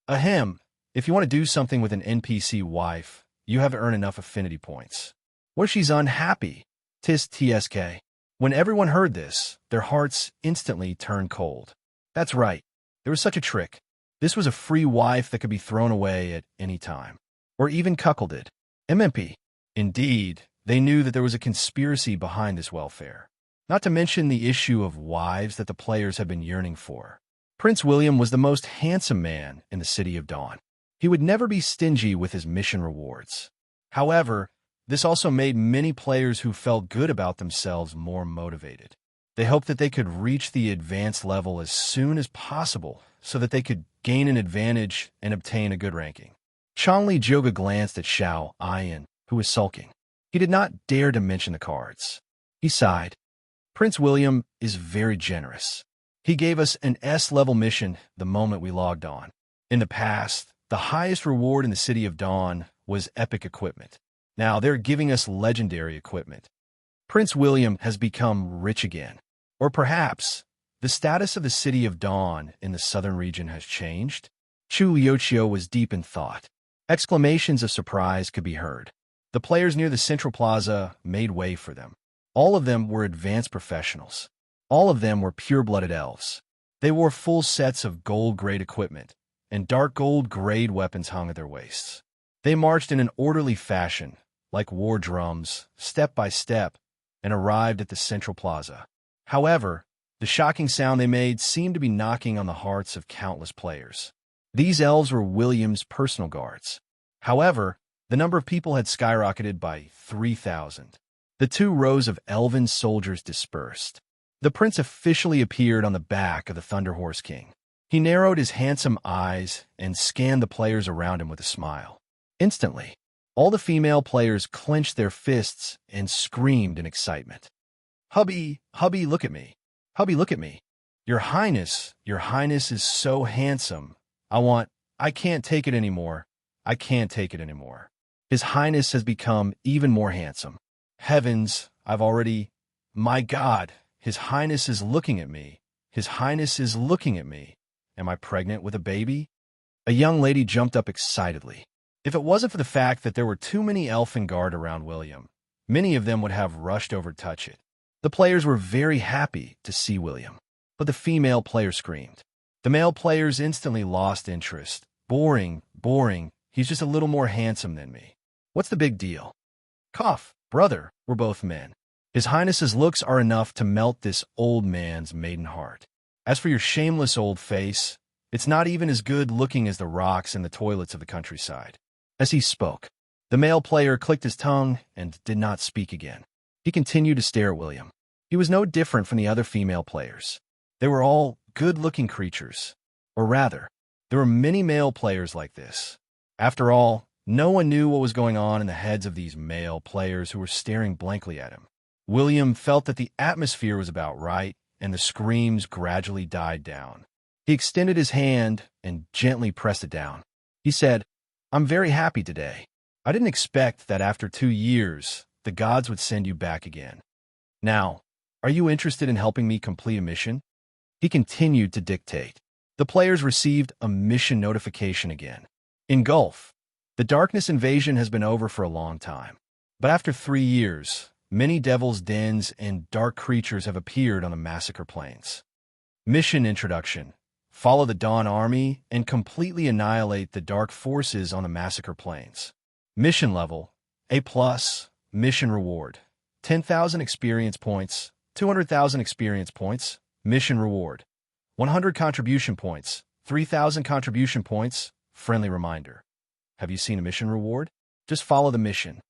Ahem. If you want to do something with an NPC wife, you have to earn enough affinity points. What if she's unhappy? Tis TSK. When everyone heard this, their hearts instantly turned cold. That's right. There was such a trick. This was a free wife that could be thrown away at any time. Or even cuckolded. MMP. Indeed, they knew that there was a conspiracy behind this welfare. Not to mention the issue of wives that the players had been yearning for. Prince William was the most handsome man in the City of Dawn. He would never be stingy with his mission rewards. However, this also made many players who felt good about themselves more motivated. They hoped that they could reach the advanced level as soon as possible so that they could gain an advantage and obtain a good ranking. Chanli Joga glanced at Xiao Ayan, who was sulking. He did not dare to mention the cards. He sighed. Prince William is very generous. He gave us an S-level mission the moment we logged on. In the past, the highest reward in the City of Dawn was epic equipment. Now they're giving us legendary equipment. Prince William has become rich again. Or perhaps the status of the City of Dawn in the southern region has changed. Chu Liuqiu was deep in thought. Exclamations of surprise could be heard. The players near the central plaza made way for them. All of them were advanced professionals. All of them were pure-blooded elves. They wore full sets of gold-grade equipment, and dark gold-grade weapons hung at their waists. They marched in an orderly fashion, like war drums, step by step, and arrived at the central plaza. However, the shocking sound they made seemed to be knocking on the hearts of countless players. These elves were William's personal guards. However, the number of people had skyrocketed by 3,000. The 2 rows of elven soldiers dispersed. The prince officially appeared on the back of the Thunder Horse King. He narrowed his handsome eyes and scanned the players around him with a smile. Instantly, all the female players clenched their fists and screamed in excitement. Hubby, hubby, look at me. Hubby, look at me. Your Highness is so handsome. I can't take it anymore. I can't take it anymore. His Highness has become even more handsome. Heavens, my God, His Highness is looking at me. His Highness is looking at me. Am I pregnant with a baby? A young lady jumped up excitedly. If it wasn't for the fact that there were too many elfin guard around William, many of them would have rushed over to touch it. The players were very happy to see William, but the female player screamed. The male players instantly lost interest. Boring, boring, he's just a little more handsome than me. What's the big deal? Cough, brother, we're both men. His Highness's looks are enough to melt this old man's maiden heart. As for your shameless old face, it's not even as good looking as the rocks in the toilets of the countryside. As he spoke, the male player clicked his tongue and did not speak again. He continued to stare at William. He was no different from the other female players. They were all good-looking creatures. Or rather, there were many male players like this. After all, no one knew what was going on in the heads of these male players who were staring blankly at him. William felt that the atmosphere was about right, and the screams gradually died down. He extended his hand and gently pressed it down. He said, I'm very happy today. I didn't expect that after 2 years, the gods would send you back again. Now, are you interested in helping me complete a mission? He continued to dictate. The players received a mission notification again. In Gulf, the darkness invasion has been over for a long time. But after 3 years, many devil's dens and dark creatures have appeared on the massacre plains. Mission introduction. Follow the Dawn Army and completely annihilate the dark forces on the massacre plains. Mission level, A+, mission reward, 10,000 experience points, 200,000 experience points, mission reward, 100 contribution points, 3,000 contribution points, friendly reminder. Have you seen a mission reward? Just follow the mission.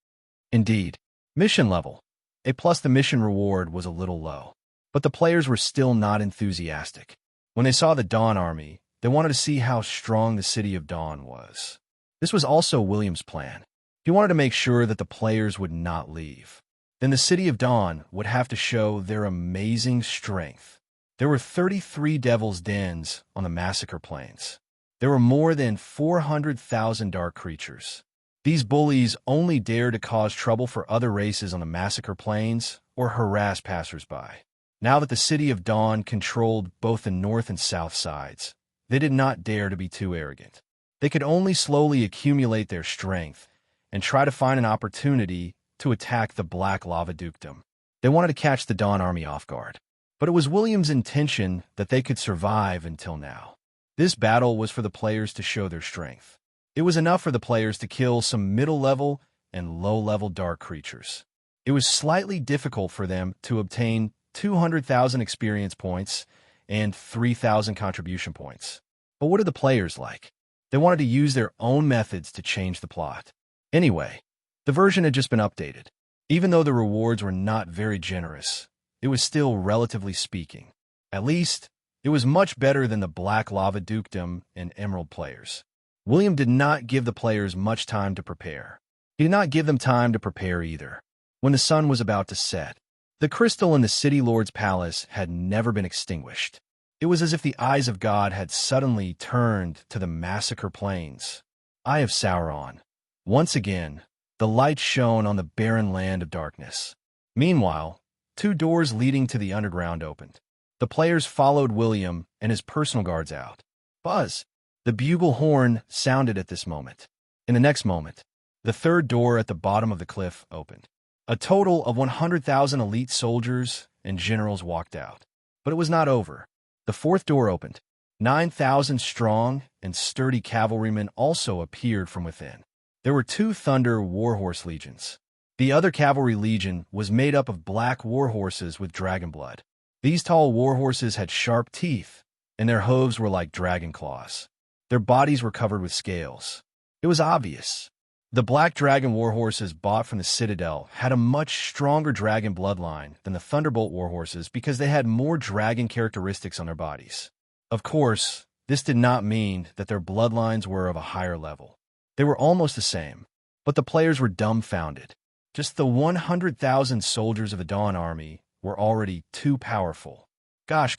Indeed, mission level, A+, the mission reward was a little low, but the players were still not enthusiastic. When they saw the Dawn Army, they wanted to see how strong the City of Dawn was. This was also William's plan. He wanted to make sure that the players would not leave. Then the City of Dawn would have to show their amazing strength. There were 33 Devil's Dens on the massacre plains. There were more than 400,000 dark creatures. These bullies only dared to cause trouble for other races on the massacre plains or harass passers-by. Now that the City of Dawn controlled both the north and south sides, they did not dare to be too arrogant. They could only slowly accumulate their strength and try to find an opportunity to attack the Black Lava Dukedom. They wanted to catch the Dawn Army off guard. But it was William's intention that they could survive until now. This battle was for the players to show their strength. It was enough for the players to kill some middle-level and low-level dark creatures. It was slightly difficult for them to obtain 200,000 experience points and 3,000 contribution points. But what are the players like? They wanted to use their own methods to change the plot. Anyway, the version had just been updated. Even though the rewards were not very generous, it was still relatively speaking. At least, it was much better than the Black Lava Dukedom and Emerald players. William did not give the players much time to prepare. He did not give them time to prepare either. When the sun was about to set, the crystal in the City Lord's palace had never been extinguished. It was as if the eyes of God had suddenly turned to the massacre plains. Eye of Sauron. Once again, the light shone on the barren land of darkness. Meanwhile, 2 doors leading to the underground opened. The players followed William and his personal guards out. Buzz! The bugle horn sounded at this moment. In the next moment, the 3rd door at the bottom of the cliff opened. A total of 100,000 elite soldiers and generals walked out. But it was not over. The 4th door opened. 9,000 strong and sturdy cavalrymen also appeared from within. There were 2 Thunder Warhorse legions. The other cavalry legion was made up of black warhorses with dragon blood. These tall warhorses had sharp teeth, and their hooves were like dragon claws. Their bodies were covered with scales. It was obvious. The black dragon warhorses bought from the Citadel had a much stronger dragon bloodline than the Thunderbolt warhorses because they had more dragon characteristics on their bodies. Of course, this did not mean that their bloodlines were of a higher level. They were almost the same, but the players were dumbfounded. Just the 100,000 soldiers of the Dawn Army were already too powerful. Gosh,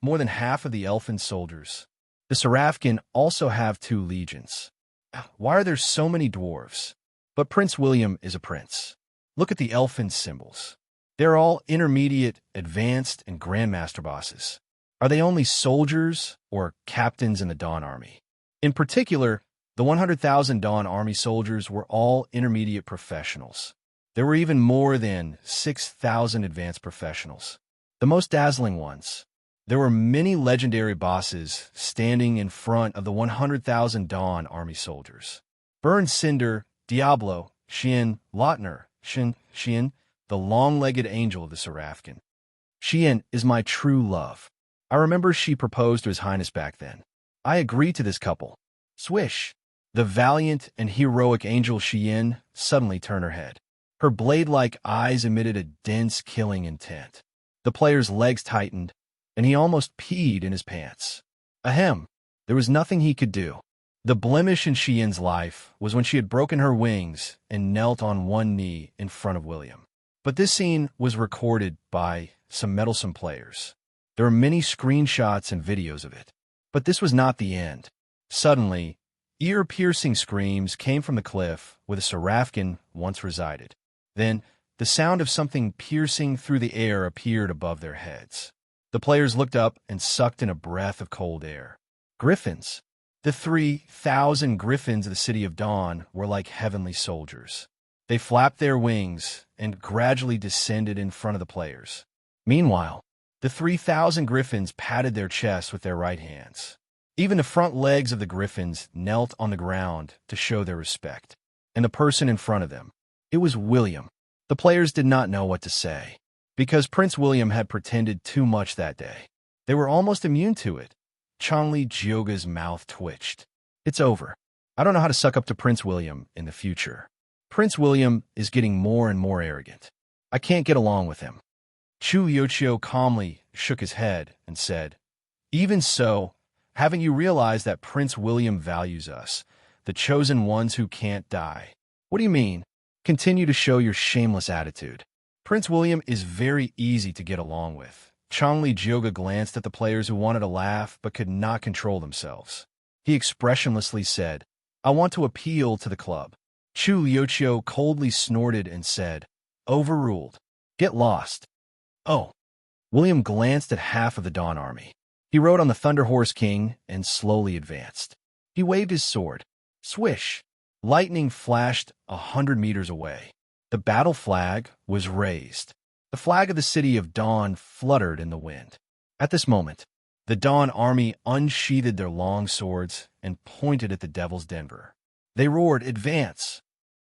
more than half of the Elfin soldiers. The Seraphin also have 2 legions. Why are there so many dwarves? But Prince William is a prince. Look at the Elfin symbols. They're all intermediate, advanced, and grandmaster bosses. Are they only soldiers or captains in the Dawn Army? In particular, the 100,000 Dawn Army soldiers were all intermediate professionals. There were even more than 6,000 advanced professionals. The most dazzling ones. There were many legendary bosses standing in front of the 100,000 Dawn Army soldiers. Burn Cinder, Diablo, Xian, Lautner, Xian, the long-legged angel of the Seraphin. Xian is my true love. I remember she proposed to His Highness back then. I agree to this couple. Swish! The valiant and heroic angel Xian suddenly turned her head. Her blade-like eyes emitted a dense killing intent. The player's legs tightened, and he almost peed in his pants. Ahem. There was nothing he could do. The blemish in Xian's life was when she had broken her wings and knelt on one knee in front of William. But this scene was recorded by some meddlesome players. There are many screenshots and videos of it. But this was not the end. Suddenly, ear-piercing screams came from the cliff where the Seraphin once resided. Then, the sound of something piercing through the air appeared above their heads. The players looked up and sucked in a breath of cold air. Griffins. The 3,000 griffins of the City of Dawn were like heavenly soldiers. They flapped their wings and gradually descended in front of the players. Meanwhile, the 3,000 griffins patted their chests with their right hands. Even the front legs of the griffins knelt on the ground to show their respect. And the person in front of them, it was William. The players did not know what to say, because Prince William had pretended too much that day. They were almost immune to it. Changli Jioga's mouth twitched. It's over. I don't know how to suck up to Prince William in the future. Prince William is getting more and more arrogant. I can't get along with him. Chu Yochio calmly shook his head and said, Even so, haven't you realized that Prince William values us, the chosen ones who can't die? What do you mean? Continue to show your shameless attitude. Prince William is very easy to get along with. Changli Jioga glanced at the players who wanted to laugh but could not control themselves. He expressionlessly said, I want to appeal to the club. Chu Yochio coldly snorted and said, Overruled. Get lost. Oh. William glanced at half of the Dawn Army. He rode on the Thunder Horse King and slowly advanced. He waved his sword. Swish! Lightning flashed 100 meters away. The battle flag was raised. The flag of the City of Dawn fluttered in the wind. At this moment, the Dawn Army unsheathed their long swords and pointed at the Devil's Denver. They roared, Advance!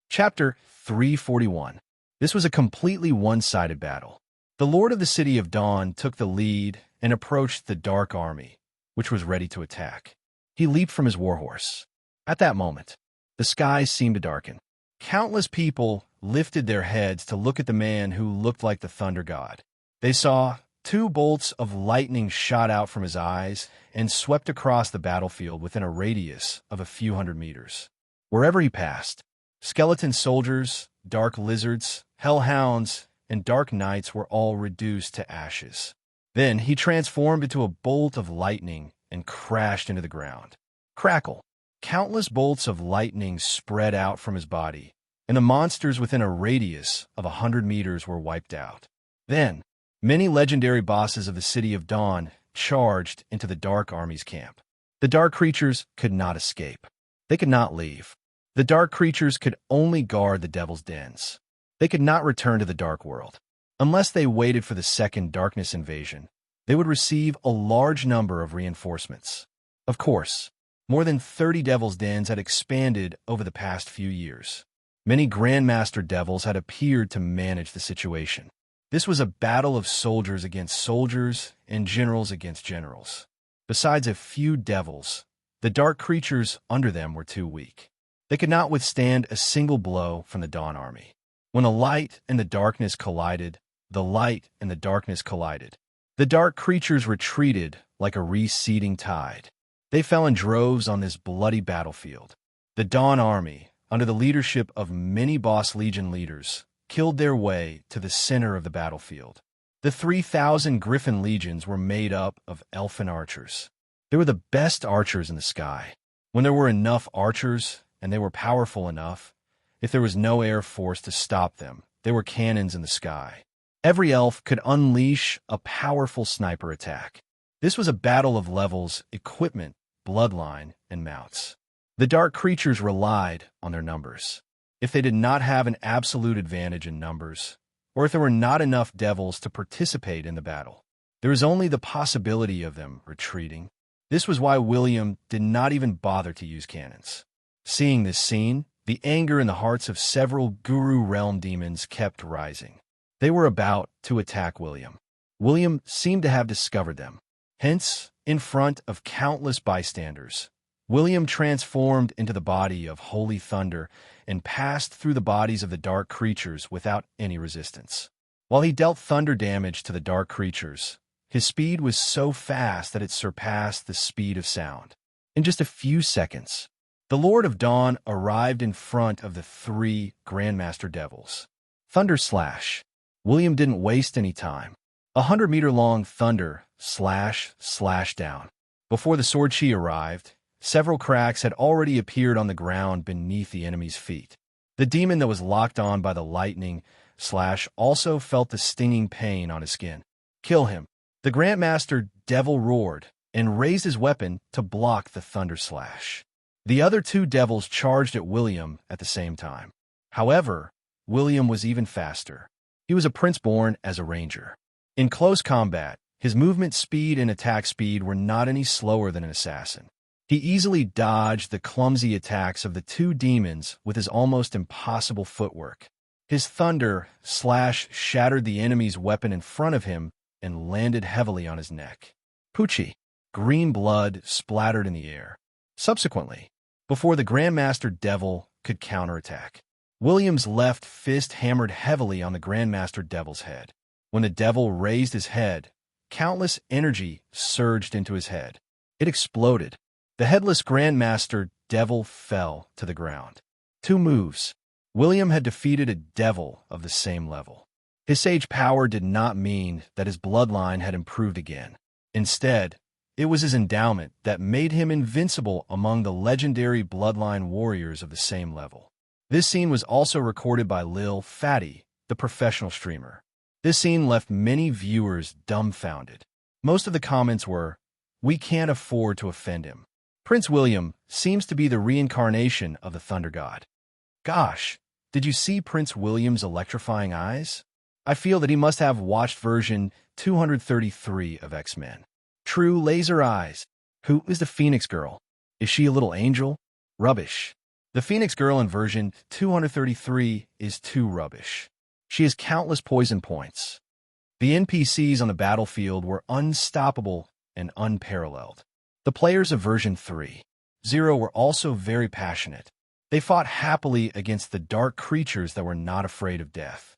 Chapter 341. This was a completely one-sided battle. The Lord of the City of Dawn took the lead and approached the Dark Army, which was ready to attack. He leaped from his warhorse. At that moment, the skies seemed to darken. Countless people lifted their heads to look at the man who looked like the Thunder God. They saw 2 bolts of lightning shot out from his eyes and swept across the battlefield within a radius of a few hundred meters. Wherever he passed, skeleton soldiers, dark lizards, hellhounds, and dark knights were all reduced to ashes. Then he transformed into a bolt of lightning and crashed into the ground. Crackle! Countless bolts of lightning spread out from his body, and the monsters within a radius of 100 meters were wiped out. Then, many legendary bosses of the City of Dawn charged into the Dark Army's camp. The dark creatures could not escape. They could not leave. The dark creatures could only guard the Devil's dens. They could not return to the Dark World. Unless they waited for the second Darkness invasion, they would receive a large number of reinforcements. Of course, more than 30 Devil's Dens had expanded over the past few years. Many Grandmaster Devils had appeared to manage the situation. This was a battle of soldiers against soldiers and generals against generals. Besides a few devils, the dark creatures under them were too weak. They could not withstand a single blow from the Dawn army. When the light and the darkness collided, the light and the darkness collided. The dark creatures retreated like a receding tide. They fell in droves on this bloody battlefield. The Dawn army, under the leadership of many Boss Legion leaders, killed their way to the center of the battlefield. The 3,000 Griffin legions were made up of elfin archers. They were the best archers in the sky. When there were enough archers, and they were powerful enough, if there was no air force to stop them, they were cannons in the sky. Every elf could unleash a powerful sniper attack. This was a battle of levels, equipment, bloodline, and mounts. The dark creatures relied on their numbers. If they did not have an absolute advantage in numbers, or if there were not enough devils to participate in the battle, there was only the possibility of them retreating. This was why William did not even bother to use cannons. Seeing this scene, the anger in the hearts of several Guru Realm demons kept rising. They were about to attack William. William seemed to have discovered them. Hence, in front of countless bystanders, William transformed into the body of holy thunder and passed through the bodies of the dark creatures without any resistance. While he dealt thunder damage to the dark creatures, his speed was so fast that it surpassed the speed of sound. In just a few seconds, the Lord of Dawn arrived in front of the 3 Grandmaster Devils. Thunder slash. William didn't waste any time. 100-meter-long thunder slash down. Before the sword chi arrived, several cracks had already appeared on the ground beneath the enemy's feet. The demon that was locked on by the lightning slash also felt the stinging pain on his skin. Kill him. The Grandmaster Devil roared and raised his weapon to block the thunder slash. The other 2 devils charged at William at the same time. However, William was even faster. He was a prince born as a ranger. In close combat, his movement speed and attack speed were not any slower than an assassin. He easily dodged the clumsy attacks of the 2 demons with his almost impossible footwork. His thunder slash shattered the enemy's weapon in front of him and landed heavily on his neck. Poochie. Green blood splattered in the air. Subsequently, before the Grandmaster Devil could counterattack, William's left fist hammered heavily on the Grandmaster Devil's head. When the devil raised his head, countless energy surged into his head. It exploded. The headless Grandmaster Devil fell to the ground. 2 moves. William had defeated a devil of the same level. His sage power did not mean that his bloodline had improved again. Instead, it was his endowment that made him invincible among the legendary bloodline warriors of the same level. This scene was also recorded by Lil Fatty, the professional streamer. This scene left many viewers dumbfounded. Most of the comments were, "We can't afford to offend him. Prince William seems to be the reincarnation of the Thunder God. Gosh, did you see Prince William's electrifying eyes? I feel that he must have watched version 233 of X-Men. True laser eyes. Who is the Phoenix Girl? Is she a little angel? Rubbish. The Phoenix Girl in version 233 is too rubbish. She has countless poison points. The NPCs on the battlefield were unstoppable and unparalleled. The players of version 3.0 were also very passionate. They fought happily against the dark creatures that were not afraid of death.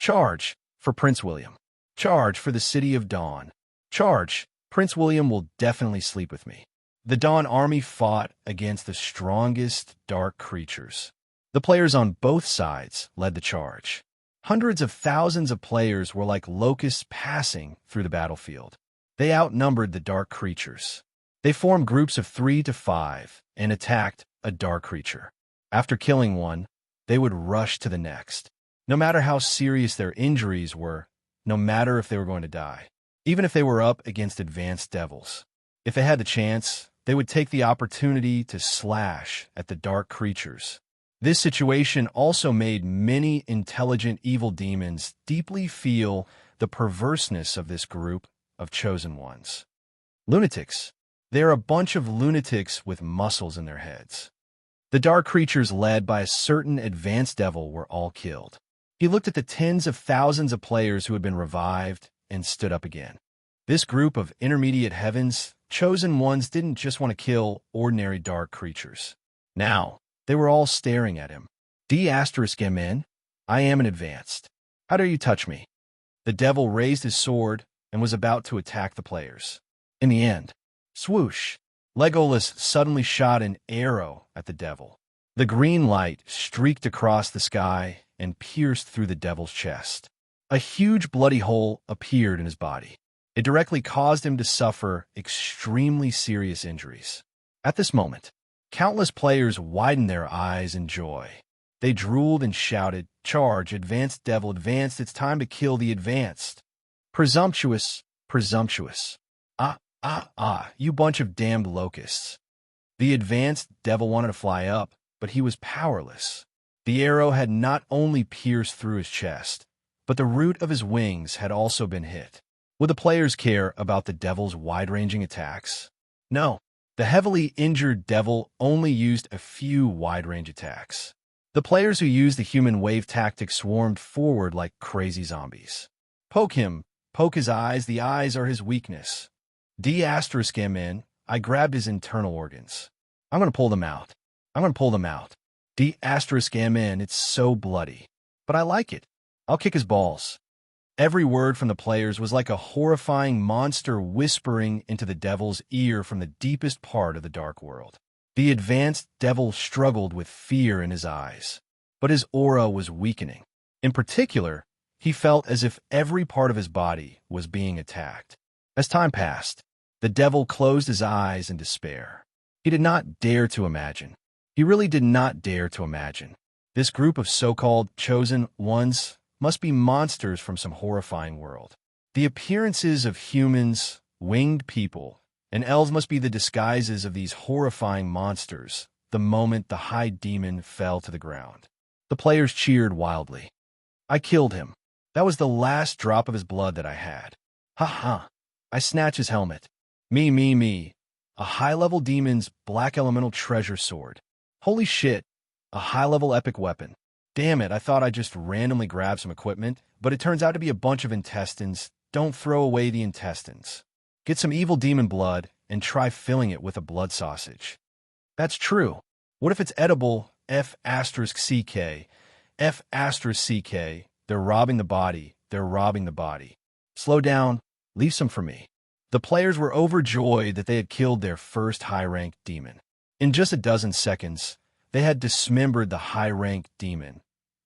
Charge for Prince William. Charge for the City of Dawn. Charge. Prince William will definitely sleep with me. The Dawn army fought against the strongest dark creatures. The players on both sides led the charge. Hundreds of thousands of players were like locusts passing through the battlefield. They outnumbered the dark creatures. They formed groups of 3 to 5 and attacked a dark creature. After killing one, they would rush to the next. No matter how serious their injuries were, no matter if they were going to die, even if they were up against advanced devils. If they had the chance, they would take the opportunity to slash at the dark creatures. This situation also made many intelligent evil demons deeply feel the perverseness of this group of chosen ones. Lunatics. They are a bunch of lunatics with muscles in their heads. The dark creatures led by a certain advanced devil were all killed. He looked at the tens of thousands of players who had been revived and stood up again. This group of intermediate heavens, chosen ones, didn't just want to kill ordinary dark creatures. Now, They were all staring at him. D*MN, I am an advanced. How dare you touch me? The devil raised his sword and was about to attack the players. In the end, swoosh, Legolas suddenly shot an arrow at the devil. The green light streaked across the sky and pierced through the devil's chest. A huge bloody hole appeared in his body. It directly caused him to suffer extremely serious injuries. At this moment, countless players widened their eyes in joy. They drooled and shouted, "Charge, advanced devil, advanced, it's time to kill the advanced. Presumptuous, presumptuous. You bunch of damned locusts." The advanced devil wanted to fly up, but he was powerless. The arrow had not only pierced through his chest, but the root of his wings had also been hit. Would the players care about the devil's wide-ranging attacks? No. The heavily injured devil only used a few wide-range attacks. The players who used the human wave tactic swarmed forward like crazy zombies. Poke him. Poke his eyes. The eyes are his weakness. D*MN, I grabbed his internal organs. I'm going to pull them out. I'm going to pull them out. D*MN, it's so bloody. But I like it. I'll kick his balls. Every word from the players was like a horrifying monster whispering into the devil's ear from the deepest part of the dark world. The advanced devil struggled with fear in his eyes, but his aura was weakening. In particular, he felt as if every part of his body was being attacked. As time passed, the devil closed his eyes in despair. He did not dare to imagine. He really did not dare to imagine. This group of so-called chosen ones must be monsters from some horrifying world. The appearances of humans, winged people, and elves must be the disguises of these horrifying monsters the moment the high demon fell to the ground. The players cheered wildly. I killed him. That was the last drop of his blood that I had. Ha ha. I snatched his helmet. Me. A high-level demon's black elemental treasure sword. Holy shit. A high-level epic weapon. Damn it, I thought I just randomly grabbed some equipment, but it turns out to be a bunch of intestines. Don't throw away the intestines. Get some evil demon blood and try filling it with a blood sausage. That's true. What if it's edible? F*CK. F*CK. They're robbing the body. They're robbing the body. Slow down. Leave some for me. The players were overjoyed that they had killed their first high-ranked demon. In just a dozen seconds, they had dismembered the high-ranked demon,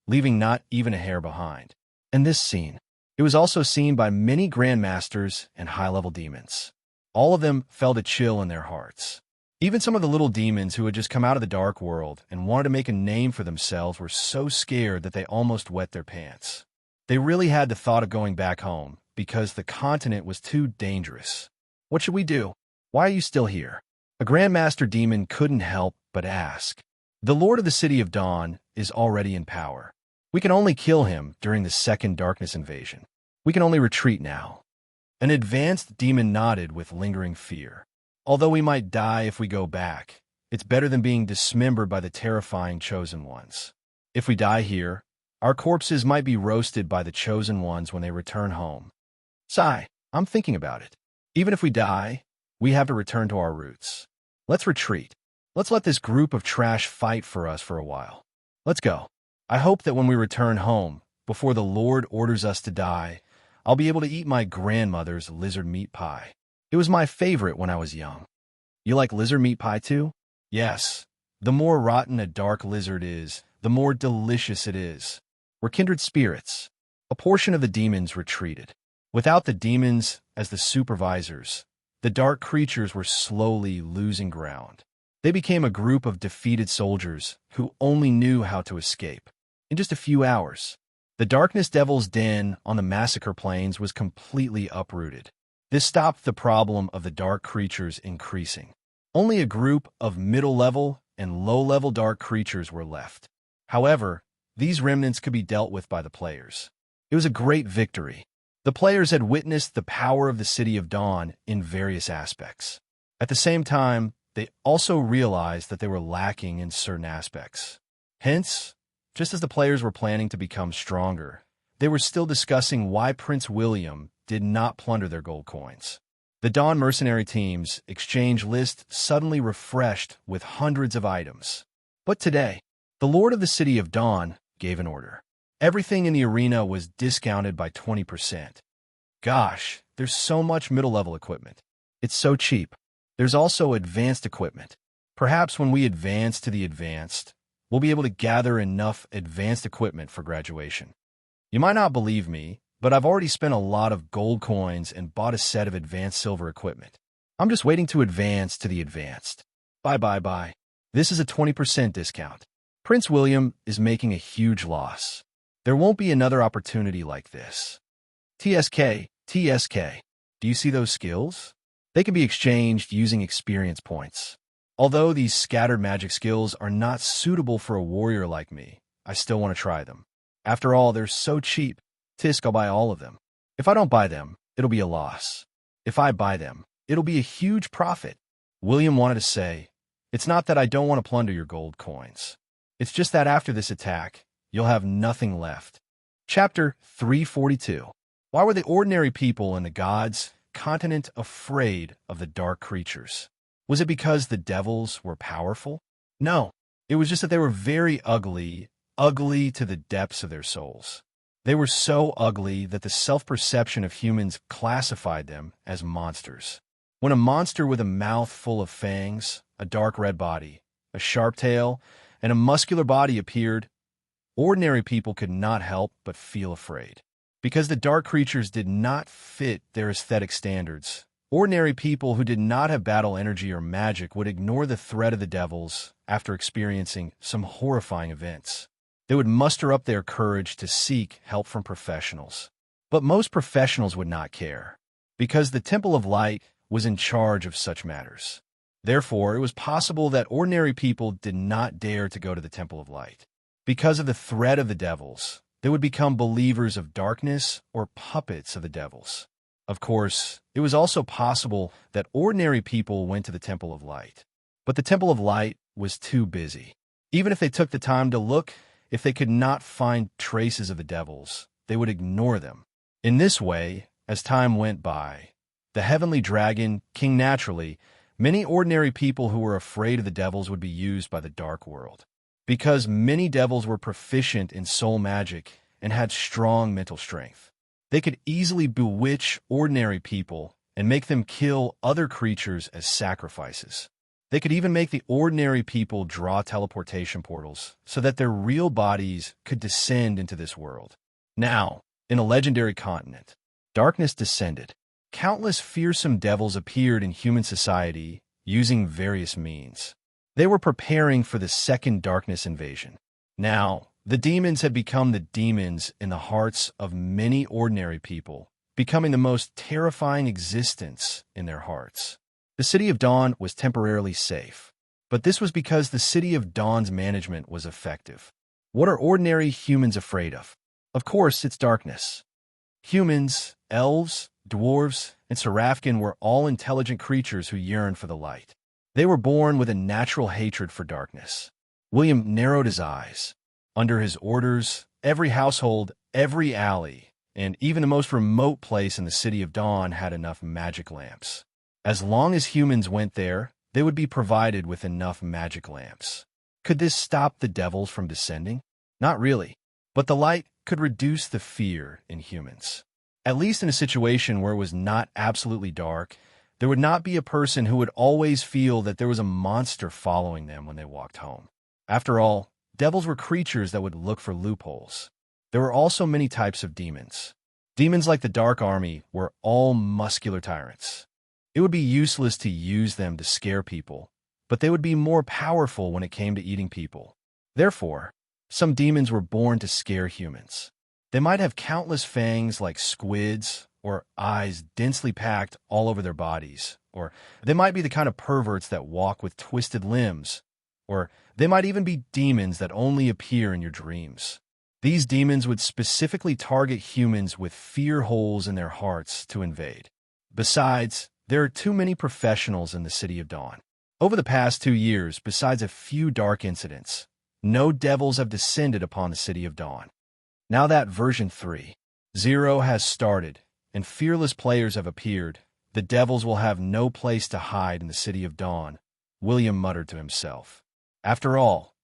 leaving not even a hair behind. And this scene, it was also seen by many grandmasters and high-level demons. All of them felt a chill in their hearts. Even some of the little demons who had just come out of the dark world and wanted to make a name for themselves were so scared that they almost wet their pants. They really had the thought of going back home because the continent was too dangerous. What should we do? Why are you still here? A grandmaster demon couldn't help but ask. The Lord of the City of Dawn is already in power. We can only kill him during the second darkness invasion. We can only retreat now. An advanced demon nodded with lingering fear. Although we might die if we go back, it's better than being dismembered by the terrifying Chosen Ones. If we die here, our corpses might be roasted by the Chosen Ones when they return home. Sigh, I'm thinking about it. Even if we die, we have to return to our roots. Let's retreat. Let's let this group of trash fight for us for a while. Let's go. I hope that when we return home, before the Lord orders us to die, I'll be able to eat my grandmother's lizard meat pie. It was my favorite when I was young. You like lizard meat pie too? Yes. The more rotten a dark lizard is, the more delicious it is. We're kindred spirits. A portion of the demons retreated. Without the demons as the supervisors, the dark creatures were slowly losing ground. They became a group of defeated soldiers who only knew how to escape. In just a few hours, the Darkness Devil's den on the Massacre Plains was completely uprooted. This stopped the problem of the dark creatures increasing. Only a group of middle-level and low-level dark creatures were left. However, these remnants could be dealt with by the players. It was a great victory. The players had witnessed the power of the City of Dawn in various aspects. At the same time, they also realized that they were lacking in certain aspects. Hence, just as the players were planning to become stronger, they were still discussing why Prince William did not plunder their gold coins. The Dawn mercenary team's exchange list suddenly refreshed with hundreds of items. But today, the Lord of the City of Dawn gave an order. Everything in the arena was discounted by 20%. Gosh, there's so much middle-level equipment. It's so cheap. There's also advanced equipment. Perhaps when we advance to the advanced, we'll be able to gather enough advanced equipment for graduation. You might not believe me, but I've already spent a lot of gold coins and bought a set of advanced silver equipment. I'm just waiting to advance to the advanced. Bye. This is a 20% discount. Prince William is making a huge loss. There won't be another opportunity like this. TSK. Do you see those skills? They can be exchanged using experience points. Although these scattered magic skills are not suitable for a warrior like me, I still want to try them. After all, they're so cheap. I'll buy all of them. If I don't buy them, it'll be a loss. If I buy them, it'll be a huge profit. William wanted to say, it's not that I don't want to plunder your gold coins. It's just that after this attack, you'll have nothing left. Chapter 342. Why were the ordinary people and the gods' continent afraid of the dark creatures? Was it because the devils were powerful? No, it was just that they were very ugly to the depths of their souls. They were so ugly that the self-perception of humans classified them as monsters. When a monster with a mouth full of fangs, a dark red body, a sharp tail, and a muscular body appeared, ordinary people could not help but feel afraid. Because the dark creatures did not fit their aesthetic standards, ordinary people who did not have battle energy or magic would ignore the threat of the devils after experiencing some horrifying events. They would muster up their courage to seek help from professionals. But most professionals would not care, because the Temple of Light was in charge of such matters. Therefore, it was possible that ordinary people did not dare to go to the Temple of Light. Because of the threat of the devils, they would become believers of darkness or puppets of the devils. Of course, it was also possible that ordinary people went to the Temple of Light. But the Temple of Light was too busy. Even if they took the time to look, if they could not find traces of the devils, they would ignore them. In this way, as time went by, the heavenly dragon, King Naturally, many ordinary people who were afraid of the devils would be used by the dark world. Because many devils were proficient in soul magic and had strong mental strength, they could easily bewitch ordinary people and make them kill other creatures as sacrifices. They could even make the ordinary people draw teleportation portals so that their real bodies could descend into this world. Now, in a legendary continent, darkness descended. Countless fearsome devils appeared in human society using various means. They were preparing for the second darkness invasion. Now, the demons had become the demons in the hearts of many ordinary people, becoming the most terrifying existence in their hearts. The City of Dawn was temporarily safe, but this was because the City of Dawn's management was effective. What are ordinary humans afraid of? Of course, it's darkness. Humans, elves, dwarves, and Serafkin were all intelligent creatures who yearned for the light. They were born with a natural hatred for darkness. William narrowed his eyes. Under his orders, every household, every alley, and even the most remote place in the City of Dawn had enough magic lamps. As long as humans went there, they would be provided with enough magic lamps. Could this stop the devils from descending? Not really, but the light could reduce the fear in humans. At least in a situation where it was not absolutely dark, there would not be a person who would always feel that there was a monster following them when they walked home. After all, devils were creatures that would look for loopholes. There were also many types of demons. Demons like the Dark Army were all muscular tyrants. It would be useless to use them to scare people, but they would be more powerful when it came to eating people. Therefore, some demons were born to scare humans. They might have countless fangs like squids, or eyes densely packed all over their bodies, or they might be the kind of perverts that walk with twisted limbs, or they might even be demons that only appear in your dreams. These demons would specifically target humans with fear holes in their hearts to invade. Besides, there are too many professionals in the City of Dawn. Over the past 2 years, besides a few dark incidents, no devils have descended upon the City of Dawn. Now that version 3.0 has started, and fearless players have appeared, the devils will have no place to hide in the City of Dawn, William muttered to himself. After all,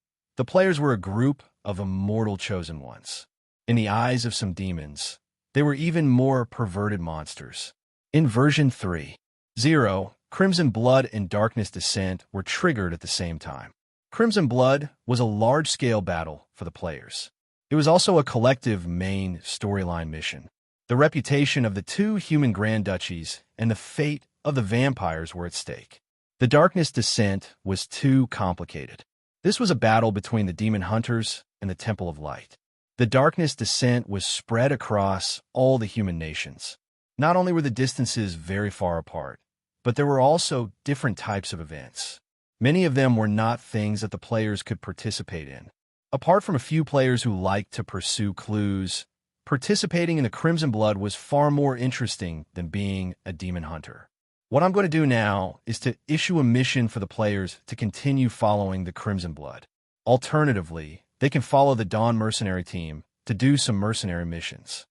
The players were a group of immortal chosen ones. In the eyes of some demons, they were even more perverted monsters. In version 3.0, Crimson Blood and Darkness Descent were triggered at the same time. Crimson Blood was a large-scale battle for the players. It was also a collective main storyline mission. The reputation of the two human grand duchies and the fate of the vampires were at stake. The Darkness Descent was too complicated. This was a battle between the demon hunters and the Temple of Light. The Darkness Descent was spread across all the human nations. Not only were the distances very far apart, but there were also different types of events. Many of them were not things that the players could participate in. Apart from a few players who liked to pursue clues, participating in the Crimson Blood was far more interesting than being a demon hunter. What I'm going to do now is to issue a mission for the players to continue following the Crimson Blood. Alternatively, they can follow the Dawn mercenary team to do some mercenary missions.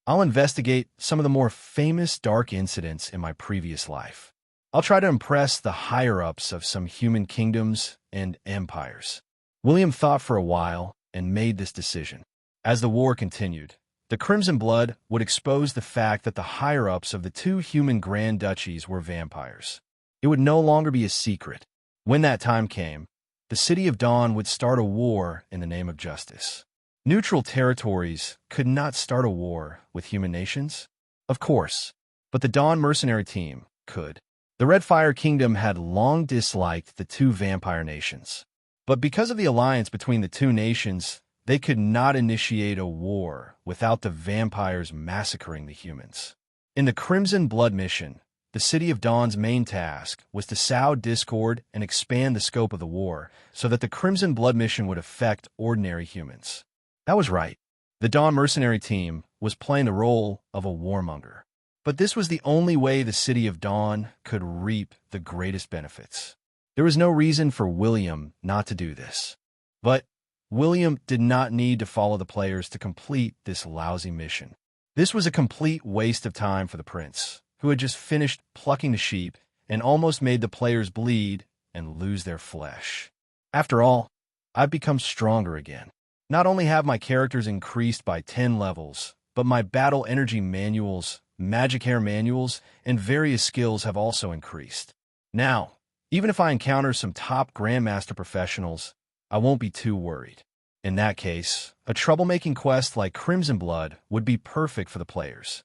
I'll investigate some of the more famous dark incidents in my previous life. I'll try to impress the higher-ups of some human kingdoms and empires. William thought for a while and made this decision. As the war continued, the Crimson Blood would expose the fact that the higher-ups of the two human grand duchies were vampires. It would no longer be a secret. When that time came, the City of Dawn would start a war in the name of justice. Neutral territories could not start a war with human nations, of course, but the Dawn mercenary team could. The Redfire Kingdom had long disliked the two vampire nations, but because of the alliance between the two nations, they could not initiate a war without the vampires massacring the humans. In the Crimson Blood mission, the City of Dawn's main task was to sow discord and expand the scope of the war so that the Crimson Blood mission would affect ordinary humans. That was right. The Dawn mercenary team was playing the role of a warmonger. But this was the only way the City of Dawn could reap the greatest benefits. There was no reason for William not to do this. But William did not need to follow the players to complete this lousy mission. This was a complete waste of time for the prince, who had just finished plucking the sheep and almost made the players bleed and lose their flesh. After all, I've become stronger again. Not only have my characters increased by 10 levels, but my battle energy manuals, magic hair manuals, and various skills have also increased. Now, even if I encounter some top Grandmaster professionals, I won't be too worried. In that case, a troublemaking quest like Crimson Blood would be perfect for the players.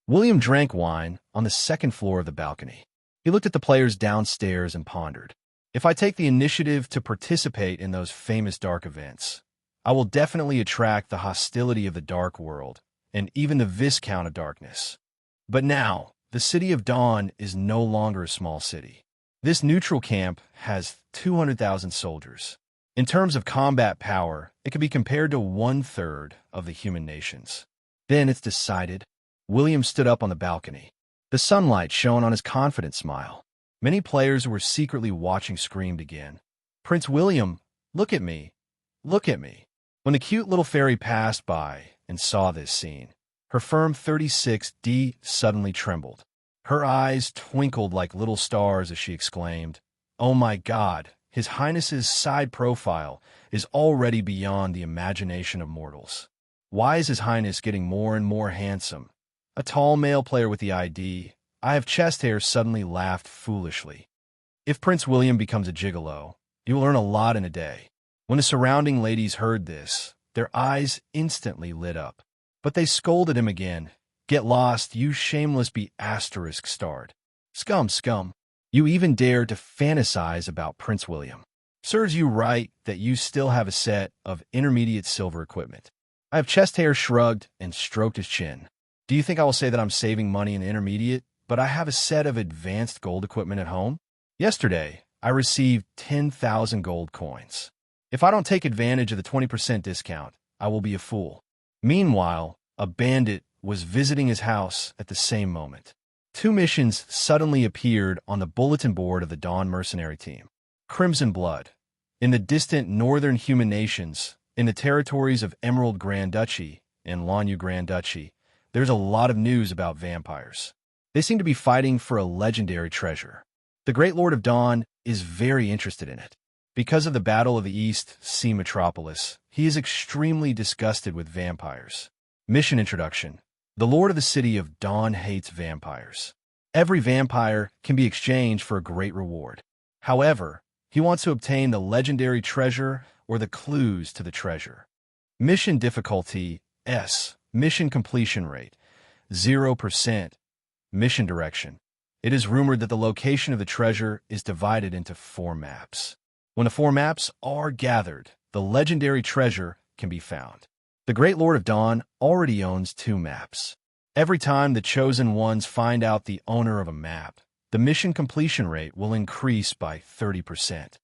William drank wine on the second floor of the balcony. He looked at the players downstairs and pondered. If I take the initiative to participate in those famous dark events, I will definitely attract the hostility of the dark world and even the Viscount of Darkness. But now, the City of Dawn is no longer a small city. This neutral camp has 200,000 soldiers. In terms of combat power, it can be compared to 1/3 of the human nations. Then it's decided. William stood up on the balcony. The sunlight shone on his confident smile. Many players who were secretly watching screamed again. "Prince William, look at me! Look at me!" When the cute little fairy passed by and saw this scene, her firm 36D suddenly trembled. Her eyes twinkled like little stars as she exclaimed, "Oh my God, His Highness's side profile is already beyond the imagination of mortals. Why is His Highness getting more and more handsome?" A tall male player with the ID, "I have chest hair," suddenly laughed foolishly. If Prince William becomes a gigolo, he will earn a lot in a day. When the surrounding ladies heard this, their eyes instantly lit up. But they scolded him again. "Get lost, you shameless **starred. Scum, scum. You even dare to fantasize about Prince William. Serves you right that you still have a set of intermediate silver equipment." I have chest hair shrugged and stroked his chin. "Do you think I will say that I'm saving money in intermediate, but I have a set of advanced gold equipment at home? Yesterday, I received 10,000 gold coins. If I don't take advantage of the 20% discount, I will be a fool." Meanwhile, a bandit was visiting his house at the same moment. Two missions suddenly appeared on the bulletin board of the Dawn mercenary team. Crimson Blood. In the distant northern human nations, in the territories of Emerald Grand Duchy and Lanyu Grand Duchy, there's a lot of news about vampires. They seem to be fighting for a legendary treasure. The Great Lord of Dawn is very interested in it. Because of the Battle of the East Sea Metropolis, he is extremely disgusted with vampires. Mission Introduction. The Lord of the City of Dawn hates vampires. Every vampire can be exchanged for a great reward. However, he wants to obtain the legendary treasure or the clues to the treasure. Mission difficulty S. Mission completion rate 0%. Mission direction. It is rumored that the location of the treasure is divided into 4 maps. When the 4 maps are gathered, the legendary treasure can be found. The Great Lord of Dawn already owns 2 maps. Every time the Chosen Ones find out the owner of a map, the mission completion rate will increase by 30%.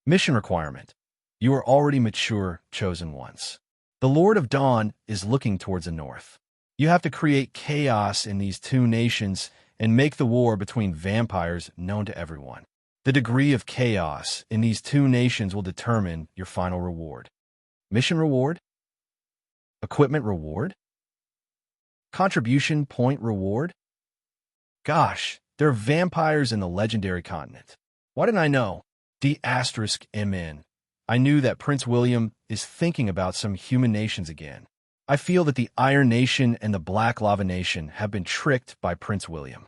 Mission requirement. You are already mature Chosen Ones. The Lord of Dawn is looking towards the north. You have to create chaos in these 2 nations and make the war between vampires known to everyone. The degree of chaos in these 2 nations will determine your final reward. Mission reward? Equipment reward? Contribution point reward? Gosh, there are vampires in the legendary continent. Why didn't I know? D*MN. I knew that Prince William is thinking about some human nations again. I feel that the Iron Nation and the Black Lava Nation have been tricked by Prince William.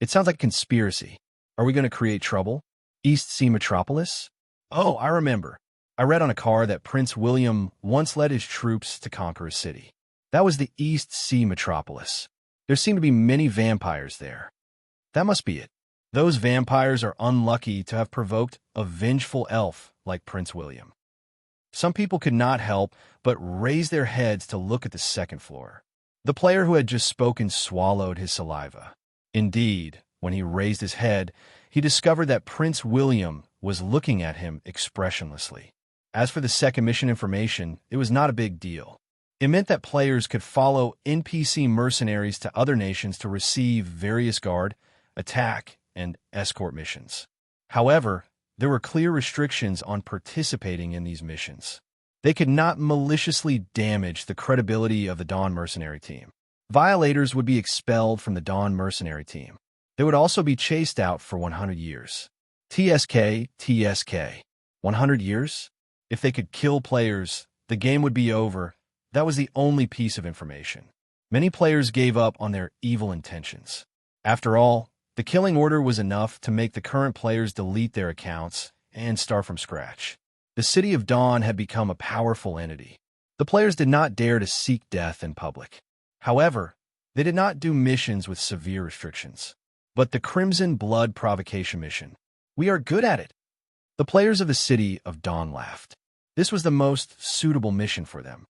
It sounds like a conspiracy. Are we going to create trouble? East Sea Metropolis? Oh, I remember. I read on a card that Prince William once led his troops to conquer a city. That was the East Sea Metropolis. There seem to be many vampires there. That must be it. Those vampires are unlucky to have provoked a vengeful elf like Prince William. Some people could not help but raise their heads to look at the second floor. The player who had just spoken swallowed his saliva. Indeed, when he raised his head, he discovered that Prince William was looking at him expressionlessly. As for the second mission information, it was not a big deal. It meant that players could follow NPC mercenaries to other nations to receive various guard, attack, and escort missions. However, there were clear restrictions on participating in these missions. They could not maliciously damage the credibility of the Dawn mercenary team. Violators would be expelled from the Dawn mercenary team. They would also be chased out for 100 years. TSK. 100 years? If they could kill players, the game would be over. That was the only piece of information. Many players gave up on their evil intentions. After all, the killing order was enough to make the current players delete their accounts and start from scratch. The City of Dawn had become a powerful entity. The players did not dare to seek death in public. However, they did not do missions with severe restrictions. But the Crimson Blood Provocation mission. We are good at it. The players of the City of Dawn laughed. This was the most suitable mission for them.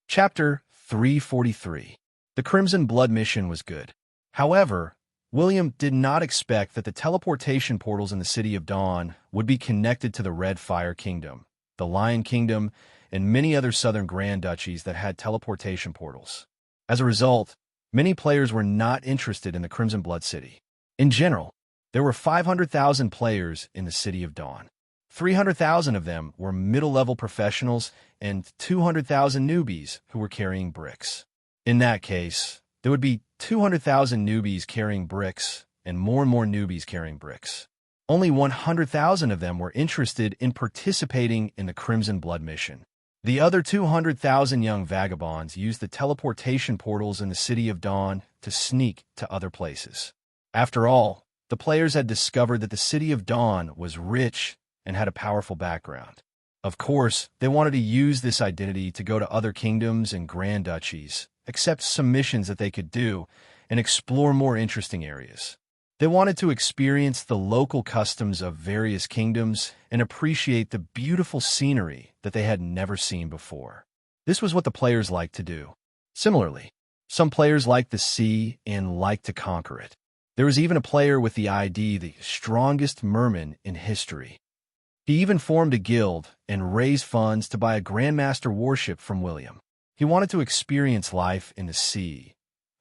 Chapter 343. The Crimson Blood mission was good. However, William did not expect that the teleportation portals in the City of Dawn would be connected to the Red Fire Kingdom, the Lion Kingdom, and many other southern Grand Duchies that had teleportation portals. As a result, many players were not interested in the Crimson Blood City. In general, there were 500,000 players in the City of Dawn. 300,000 of them were middle-level professionals and 200,000 newbies who were carrying bricks. In that case, there would be 200,000 newbies carrying bricks and more newbies carrying bricks. Only 100,000 of them were interested in participating in the Crimson Blood mission. The other 200,000 young vagabonds used the teleportation portals in the City of Dawn to sneak to other places. After all, the players had discovered that the City of Dawn was rich and had a powerful background. Of course, they wanted to use this identity to go to other kingdoms and grand duchies, accept some missions that they could do, and explore more interesting areas. They wanted to experience the local customs of various kingdoms and appreciate the beautiful scenery that they had never seen before. This was what the players liked to do. Similarly, some players liked the sea and liked to conquer it. There was even a player with the ID the strongest merman in history. He even formed a guild and raised funds to buy a Grandmaster warship from William. He wanted to experience life in the sea.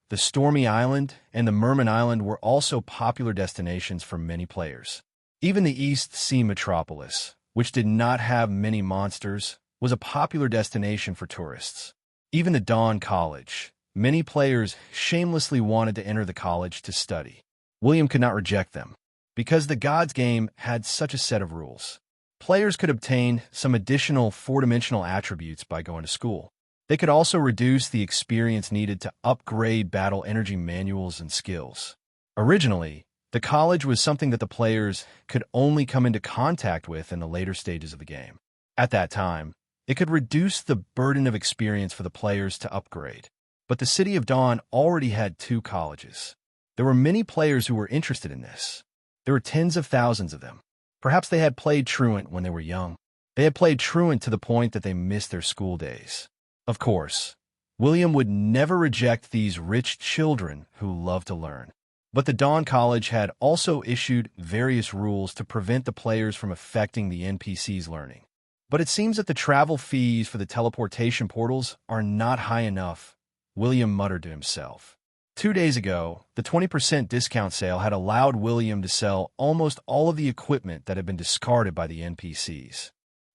The Stormy Island and the Merman Island were also popular destinations for many players. Even the East Sea Metropolis, which did not have many monsters, was a popular destination for tourists. Even the Dawn College. Many players shamelessly wanted to enter the college to study. William could not reject them, because the Gods game had such a set of rules. Players could obtain some additional four-dimensional attributes by going to school. They could also reduce the experience needed to upgrade battle energy manuals and skills. Originally, the college was something that the players could only come into contact with in the later stages of the game. At that time, it could reduce the burden of experience for the players to upgrade. But the City of Dawn already had 2 colleges. There were many players who were interested in this. There were tens of thousands of them. Perhaps they had played truant when they were young. They had played truant to the point that they missed their school days. Of course, William would never reject these rich children who loved to learn. But the Dawn College had also issued various rules to prevent the players from affecting the NPCs' learning. But it seems that the travel fees for the teleportation portals are not high enough, William muttered to himself. 2 days ago, the 20% discount sale had allowed William to sell almost all of the equipment that had been discarded by the NPCs.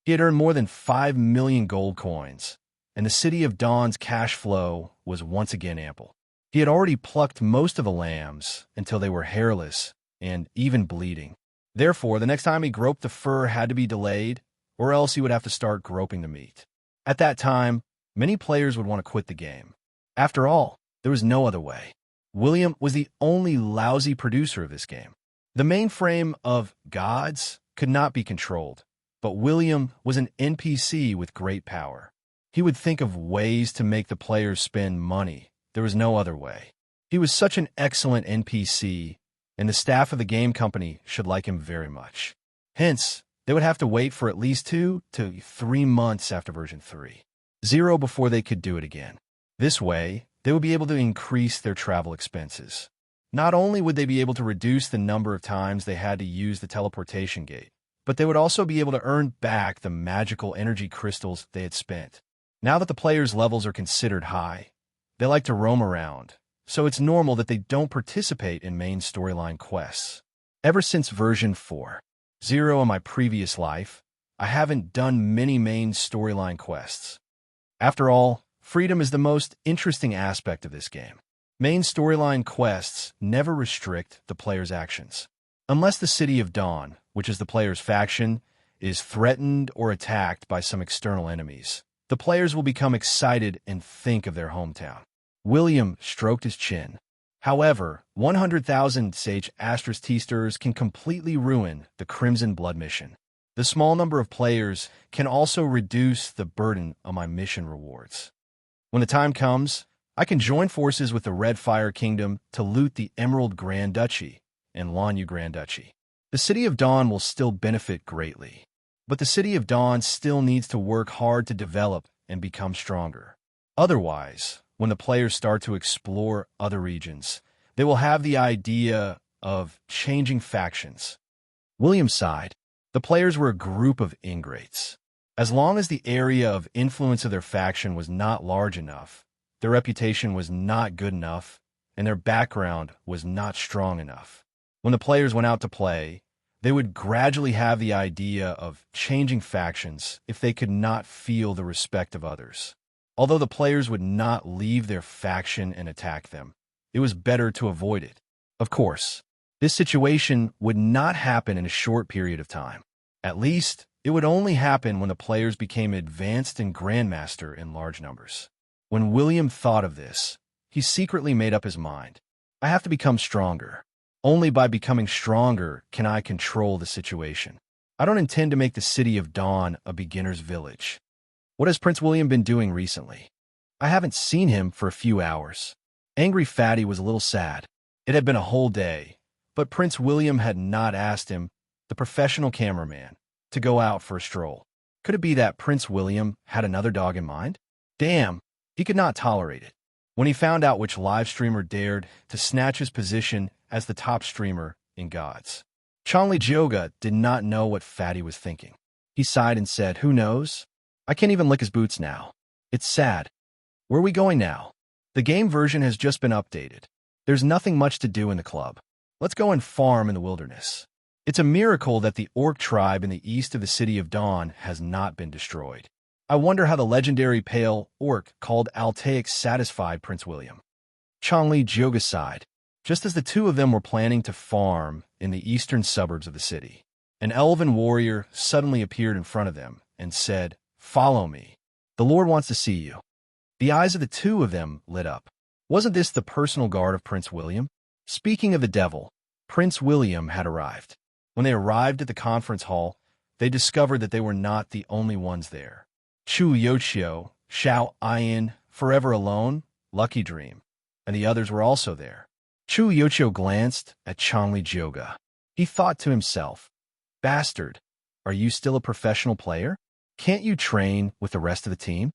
He had earned more than 5 million gold coins, and the City of Dawn's cash flow was once again ample. He had already plucked most of the lambs until they were hairless and even bleeding. Therefore, the next time he groped the fur had to be delayed, or else he would have to start groping the meat. At that time, many players would want to quit the game. After all, there was no other way. William was the only lousy producer of this game. The mainframe of gods could not be controlled, but William was an NPC with great power. He would think of ways to make the players spend money. There was no other way. He was such an excellent NPC, and the staff of the game company should like him very much. Hence, they would have to wait for at least 2 to 3 months after version 3.0 before they could do it again. This way, they would be able to increase their travel expenses. Not only would they be able to reduce the number of times they had to use the teleportation gate, but they would also be able to earn back the magical energy crystals they had spent. Now that the players' levels are considered high, they like to roam around, so it's normal that they don't participate in main storyline quests. Ever since version 4.0 in my previous life, I haven't done many main storyline quests. After all, freedom is the most interesting aspect of this game. Main storyline quests never restrict the player's actions. Unless the City of Dawn, which is the player's faction, is threatened or attacked by some external enemies, the players will become excited and think of their hometown. William stroked his chin. However, 100,000 Sage Asterisk T-sters can completely ruin the Crimson Blood mission. The small number of players can also reduce the burden on my mission rewards. When the time comes, I can join forces with the Red Fire Kingdom to loot the Emerald Grand Duchy and Lanyu Grand Duchy. The City of Dawn will still benefit greatly, but the City of Dawn still needs to work hard to develop and become stronger. Otherwise, when the players start to explore other regions, they will have the idea of changing factions. William sighed. The players were a group of ingrates. As long as the area of influence of their faction was not large enough, their reputation was not good enough, and their background was not strong enough. When the players went out to play, they would gradually have the idea of changing factions if they could not feel the respect of others. Although the players would not leave their faction and attack them, it was better to avoid it. Of course, this situation would not happen in a short period of time. At least, it would only happen when the players became advanced and grandmaster in large numbers. When William thought of this, he secretly made up his mind. I have to become stronger. Only by becoming stronger can I control the situation. I don't intend to make the City of Dawn a beginner's village. What has Prince William been doing recently? I haven't seen him for a few hours. Angry Fatty was a little sad. It had been a whole day, but Prince William had not asked him, the professional cameraman, to go out for a stroll. Could it be that Prince William had another dog in mind? Damn, he could not tolerate it. When he found out which live streamer dared to snatch his position as the top streamer in Gods, Chanli Joga did not know what Fatty was thinking. He sighed and said, "Who knows? I can't even lick his boots now. It's sad. Where are we going now? The game version has just been updated. There's nothing much to do in the club. Let's go and farm in the wilderness." It's a miracle that the orc tribe in the east of the City of Dawn has not been destroyed. I wonder how the legendary pale orc called Altaic satisfied Prince William. Chanli Joga sighed. Just as the two of them were planning to farm in the eastern suburbs of the city, An elven warrior suddenly appeared in front of them and said, "Follow me. The Lord wants to see you." The eyes of the two of them lit up. Wasn't this the personal guard of Prince William? Speaking of the devil, Prince William had arrived. When they arrived at the conference hall, they discovered that they were not the only ones there. Chu Yochio, Xiao Ayan, Forever Alone, Lucky Dream, and the others were also there. Chu Yochio glanced at Changli Jioga. He thought to himself, "Bastard, are you still a professional player? Can't you train with the rest of the team?"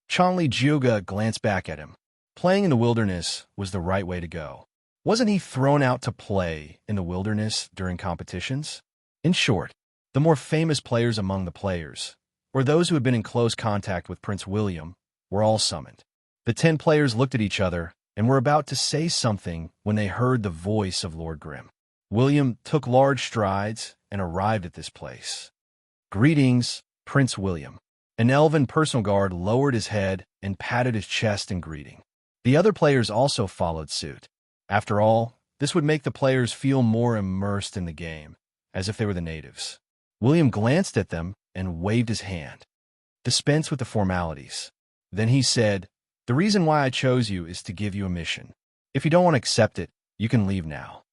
Changli Jioga glanced back at him. Playing in the wilderness was the right way to go. Wasn't he thrown out to play in the wilderness during competitions? In short, the more famous players among the players, or those who had been in close contact with Prince William, were all summoned. The 10 players looked at each other and were about to say something when they heard the voice of Lord Grimm. William took large strides and arrived at this place. "Greetings, Prince William." An elven personal guard lowered his head and patted his chest in greeting. The other players also followed suit. After all, this would make the players feel more immersed in the game, as if they were the natives. William glanced at them and waved his hand. "Dispense with the formalities." Then he said, "The reason why I chose you is to give you a mission. If you don't want to accept it, you can leave now."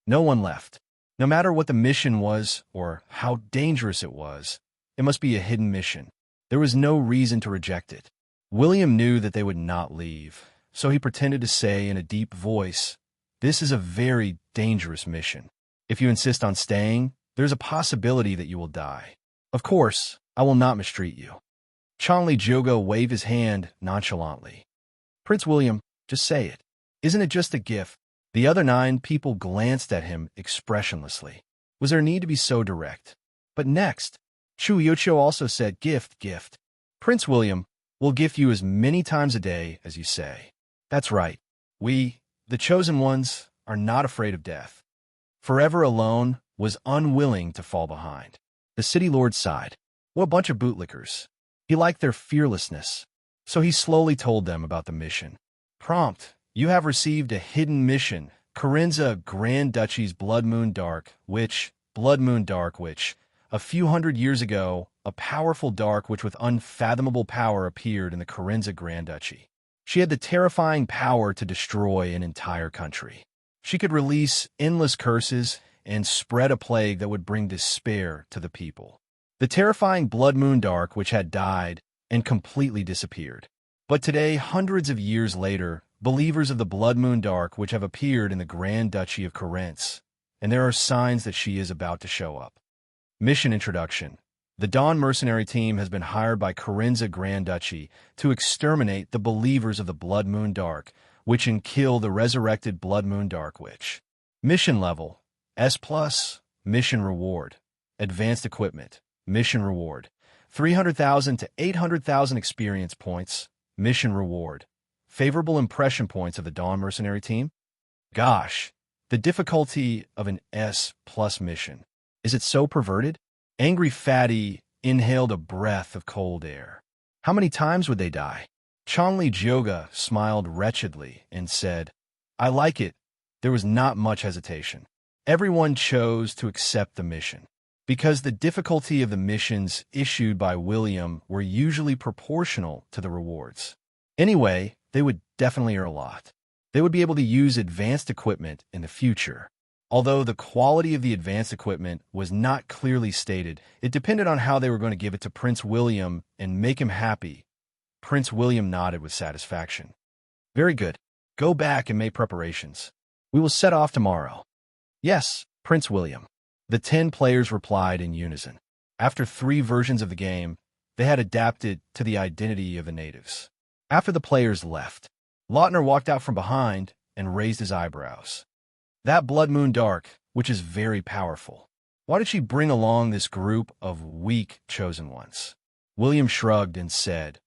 No one left. No matter what the mission was or how dangerous it was, it must be a hidden mission. There was no reason to reject it. William knew that they would not leave, so he pretended to say in a deep voice, "This is a very dangerous mission. If you insist on staying, there's a possibility that you will die. Of course, I will not mistreat you." Changli Jioga waved his hand nonchalantly. "Prince William, just say it. Isn't it just a gift?" The other 9 people glanced at him expressionlessly. Was there need to be so direct? But next, Chu Yochio also said, "Gift, gift. Prince William will gift you as many times a day as you say." That's right. We, the chosen ones, are not afraid of death. Forever Alone was unwilling to fall behind. The city lord sighed. What a bunch of bootlickers. He liked their fearlessness. So he slowly told them about the mission. "Prompt, you have received a hidden mission, Carinza Grand Duchy's Blood Moon Dark Witch, a few hundred years ago, a powerful dark witch with unfathomable power appeared in the Carinza Grand Duchy. She had the terrifying power to destroy an entire country. She could release endless curses and spread a plague that would bring despair to the people. The terrifying Blood Moon Dark Witch had died and completely disappeared. But today, hundreds of years later, believers of the Blood Moon Dark Witch have appeared in the Grand Duchy of Carinth, and there are signs that she is about to show up. Mission Introduction. The Dawn Mercenary Team has been hired by Carinza Grand Duchy to exterminate the believers of the Blood Moon Dark Witch and kill the resurrected Blood Moon Dark Witch. Mission Level S+, Mission Reward. Advanced Equipment, Mission Reward. 300,000 to 800,000 experience points, Mission Reward. Favorable impression points of the Dawn Mercenary Team. Gosh, the difficulty of an S+ mission. Is it so perverted? Angry Fatty inhaled a breath of cold air. How many times would they die? Changli Jioga smiled wretchedly and said, "I like it." There was not much hesitation. Everyone chose to accept the mission, because the difficulty of the missions issued by William were usually proportional to the rewards. Anyway, they would definitely earn a lot. They would be able to use advanced equipment in the future. Although the quality of the advanced equipment was not clearly stated, it depended on how they were going to give it to Prince William and make him happy. Prince William nodded with satisfaction. "Very good. Go back and make preparations. We will set off tomorrow." "Yes, Prince William." The 10 players replied in unison. After 3 versions of the game, they had adapted to the identity of the natives. After the players left, Lautner walked out from behind and raised his eyebrows. "That Blood Moon Dark, which is very powerful. Why did she bring along this group of weak chosen ones?" William shrugged and said,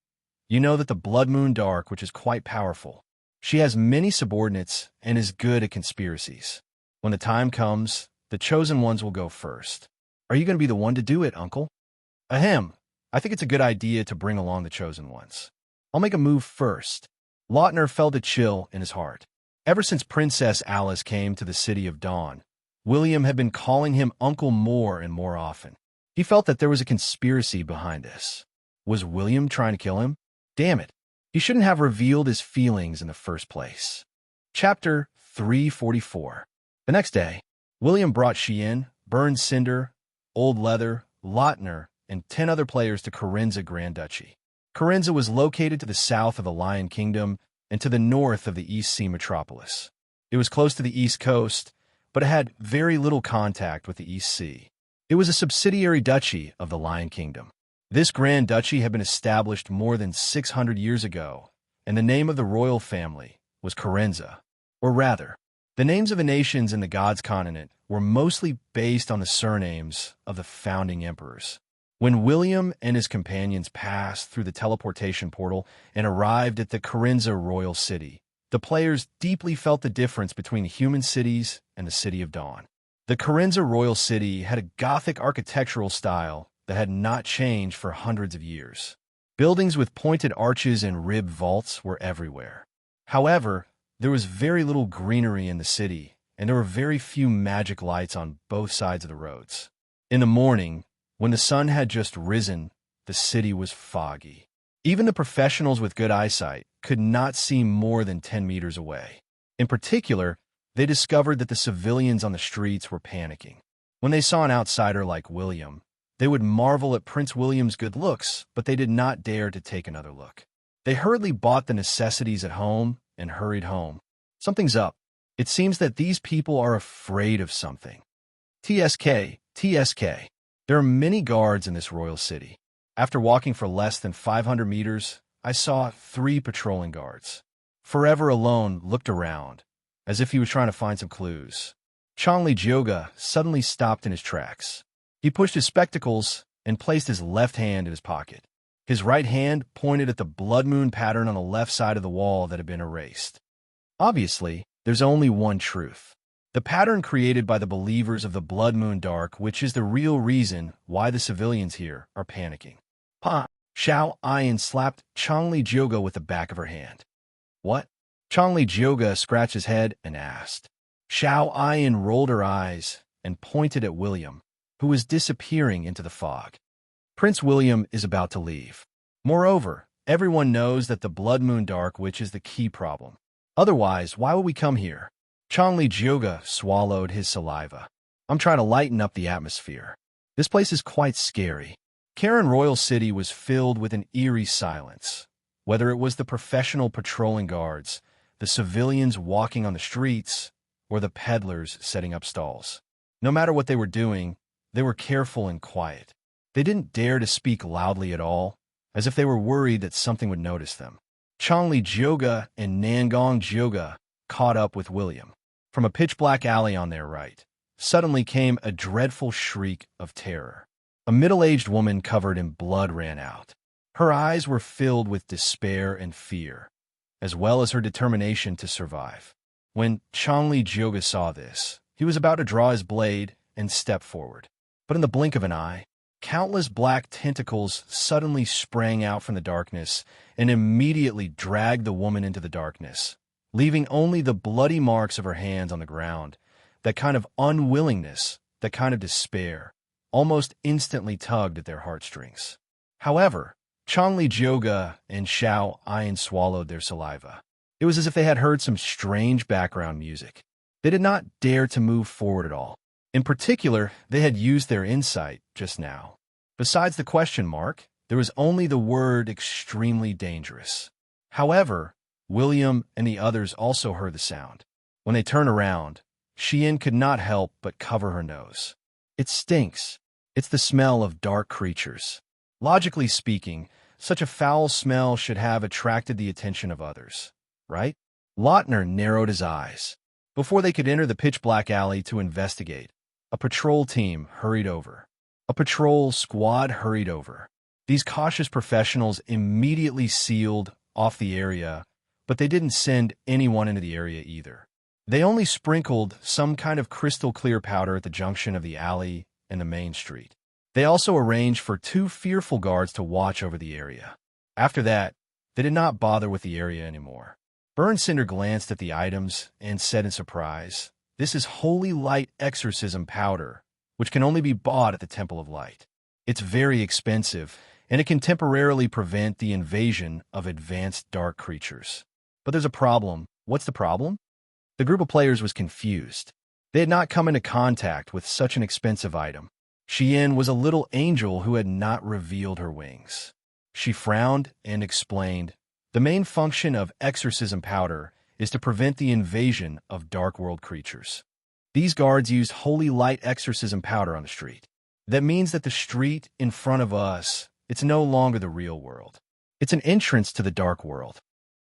"You know that the Blood Moon Dark, which is quite powerful. She has many subordinates and is good at conspiracies. When the time comes, the chosen ones will go first. Are you going to be the one to do it, Uncle?" "Ahem. I think it's a good idea to bring along the chosen ones. I'll make a move first." Lautner felt a chill in his heart. Ever since Princess Alice came to the City of Dawn, William had been calling him uncle more and more often. He felt that there was a conspiracy behind this. Was William trying to kill him? Damn it. He shouldn't have revealed his feelings in the first place. Chapter 344. The next day, William brought Chien, Burned Cinder, Old Leather, Lautner, and 10 other players to Corinza Grand Duchy. Corinza was located to the south of the Lion Kingdom and to the north of the East Sea metropolis. It was close to the East Coast, but it had very little contact with the East Sea. It was a subsidiary duchy of the Lion Kingdom. This Grand Duchy had been established more than 600 years ago, and the name of the royal family was Corinza. Or rather, the names of the nations in the God's continent were mostly based on the surnames of the founding emperors. When William and his companions passed through the teleportation portal and arrived at the Corinza royal city, the players deeply felt the difference between human cities and the City of Dawn. The Corinza royal city had a Gothic architectural style that had not changed for hundreds of years. Buildings with pointed arches and ribbed vaults were everywhere. However, there was very little greenery in the city, and there were very few magic lights on both sides of the roads. In the morning, when the sun had just risen, the city was foggy. Even the professionals with good eyesight could not see more than 10 meters away. In particular, they discovered that the civilians on the streets were panicking. When they saw an outsider like William, they would marvel at Prince William's good looks, but they did not dare to take another look. They hurriedly bought the necessities at home and hurried home. Something's up. It seems that these people are afraid of something. TSK. There are many guards in this royal city. After walking for less than 500 meters, I saw 3 patrolling guards. Forever Alone looked around, as if he was trying to find some clues. Changli Jioga suddenly stopped in his tracks. He pushed his spectacles and placed his left hand in his pocket. His right hand pointed at the blood moon pattern on the left side of the wall that had been erased. Obviously, there's only one truth. The pattern created by the believers of the blood moon dark, which is the real reason why the civilians here are panicking. Pa! Xiao Ayan slapped Changli Jioga with the back of her hand. What? Changli Jioga scratched his head and asked. Xiao Ayan rolled her eyes and pointed at William, who was disappearing into the fog. Prince William is about to leave. Moreover, everyone knows that the blood moon dark witch is the key problem. Otherwise, why would we come here? Changli Jioga swallowed his saliva. I'm trying to lighten up the atmosphere. This place is quite scary. Karen Royal City was filled with an eerie silence. Whether it was the professional patrolling guards, the civilians walking on the streets, or the peddlers setting up stalls. No matter what they were doing, they were careful and quiet. They didn't dare to speak loudly at all, as if they were worried that something would notice them. Changli Jioga and Nangong Jioga caught up with William. From a pitch-black alley on their right, suddenly came a dreadful shriek of terror. A middle-aged woman covered in blood ran out. Her eyes were filled with despair and fear, as well as her determination to survive. When Changli Jioga saw this, he was about to draw his blade and step forward. But in the blink of an eye, countless black tentacles suddenly sprang out from the darkness and immediately dragged the woman into the darkness, leaving only the bloody marks of her hands on the ground. That kind of unwillingness, that kind of despair, almost instantly tugged at their heartstrings. However, Changli Jioga and Xiao Ayan swallowed their saliva. It was as if they had heard some strange background music. They did not dare to move forward at all. In particular, they had used their insight just now. Besides the question mark, there was only the word extremely dangerous. However, William and the others also heard the sound. When they turned around, Chien could not help but cover her nose. It stinks. It's the smell of dark creatures. Logically speaking, such a foul smell should have attracted the attention of others, right? Lautner narrowed his eyes. Before they could enter the pitch-black alley to investigate, a patrol team hurried over. A patrol squad hurried over. These cautious professionals immediately sealed off the area, but they didn't send anyone into the area either. They only sprinkled some kind of crystal-clear powder at the junction of the alley and the main street. They also arranged for 2 fearful guards to watch over the area. After that, they did not bother with the area anymore. Burned Cinder glanced at the items and said in surprise, This is holy light exorcism powder, which can only be bought at the Temple of Light. It's very expensive, and it can temporarily prevent the invasion of advanced dark creatures. But there's a problem. What's the problem? The group of players was confused. They had not come into contact with such an expensive item. Xian was a little angel who had not revealed her wings. She frowned and explained, "The main function of exorcism powder is to prevent the invasion of dark world creatures. These guards used holy light exorcism powder on the street. That means that the street in front of us, it's no longer the real world. It's an entrance to the dark world."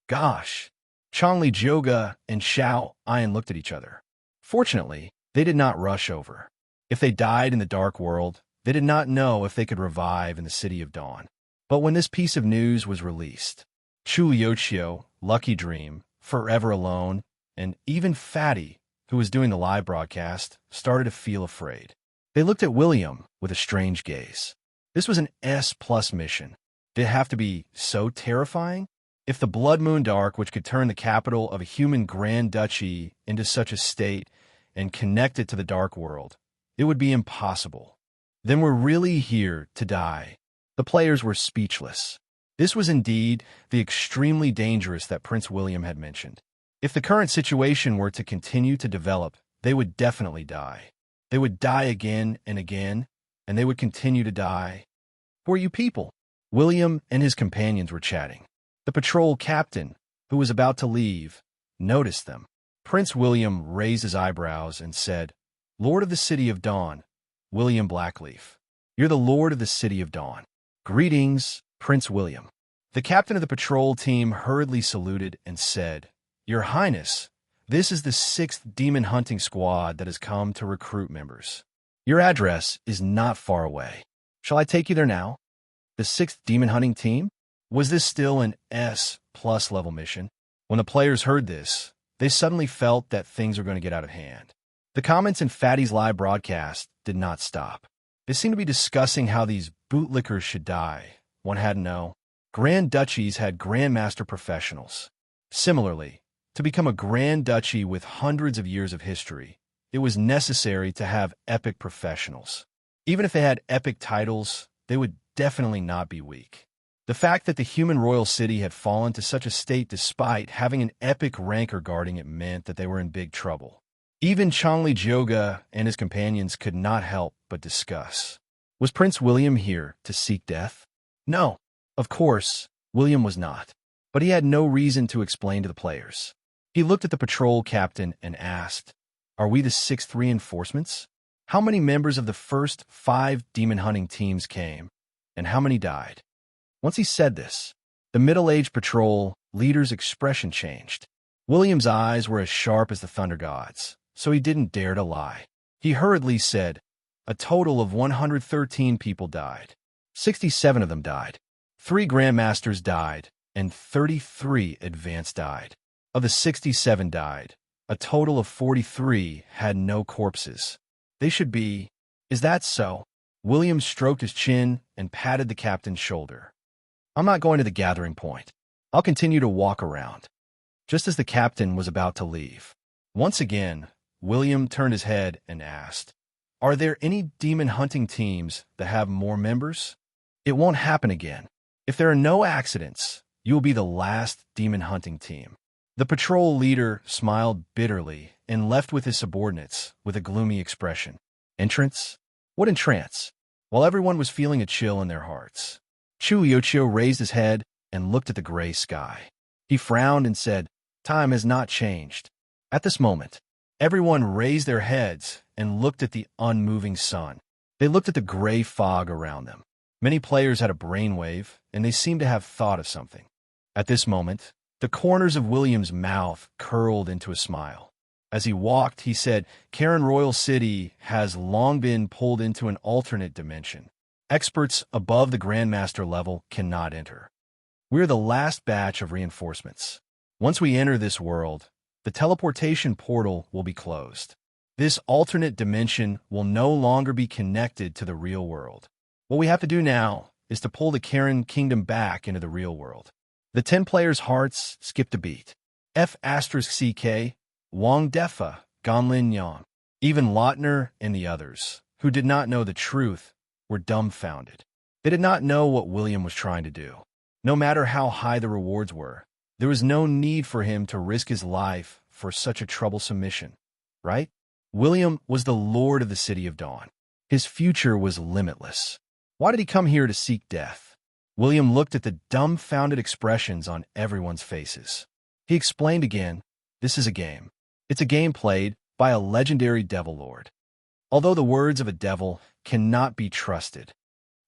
Gosh! Changli Jioga and Xiao Ayan looked at each other. Fortunately, they did not rush over. If they died in the dark world, they did not know if they could revive in the City of Dawn. But when this piece of news was released, Chu Yochio, Lucky Dream, Forever Alone, and even Fatty, who was doing the live broadcast, started to feel afraid. They looked at William with a strange gaze. This was an S+ mission. Did it have to be so terrifying? If the Blood Moon Dark, which could turn the capital of a human Grand Duchy into such a state and connect it to the dark world, it would be impossible. Then we're really here to die. The players were speechless. This was indeed the extremely dangerous that Prince William had mentioned. If the current situation were to continue to develop, they would definitely die. They would die again and again, and they would continue to die. "Who are you people?" William and his companions were chatting. The patrol captain, who was about to leave, noticed them. Prince William raised his eyebrows and said, "Lord of the City of Dawn, William Blackleaf. You're the Lord of the City of Dawn. Greetings, Prince William." The captain of the patrol team hurriedly saluted and said, "Your Highness, this is the 6th demon hunting squad that has come to recruit members. Your address is not far away. Shall I take you there now?" The 6th demon hunting team? Was this still an S+ level mission? When the players heard this, they suddenly felt that things were going to get out of hand. The comments in Fatty's live broadcast did not stop. They seemed to be discussing how these bootlickers should die. One had to know. Grand Duchies had Grandmaster professionals. Similarly, to become a Grand Duchy with hundreds of years of history, it was necessary to have epic professionals. Even if they had epic titles, they would definitely not be weak. The fact that the human royal city had fallen to such a state despite having an epic ranker guarding it meant that they were in big trouble. Even Changli Jioga and his companions could not help but discuss. Was Prince William here to seek death? No, of course, William was not. But he had no reason to explain to the players. He looked at the patrol captain and asked, "Are we the 6th reinforcements? How many members of the first 5 demon hunting teams came, and how many died?" Once he said this, the middle-aged patrol leader's expression changed. William's eyes were as sharp as the thunder gods, so he didn't dare to lie. He hurriedly said, "A total of 113 people died. 67 of them died. 3 grandmasters died, and 33 advanced died. Of the 67 died, a total of 43 had no corpses. They should be... Is that so?" William stroked his chin and patted the captain's shoulder. "I'm not going to the gathering point. I'll continue to walk around." Just as the captain was about to leave, once again, William turned his head and asked, "Are there any demon hunting teams that have more members?" "It won't happen again. If there are no accidents, you will be the last demon hunting team." The patrol leader smiled bitterly and left with his subordinates with a gloomy expression. Entrance? What entrance? While everyone was feeling a chill in their hearts, Chu Yochio raised his head and looked at the gray sky. He frowned and said, "Time has not changed." At this moment, everyone raised their heads and looked at the unmoving sun. They looked at the gray fog around them. Many players had a brainwave, and they seemed to have thought of something. At this moment, the corners of William's mouth curled into a smile. As he walked, he said, "Karen Royal City has long been pulled into an alternate dimension. Experts above the Grandmaster level cannot enter. We're the last batch of reinforcements. Once we enter this world, the teleportation portal will be closed. This alternate dimension will no longer be connected to the real world. What we have to do now is to pull the Karen Kingdom back into the real world." The 10 players' hearts skipped a beat. F*CK, Wang Defa, Gonlin Yang. Even Lautner and the others, who did not know the truth, were dumbfounded. They did not know what William was trying to do. No matter how high the rewards were, there was no need for him to risk his life for such a troublesome mission, right? William was the lord of the City of Dawn. His future was limitless. Why did he come here to seek death? William looked at the dumbfounded expressions on everyone's faces. He explained again, "This is a game. It's a game played by a legendary devil lord. Although the words of a devil cannot be trusted,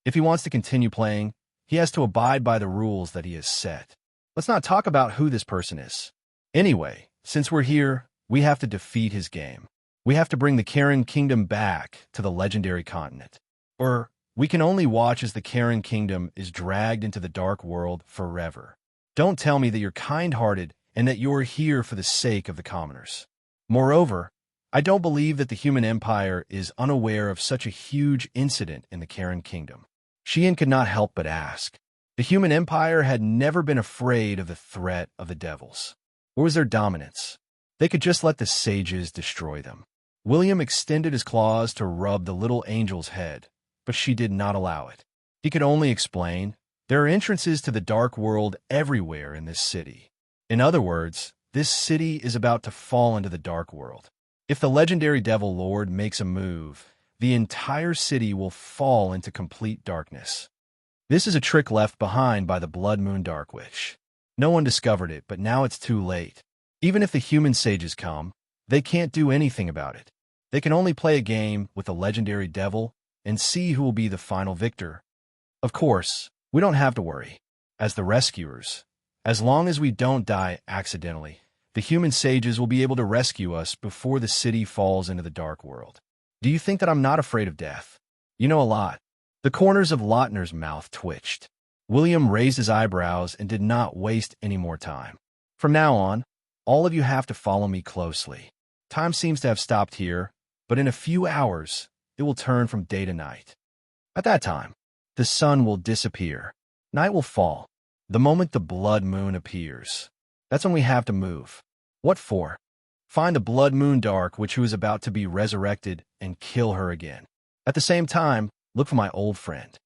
if he wants to continue playing, he has to abide by the rules that he has set. Let's not talk about who this person is. Anyway, since we're here, we have to defeat his game. We have to bring the Karen Kingdom back to the legendary continent. Or we can only watch as the Karen Kingdom is dragged into the dark world forever. Don't tell me that you're kind-hearted and that you're here for the sake of the commoners. Moreover, I don't believe that the human empire is unaware of such a huge incident in the Karen Kingdom." Xian could not help but ask. The human empire had never been afraid of the threat of the devils. Or was their dominance? They could just let the sages destroy them. William extended his claws to rub the little angel's head, but she did not allow it. He could only explain, "There are entrances to the dark world everywhere in this city. In other words, this city is about to fall into the dark world. If the legendary devil lord makes a move, the entire city will fall into complete darkness. This is a trick left behind by the Blood Moon Dark Witch. No one discovered it, but now it's too late. Even if the human sages come, they can't do anything about it. They can only play a game with the legendary devil and see who will be the final victor. Of course, we don't have to worry. As the rescuers, as long as we don't die accidentally, the human sages will be able to rescue us before the city falls into the dark world. Do you think that I'm not afraid of death? You know a lot." The corners of Lautner's mouth twitched. William raised his eyebrows and did not waste any more time. "From now on, all of you have to follow me closely. Time seems to have stopped here, but in a few hours, it will turn from day to night. At that time, the sun will disappear. Night will fall. The moment the blood moon appears, that's when we have to move. What for? Find the Blood Moon Dark Witch who is about to be resurrected and kill her again. At the same time, look for my old friend."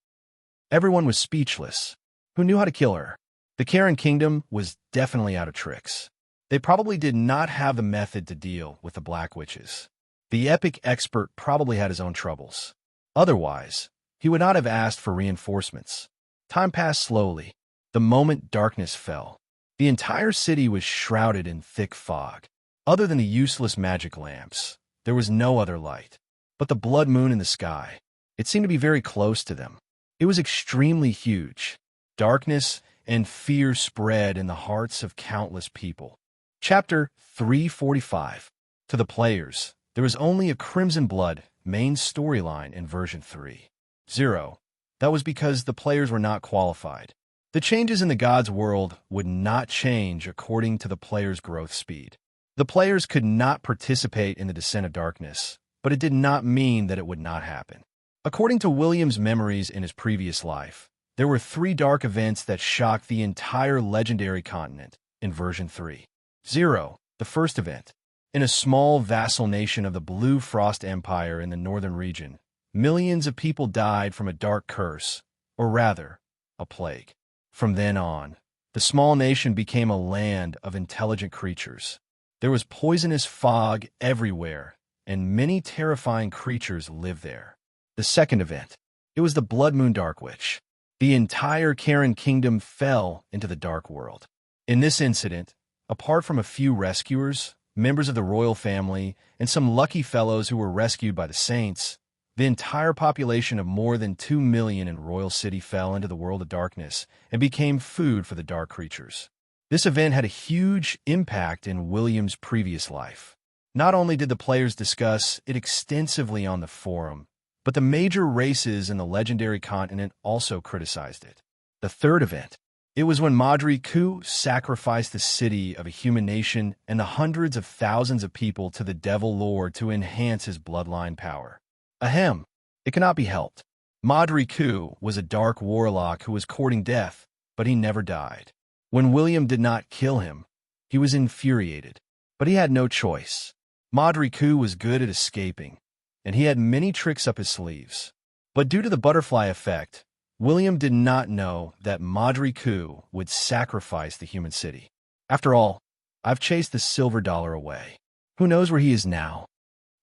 Everyone was speechless. Who knew how to kill her? The Karen Kingdom was definitely out of tricks. They probably did not have the method to deal with the Black Witches. The epic expert probably had his own troubles. Otherwise, he would not have asked for reinforcements. Time passed slowly. The moment darkness fell, the entire city was shrouded in thick fog. Other than the useless magic lamps, there was no other light. But the blood moon in the sky, it seemed to be very close to them. It was extremely huge. Darkness and fear spread in the hearts of countless people. Chapter 345. To the players, there was only a Crimson Blood main storyline in version 3.0. That was because the players were not qualified. The changes in the God's world would not change according to the players' growth speed. The players could not participate in the Descent of Darkness, but it did not mean that it would not happen. According to William's memories in his previous life, there were 3 dark events that shocked the entire legendary continent in version 3.0. The first event, in a small vassal nation of the Blue Frost Empire in the northern region, millions of people died from a dark curse, or rather, a plague. From then on, the small nation became a land of intelligent creatures. There was poisonous fog everywhere, and many terrifying creatures lived there. The second event, it was the Blood Moon Dark Witch. The entire Karen Kingdom fell into the dark world. In this incident, apart from a few rescuers, members of the royal family, and some lucky fellows who were rescued by the saints, the entire population of more than 2 million in Royal City fell into the world of darkness and became food for the dark creatures. This event had a huge impact in William's previous life. Not only did the players discuss it extensively on the forum, but the major races in the legendary continent also criticized it. The third event, it was when Madri Ku sacrificed the city of a human nation and the hundreds of thousands of people to the Devil Lord to enhance his bloodline power. Ahem, it cannot be helped. Madri Ku was a dark warlock who was courting death, but he never died. When William did not kill him, he was infuriated, but he had no choice. Madriku was good at escaping, and he had many tricks up his sleeves. But due to the butterfly effect, William did not know that Madriku would sacrifice the human city. After all, I've chased the silver dollar away. Who knows where he is now?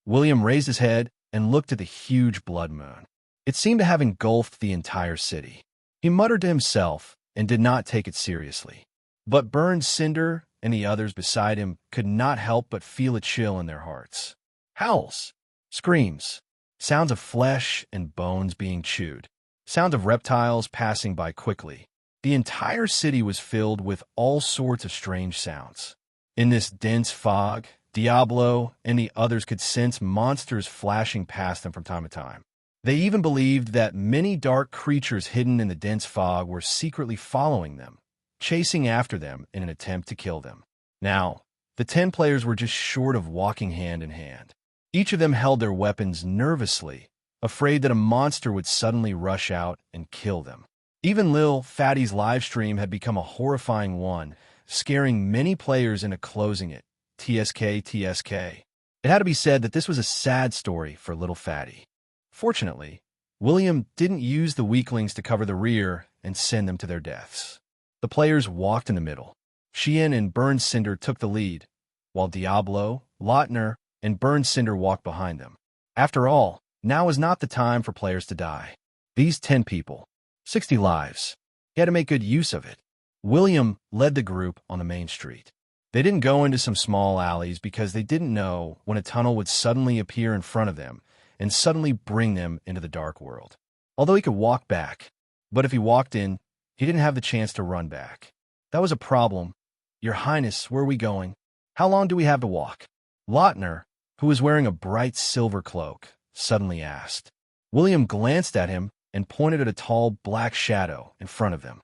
William raised his head and looked at the huge blood moon. It seemed to have engulfed the entire city. He muttered to himself and did not take it seriously. But Burned Cinder and the others beside him could not help but feel a chill in their hearts. Howls, screams, sounds of flesh and bones being chewed, sounds of reptiles passing by quickly. The entire city was filled with all sorts of strange sounds. In this dense fog, Diablo and the others could sense monsters flashing past them from time to time. They even believed that many dark creatures hidden in the dense fog were secretly following them, chasing after them in an attempt to kill them. Now, the 10 players were just short of walking hand in hand. Each of them held their weapons nervously, afraid that a monster would suddenly rush out and kill them. Even Lil Fatty's live stream had become a horrifying one, scaring many players into closing it. TSK, TSK. It had to be said that this was a sad story for Little Fatty. Fortunately, William didn't use the weaklings to cover the rear and send them to their deaths. The players walked in the middle. Sheehan and Burned Cinder took the lead, while Diablo, Lautner, and Burned Cinder walked behind them. After all, now is not the time for players to die. These 10 people, 60 lives. He had to make good use of it. William led the group on the main street. They didn't go into some small alleys because they didn't know when a tunnel would suddenly appear in front of them and suddenly bring them into the dark world. Although he could walk back, but if he walked in, he didn't have the chance to run back. That was a problem. Your Highness, where are we going? How long do we have to walk? Lautner, who was wearing a bright silver cloak, suddenly asked. William glanced at him and pointed at a tall black shadow in front of them.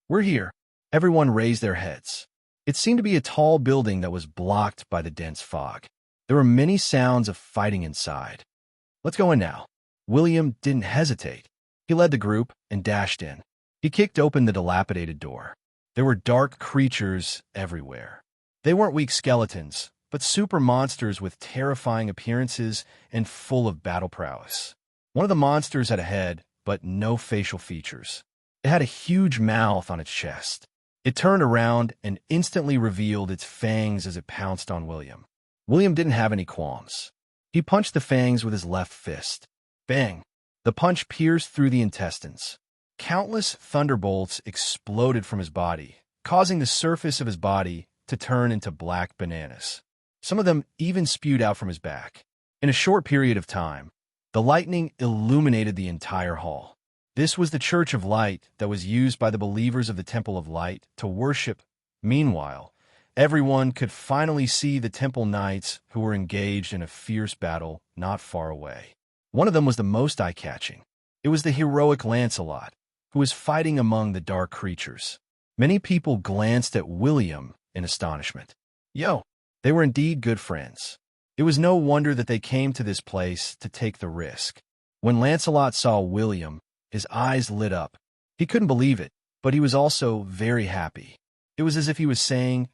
We're here. Everyone raised their heads. It seemed to be a tall building that was blocked by the dense fog. There were many sounds of fighting inside. Let's go in now. William didn't hesitate. He led the group and dashed in. He kicked open the dilapidated door. There were dark creatures everywhere. They weren't weak skeletons, but super monsters with terrifying appearances and full of battle prowess. One of the monsters had a head, but no facial features. It had a huge mouth on its chest. It turned around and instantly revealed its fangs as it pounced on William. William didn't have any qualms. He punched the fangs with his left fist. Bang! The punch pierced through the intestines. Countless thunderbolts exploded from his body, causing the surface of his body to turn into black bananas. Some of them even spewed out from his back. In a short period of time, the lightning illuminated the entire hall. This was the Church of Light that was used by the believers of the Temple of Light to worship. Meanwhile, everyone could finally see the temple knights who were engaged in a fierce battle not far away. One of them was the most eye-catching. It was the heroic Lancelot, who was fighting among the dark creatures. Many people glanced at William in astonishment. Yo, they were indeed good friends. It was no wonder that they came to this place to take the risk. When Lancelot saw William, his eyes lit up. He couldn't believe it, but he was also very happy. It was as if he was saying,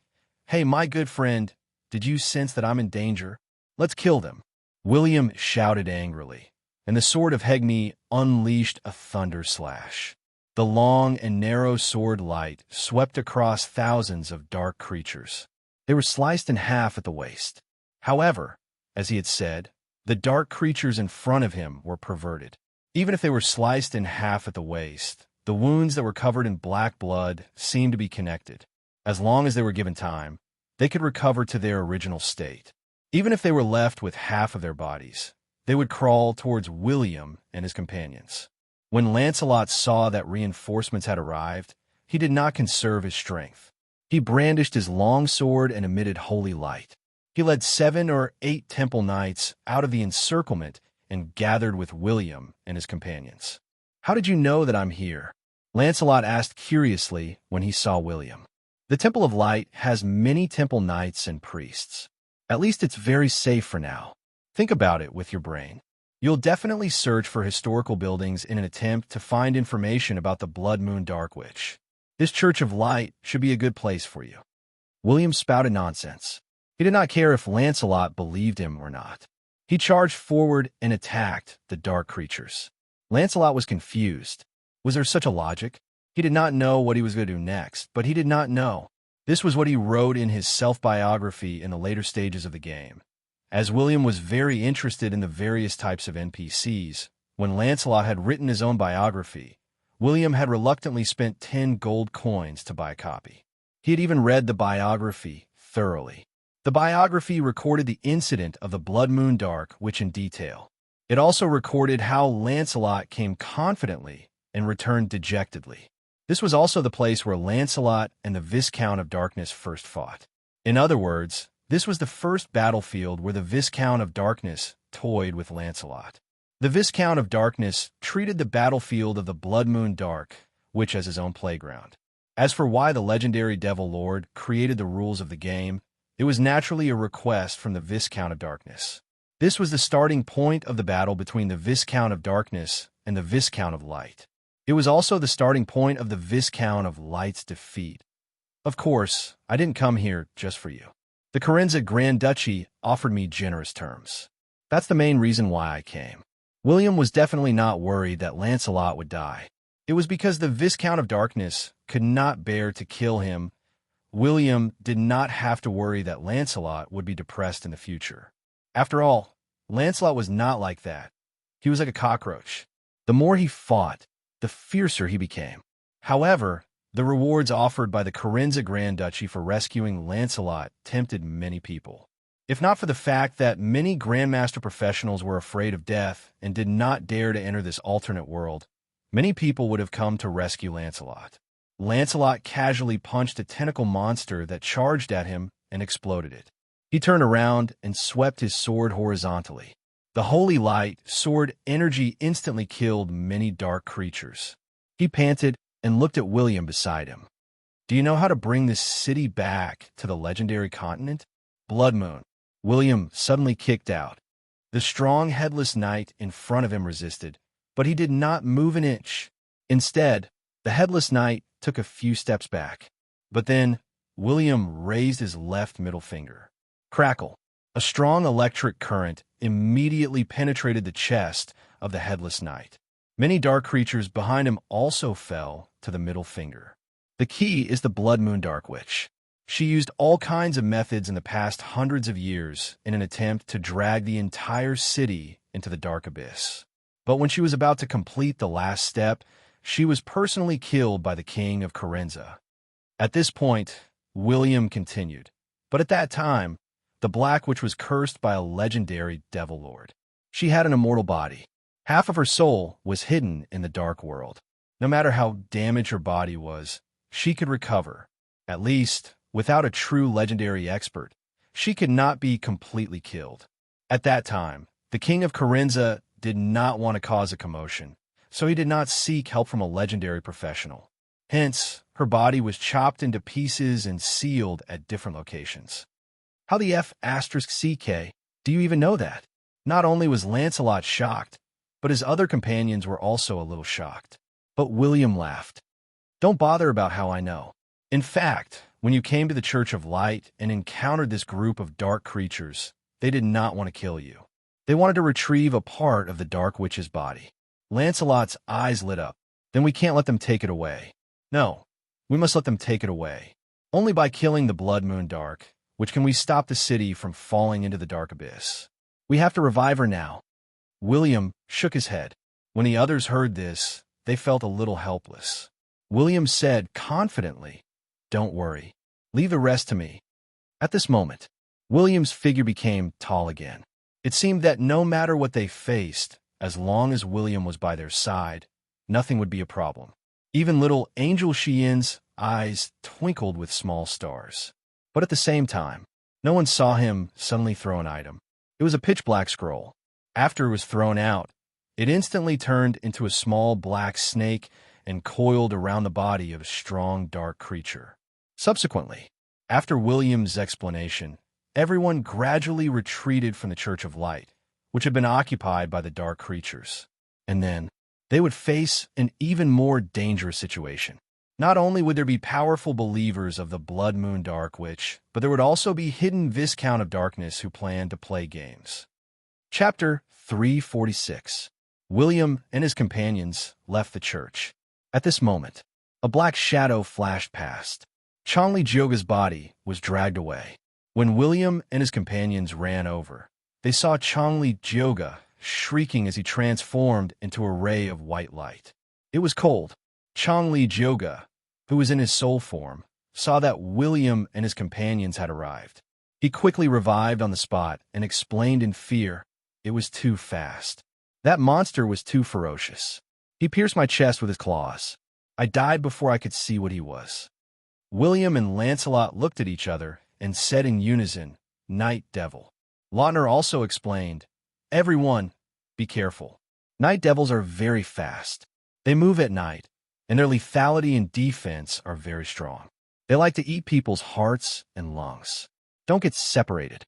"Hey, my good friend, did you sense that I'm in danger? Let's kill them." William shouted angrily, and the sword of Hegni unleashed a thunder slash. The long and narrow sword light swept across thousands of dark creatures. They were sliced in half at the waist. However, as he had said, the dark creatures in front of him were perverted. Even if they were sliced in half at the waist, the wounds that were covered in black blood seemed to be connected. As long as they were given time, they could recover to their original state. Even if they were left with half of their bodies, they would crawl towards William and his companions. When Lancelot saw that reinforcements had arrived, he did not conserve his strength. He brandished his long sword and emitted holy light. He led 7 or 8 temple knights out of the encirclement and gathered with William and his companions. "How did you know that I'm here?" Lancelot asked curiously when he saw William. The Temple of Light has many temple knights and priests. At least it's very safe for now. Think about it with your brain. You'll definitely search for historical buildings in an attempt to find information about the Blood Moon Dark Witch. This Church of Light should be a good place for you. William spouted nonsense. He did not care if Lancelot believed him or not. He charged forward and attacked the dark creatures. Lancelot was confused. Was there such a logic? He did not know what he was going to do next, but he did not know. This was what he wrote in his self-biography in the later stages of the game. As William was very interested in the various types of NPCs, when Lancelot had written his own biography, William had reluctantly spent 10 gold coins to buy a copy. He had even read the biography thoroughly. The biography recorded the incident of the Blood Moon Dark Witch in detail. It also recorded how Lancelot came confidently and returned dejectedly. This was also the place where Lancelot and the Viscount of Darkness first fought. In other words, this was the first battlefield where the Viscount of Darkness toyed with Lancelot. The Viscount of Darkness treated the battlefield of the Blood Moon Dark Witch as his own playground. As for why the legendary Devil Lord created the rules of the game, it was naturally a request from the Viscount of Darkness. This was the starting point of the battle between the Viscount of Darkness and the Viscount of Light. It was also the starting point of the Viscount of Light's defeat. Of course, I didn't come here just for you. The Carenza Grand Duchy offered me generous terms. That's the main reason why I came. William was definitely not worried that Lancelot would die. It was because the Viscount of Darkness could not bear to kill him. William did not have to worry that Lancelot would be depressed in the future. After all, Lancelot was not like that. He was like a cockroach. The more he fought, the fiercer he became. However, the rewards offered by the Carenza Grand Duchy for rescuing Lancelot tempted many people. If not for the fact that many Grandmaster professionals were afraid of death and did not dare to enter this alternate world, many people would have come to rescue Lancelot. Lancelot casually punched a tentacle monster that charged at him and exploded it. He turned around and swept his sword horizontally. The holy light sword energy instantly killed many dark creatures. He panted and looked at William beside him. Do you know how to bring this city back to the legendary continent? Blood Moon. William suddenly kicked out. The strong headless knight in front of him resisted, but he did not move an inch. Instead, the headless knight took a few steps back. But then, William raised his left middle finger. Crackle. A strong electric current immediately penetrated the chest of the headless knight. Many dark creatures behind him also fell to the middle finger. The key is the Blood Moon Dark Witch. She used all kinds of methods in the past hundreds of years in an attempt to drag the entire city into the dark abyss. But when she was about to complete the last step, she was personally killed by the king of Carenza. At this point, William continued. But at that time, the Black Witch was cursed by a legendary Devil Lord. She had an immortal body. Half of her soul was hidden in the dark world. No matter how damaged her body was, she could recover. At least, without a true legendary expert, she could not be completely killed. At that time, the king of Carenza did not want to cause a commotion, so he did not seek help from a legendary professional. Hence, her body was chopped into pieces and sealed at different locations. How the F***CK, do you even know that? Not only was Lancelot shocked, but his other companions were also a little shocked. But William laughed. Don't bother about how I know. In fact, when you came to the Church of Light and encountered this group of dark creatures, they did not want to kill you. They wanted to retrieve a part of the Dark Witch's body. Lancelot's eyes lit up. Then we can't let them take it away. No, we must let them take it away. Only by killing the Blood Moon Dark, which can we stop the city from falling into the dark abyss. We have to revive her now. William shook his head. When the others heard this, they felt a little helpless. William said confidently, "Don't worry. Leave the rest to me." At this moment, William's figure became tall again. It seemed that no matter what they faced, as long as William was by their side, nothing would be a problem. Even little Angel Shien's eyes twinkled with small stars. But at the same time, no one saw him suddenly throw an item. It was a pitch-black scroll. After it was thrown out, it instantly turned into a small black snake and coiled around the body of a strong dark creature. Subsequently, after William's explanation, everyone gradually retreated from the Church of Light, which had been occupied by the dark creatures. And then, they would face an even more dangerous situation. Not only would there be powerful believers of the Blood Moon Dark Witch, but there would also be hidden Viscount of Darkness who planned to play games. Chapter 346. William and his companions left the church. At this moment, a black shadow flashed past. Changli Jyoga's body was dragged away. When William and his companions ran over, they saw Changli Jyoga shrieking as he transformed into a ray of white light. It was cold. Changli Jyoga, who was in his soul form, saw that William and his companions had arrived. He quickly revived on the spot and explained in fear, "It was too fast. That monster was too ferocious. He pierced my chest with his claws. I died before I could see what he was." William and Lancelot looked at each other and said in unison, "Night Devil." Lautner also explained, "Everyone, be careful. Night devils are very fast. They move at night, and their lethality and defense are very strong. They like to eat people's hearts and lungs. Don't get separated.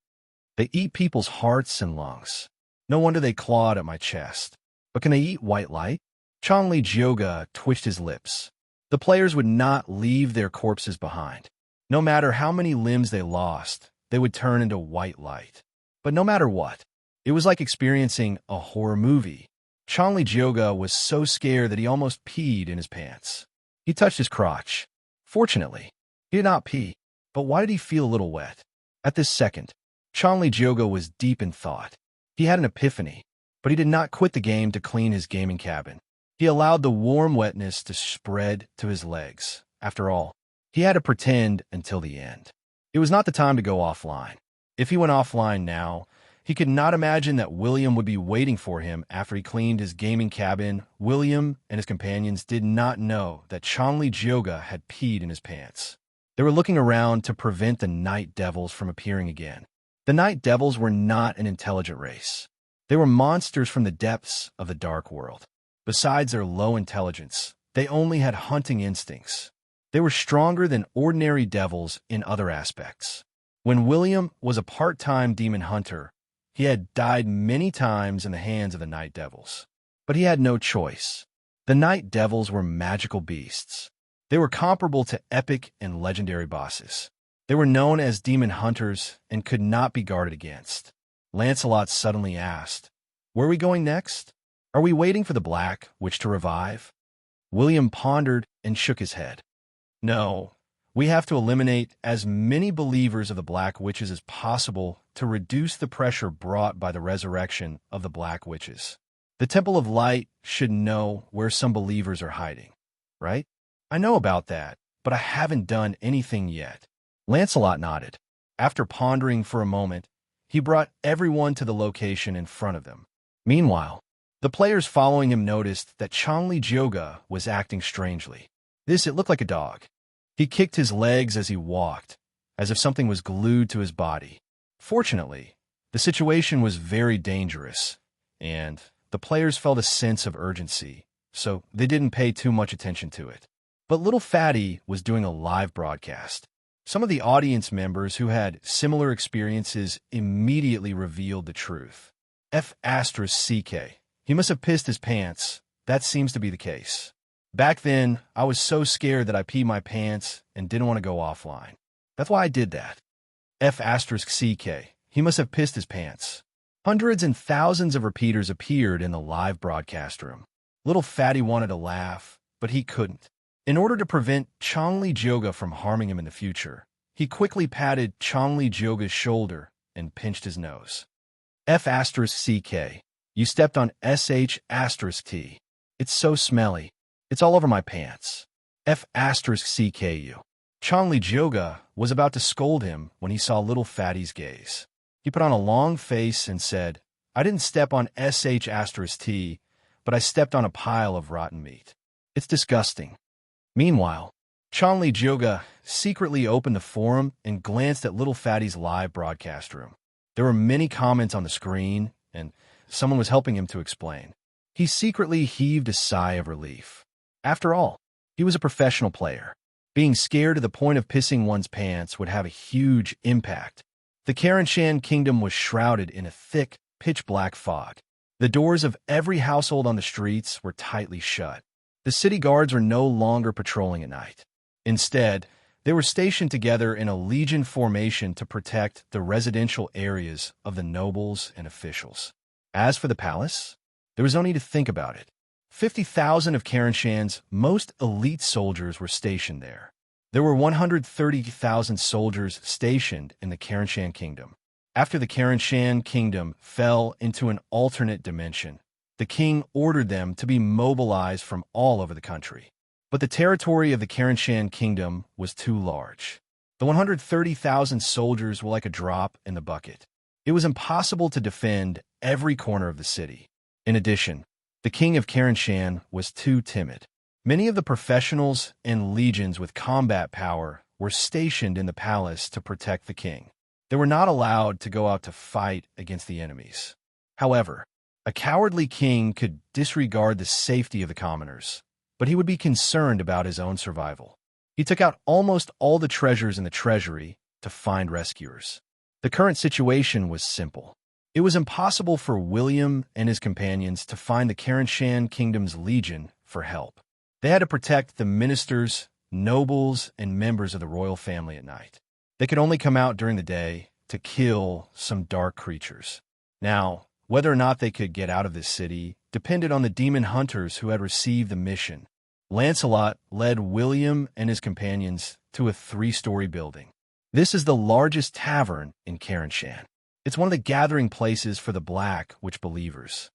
They eat people's hearts and lungs. No wonder they clawed at my chest. But can they eat white light?" Changli Jyoga twitched his lips. The players would not leave their corpses behind. No matter how many limbs they lost, they would turn into white light. But no matter what, it was like experiencing a horror movie. Changli Jyoga was so scared that he almost peed in his pants. He touched his crotch. Fortunately, he did not pee. But why did he feel a little wet? At this second, Changli Jyoga was deep in thought. He had an epiphany, but he did not quit the game to clean his gaming cabin. He allowed the warm wetness to spread to his legs. After all, he had to pretend until the end. It was not the time to go offline. If he went offline now, he could not imagine that William would be waiting for him after he cleaned his gaming cabin. William and his companions did not know that Changli Jyoga had peed in his pants. They were looking around to prevent the Night Devils from appearing again. The Night Devils were not an intelligent race. They were monsters from the depths of the dark world. Besides their low intelligence, they only had hunting instincts. They were stronger than ordinary devils in other aspects. When William was a part-time demon hunter, he had died many times in the hands of the Night Devils. But he had no choice. The Night Devils were magical beasts. They were comparable to epic and legendary bosses. They were known as demon hunters and could not be guarded against. Lancelot suddenly asked, "Where are we going next? Are we waiting for the Black Witch to revive?" William pondered and shook his head. "No, we have to eliminate as many believers of the Black Witches as possible to reduce the pressure brought by the resurrection of the Black Witches. The Temple of Light should know where some believers are hiding, right?" "I know about that, but I haven't done anything yet." Lancelot nodded. After pondering for a moment, he brought everyone to the location in front of them. Meanwhile, the players following him noticed that Changli Jyoga was acting strangely. It looked like a dog. He kicked his legs as he walked, as if something was glued to his body. Fortunately, the situation was very dangerous, and the players felt a sense of urgency, so they didn't pay too much attention to it. But Little Fatty was doing a live broadcast. Some of the audience members who had similar experiences immediately revealed the truth. F***CK. He must have pissed his pants. That seems to be the case. Back then, I was so scared that I peed my pants and didn't want to go offline. That's why I did that. F***CK. He must have pissed his pants. Hundreds and thousands of repeaters appeared in the live broadcast room. Little Fatty wanted to laugh, but he couldn't. In order to prevent Changli Jyoga from harming him in the future, he quickly patted Changli Jyoga's shoulder and pinched his nose. F***CK. You stepped on SH**T. It's so smelly. It's all over my pants. F***CKU. Changli Jyoga was about to scold him when he saw Little Fatty's gaze. He put on a long face and said, "I didn't step on SH**T, but I stepped on a pile of rotten meat. It's disgusting." Meanwhile, Changli Jyoga secretly opened the forum and glanced at Little Fatty's live broadcast room. There were many comments on the screen, and someone was helping him to explain. He secretly heaved a sigh of relief. After all, he was a professional player. Being scared to the point of pissing one's pants would have a huge impact. The Karanshan kingdom was shrouded in a thick, pitch-black fog. The doors of every household on the streets were tightly shut. The city guards were no longer patrolling at night. Instead, they were stationed together in a legion formation to protect the residential areas of the nobles and officials. As for the palace, there was no need to think about it. 50,000 of Karanshan's most elite soldiers were stationed there. There were 130,000 soldiers stationed in the Karanshan kingdom. After the Karanshan kingdom fell into an alternate dimension, the king ordered them to be mobilized from all over the country. But the territory of the Karanshan kingdom was too large. The 130,000 soldiers were like a drop in the bucket. It was impossible to defend every corner of the city. In addition, the king of Karanshan was too timid. Many of the professionals and legions with combat power were stationed in the palace to protect the king. They were not allowed to go out to fight against the enemies. However, a cowardly king could disregard the safety of the commoners, but he would be concerned about his own survival. He took out almost all the treasures in the treasury to find rescuers. The current situation was simple. It was impossible for William and his companions to find the Karanshan kingdom's legion for help. They had to protect the ministers, nobles, and members of the royal family at night. They could only come out during the day to kill some dark creatures. Now, whether or not they could get out of this city depended on the demon hunters who had received the mission. Lancelot led William and his companions to a 3-story building. This is the largest tavern in Karanshan. It's one of the gathering places for the Black Witch believers.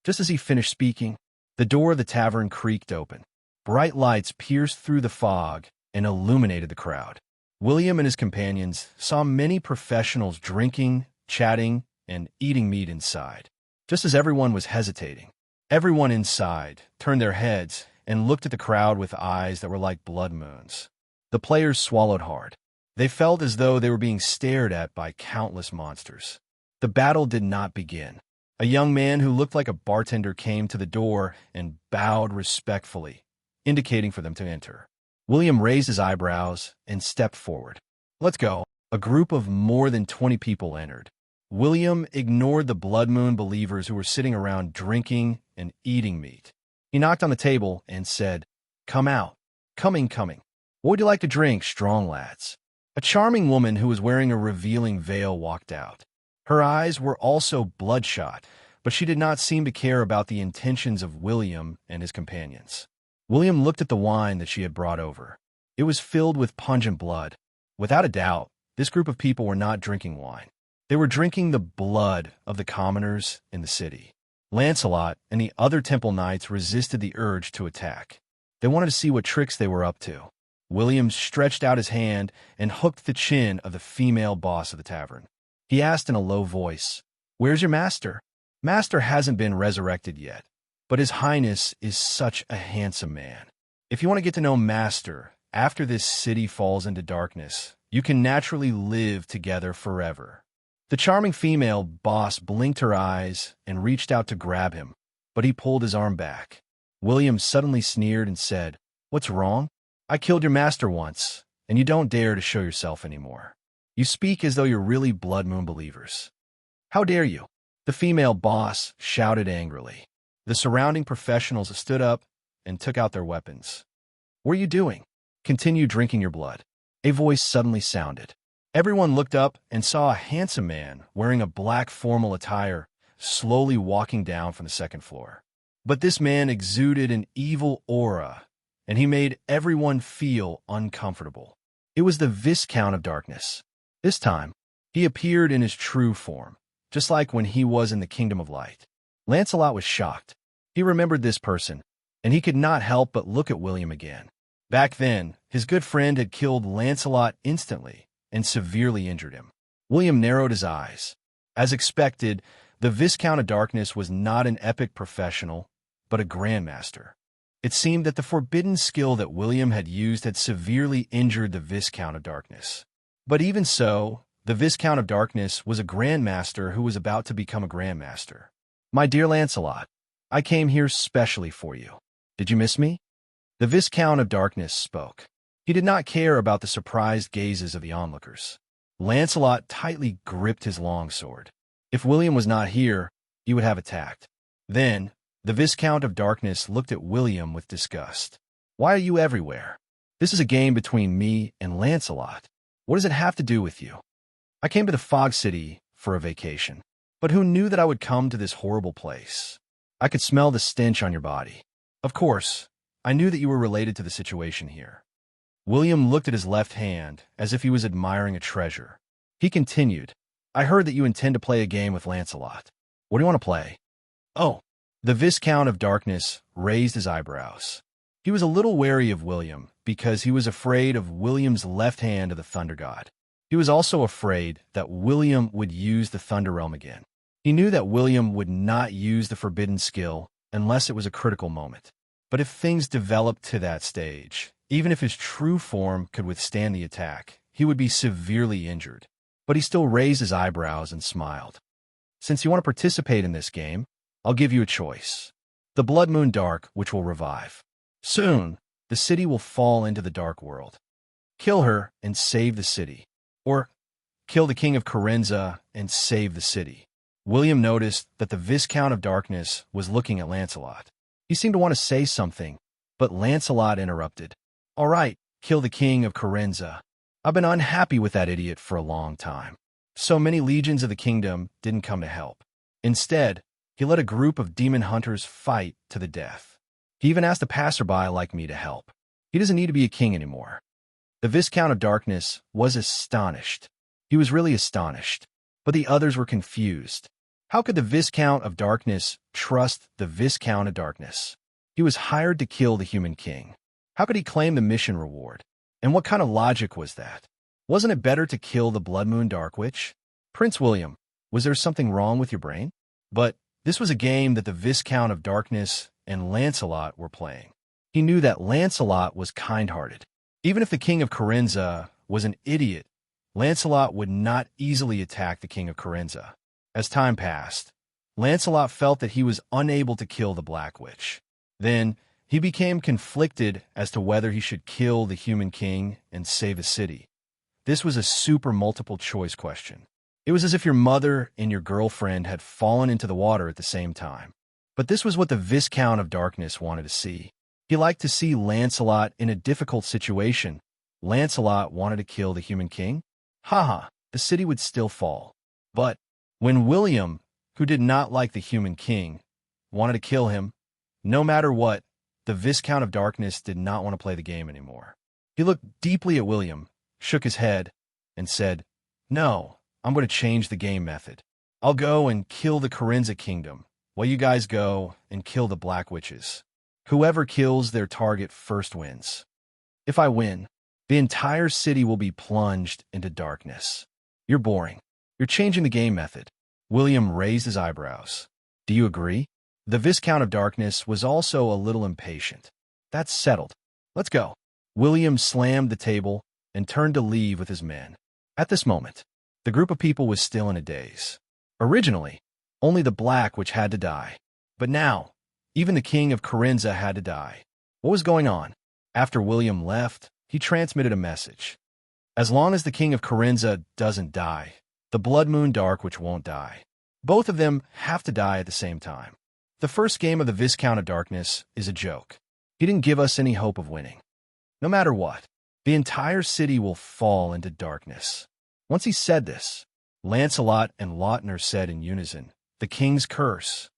Just as he finished speaking, the door of the tavern creaked open. Bright lights pierced through the fog and illuminated the crowd. William and his companions saw many professionals drinking, chatting, and eating meat inside. Just as everyone was hesitating, everyone inside turned their heads and looked at the crowd with eyes that were like blood moons. The players swallowed hard. They felt as though they were being stared at by countless monsters. The battle did not begin. A young man who looked like a bartender came to the door and bowed respectfully, indicating for them to enter. William raised his eyebrows and stepped forward. "Let's go." A group of more than 20 people entered. William ignored the Blood Moon believers who were sitting around drinking and eating meat. He knocked on the table and said, "Come out. Coming. What would you like to drink, strong lads?" A charming woman who was wearing a revealing veil walked out. Her eyes were also bloodshot, but she did not seem to care about the intentions of William and his companions. William looked at the wine that she had brought over. It was filled with pungent blood. Without a doubt, this group of people were not drinking wine. They were drinking the blood of the commoners in the city. Lancelot and the other temple knights resisted the urge to attack. They wanted to see what tricks they were up to. William stretched out his hand and hooked the chin of the female boss of the tavern. He asked in a low voice, "Where's your master?" "Master hasn't been resurrected yet, but his highness is such a handsome man. If you want to get to know Master after this city falls into darkness, you can naturally live together forever." The charming female boss blinked her eyes and reached out to grab him, but he pulled his arm back. William suddenly sneered and said, "What's wrong? I killed your master once, and you don't dare to show yourself anymore. You speak as though you're really Blood Moon believers. How dare you?" The female boss shouted angrily. The surrounding professionals stood up and took out their weapons. "What are you doing? Continue drinking your blood." A voice suddenly sounded. Everyone looked up and saw a handsome man wearing a black formal attire slowly walking down from the second floor. But this man exuded an evil aura, and he made everyone feel uncomfortable. It was the Viscount of Darkness. This time, he appeared in his true form, just like when he was in the Kingdom of Light. Lancelot was shocked. He remembered this person, and he could not help but look at William again. Back then, his good friend had killed Lancelot instantly and severely injured him. William narrowed his eyes. As expected, the Viscount of Darkness was not an epic professional, but a grandmaster. It seemed that the forbidden skill that William had used had severely injured the Viscount of Darkness. But even so, the Viscount of Darkness was a grandmaster who was about to become a grandmaster. "My dear Lancelot, I came here specially for you. Did you miss me?" The Viscount of Darkness spoke. He did not care about the surprised gazes of the onlookers. Lancelot tightly gripped his longsword. If William was not here, he would have attacked. Then, The Viscount of Darkness looked at William with disgust. Why are you everywhere? This is a game between me and Lancelot. What does it have to do with you? I came to the Fog City for a vacation. But who knew that I would come to this horrible place? I could smell the stench on your body. Of course, I knew that you were related to the situation here. William looked at his left hand as if he was admiring a treasure. He continued, I heard that you intend to play a game with Lancelot. What do you want to play? Oh, the Viscount of Darkness raised his eyebrows. He was a little wary of William because he was afraid of William's left hand of the Thunder God. He was also afraid that William would use the Thunder Realm again. He knew that William would not use the forbidden skill unless it was a critical moment. But if things developed to that stage, even if his true form could withstand the attack, he would be severely injured. But he still raised his eyebrows and smiled. Since you want to participate in this game, I'll give you a choice. The Blood Moon Dark, which will revive. Soon, the city will fall into the dark world. Kill her and save the city. Or kill the King of Corinza and save the city. William noticed that the Viscount of Darkness was looking at Lancelot. He seemed to want to say something, but Lancelot interrupted. All right, kill the King of Corinza. I've been unhappy with that idiot for a long time. So many legions of the kingdom didn't come to help. Instead, he let a group of demon hunters fight to the death. He even asked a passerby like me to help. He doesn't need to be a king anymore. The Viscount of Darkness was astonished. He was really astonished. But the others were confused. How could the Viscount of Darkness trust the Viscount of Darkness? He was hired to kill the human king. How could he claim the mission reward? And what kind of logic was that? Wasn't it better to kill the Blood Moon Dark Witch? Prince William, was there something wrong with your brain? But this was a game that the Viscount of Darkness and Lancelot were playing. He knew that Lancelot was kind-hearted. Even if the King of Corinza was an idiot, Lancelot would not easily attack the King of Corinza. As time passed, Lancelot felt that he was unable to kill the Black Witch. Then, he became conflicted as to whether he should kill the human king and save a city. This was a super multiple choice question. It was as if your mother and your girlfriend had fallen into the water at the same time. But this was what the Viscount of Darkness wanted to see. He liked to see Lancelot in a difficult situation. Lancelot wanted to kill the human king? Haha, the city would still fall. But when William, who did not like the human king, wanted to kill him, no matter what, the Viscount of Darkness did not want to play the game anymore. He looked deeply at William, shook his head, and said, No, I'm going to change the game method. I'll go and kill the Corinza kingdom, while you guys go and kill the Black Witches. Whoever kills their target first wins. If I win, the entire city will be plunged into darkness. You're boring. You're changing the game method. William raised his eyebrows. Do you agree? The Viscount of Darkness was also a little impatient. That's settled. Let's go. William slammed the table and turned to leave with his men. At this moment, the group of people was still in a daze. Originally, only the Black Witch had to die. But now, even the King of Corinza had to die. What was going on? After William left, he transmitted a message. As long as the King of Corinza doesn't die, the Blood Moon Dark Witch won't die. Both of them have to die at the same time. The first game of the Viscount of Darkness is a joke. He didn't give us any hope of winning. No matter what, the entire city will fall into darkness. Once he said this, Lancelot and Lautner said in unison, The King's Curse.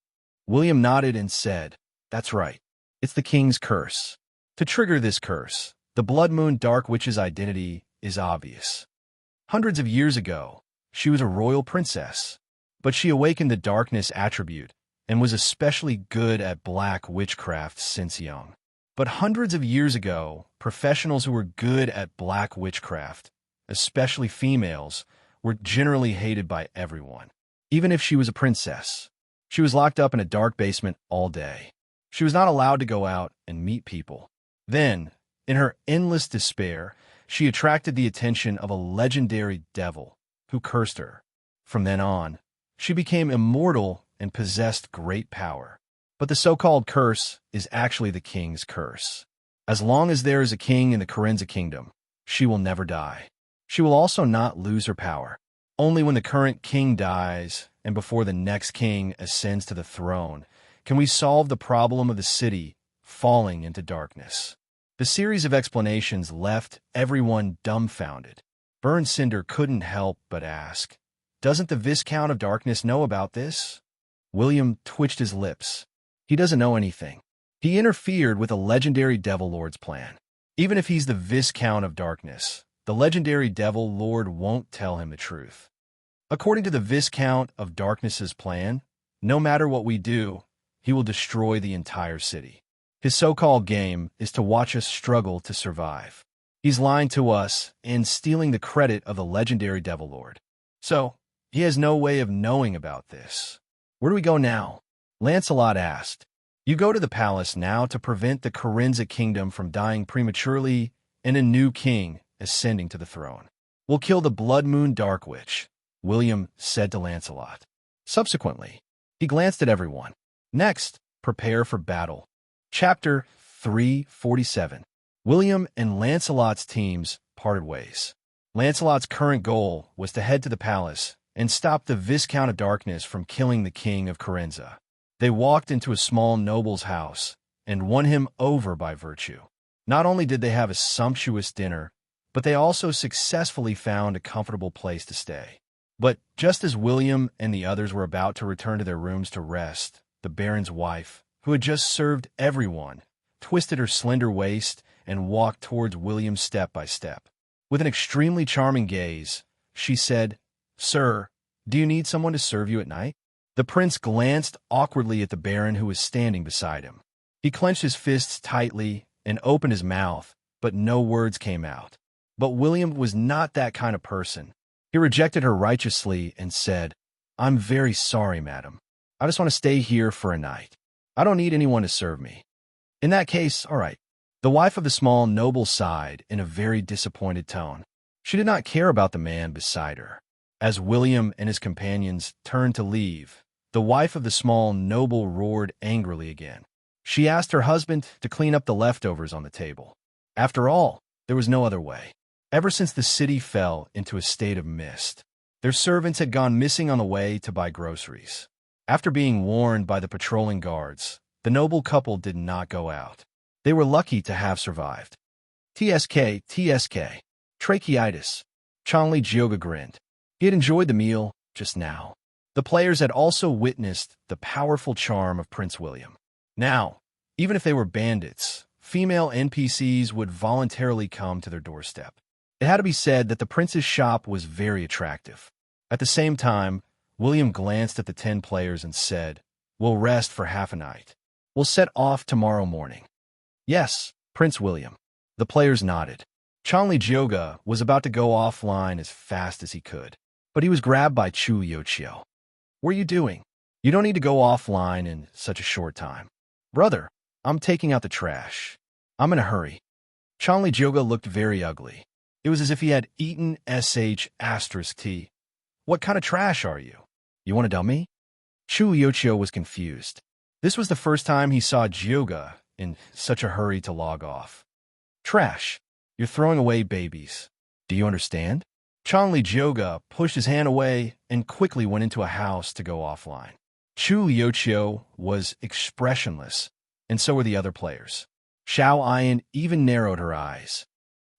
William nodded and said, That's right. It's the King's Curse. To trigger this curse, the Blood Moon Dark Witch's identity is obvious. Hundreds of years ago, she was a royal princess, but she awakened the darkness attribute and was especially good at black witchcraft since young. But hundreds of years ago, professionals who were good at black witchcraft, especially females, were generally hated by everyone. Even if she was a princess, she was locked up in a dark basement all day. She was not allowed to go out and meet people. Then, in her endless despair, she attracted the attention of a legendary devil who cursed her. From then on, she became immortal and possessed great power. But the so-called curse is actually the king's curse. As long as there is a king in the Corinza kingdom, she will never die. She will also not lose her power. Only when the current king dies and before the next king ascends to the throne Can we solve the problem of the city falling into darkness? The series of explanations left everyone dumbfounded. Burn Cinder couldn't help but ask, "Doesn't the Viscount of Darkness know about this?" William twitched his lips. He doesn't know anything. He interfered with a legendary Devil Lord's plan. Even if he's the Viscount of Darkness, the legendary Devil Lord won't tell him the truth. According to the Viscount of Darkness's plan, no matter what we do, he will destroy the entire city. His so-called game is to watch us struggle to survive. He's lying to us and stealing the credit of the legendary Devil Lord. So, he has no way of knowing about this. Where do we go now? Lancelot asked. You go to the palace now to prevent the Corinza kingdom from dying prematurely and a new king ascending to the throne. We'll kill the Blood Moon Dark Witch, William said to Lancelot. Subsequently, he glanced at everyone. Next, prepare for battle. Chapter 347. William and Lancelot's teams parted ways. Lancelot's current goal was to head to the palace and stop the Viscount of Darkness from killing the king of Corinza. They walked into a small noble's house and won him over by virtue. Not only did they have a sumptuous dinner, but they also successfully found a comfortable place to stay. But just as William and the others were about to return to their rooms to rest, the Baron's wife, who had just served everyone, twisted her slender waist and walked towards William step by step. With an extremely charming gaze, she said, "Sir, do you need someone to serve you at night?" The prince glanced awkwardly at the Baron who was standing beside him. He clenched his fists tightly and opened his mouth, but no words came out. But William was not that kind of person. He rejected her righteously and said, "I'm very sorry, madam. I just want to stay here for a night. I don't need anyone to serve me." "In that case, all right." The wife of the small noble sighed in a very disappointed tone. She did not care about the man beside her. As William and his companions turned to leave, the wife of the small noble roared angrily again. She asked her husband to clean up the leftovers on the table. After all, there was no other way. Ever since the city fell into a state of mist, their servants had gone missing on the way to buy groceries. After being warned by the patrolling guards, the noble couple did not go out. They were lucky to have survived. TSK, tracheitis. Chanli Jyoga grinned. He had enjoyed the meal just now. The players had also witnessed the powerful charm of Prince William. Now, even if they were bandits, female NPCs would voluntarily come to their doorstep. It had to be said that the prince's shop was very attractive. At the same time, William glanced at the 10 players and said, "We'll rest for half a night. We'll set off tomorrow morning." "Yes, Prince William." The players nodded. Chanli Jyoga was about to go offline as fast as he could, but he was grabbed by Chu Yochio. "What are you doing? You don't need to go offline in such a short time." "Brother, I'm taking out the trash. I'm in a hurry." Chanli Jyoga looked very ugly. It was as if he had eaten **T. "What kind of trash are you? You want to dump me?" Chu Yochio was confused. This was the first time he saw Jyoga in such a hurry to log off. "Trash. You're throwing away babies. Do you understand?" Chanli Jyoga pushed his hand away and quickly went into a house to go offline. Chu Yochio was expressionless, and so were the other players. Xiao Ayan even narrowed her eyes.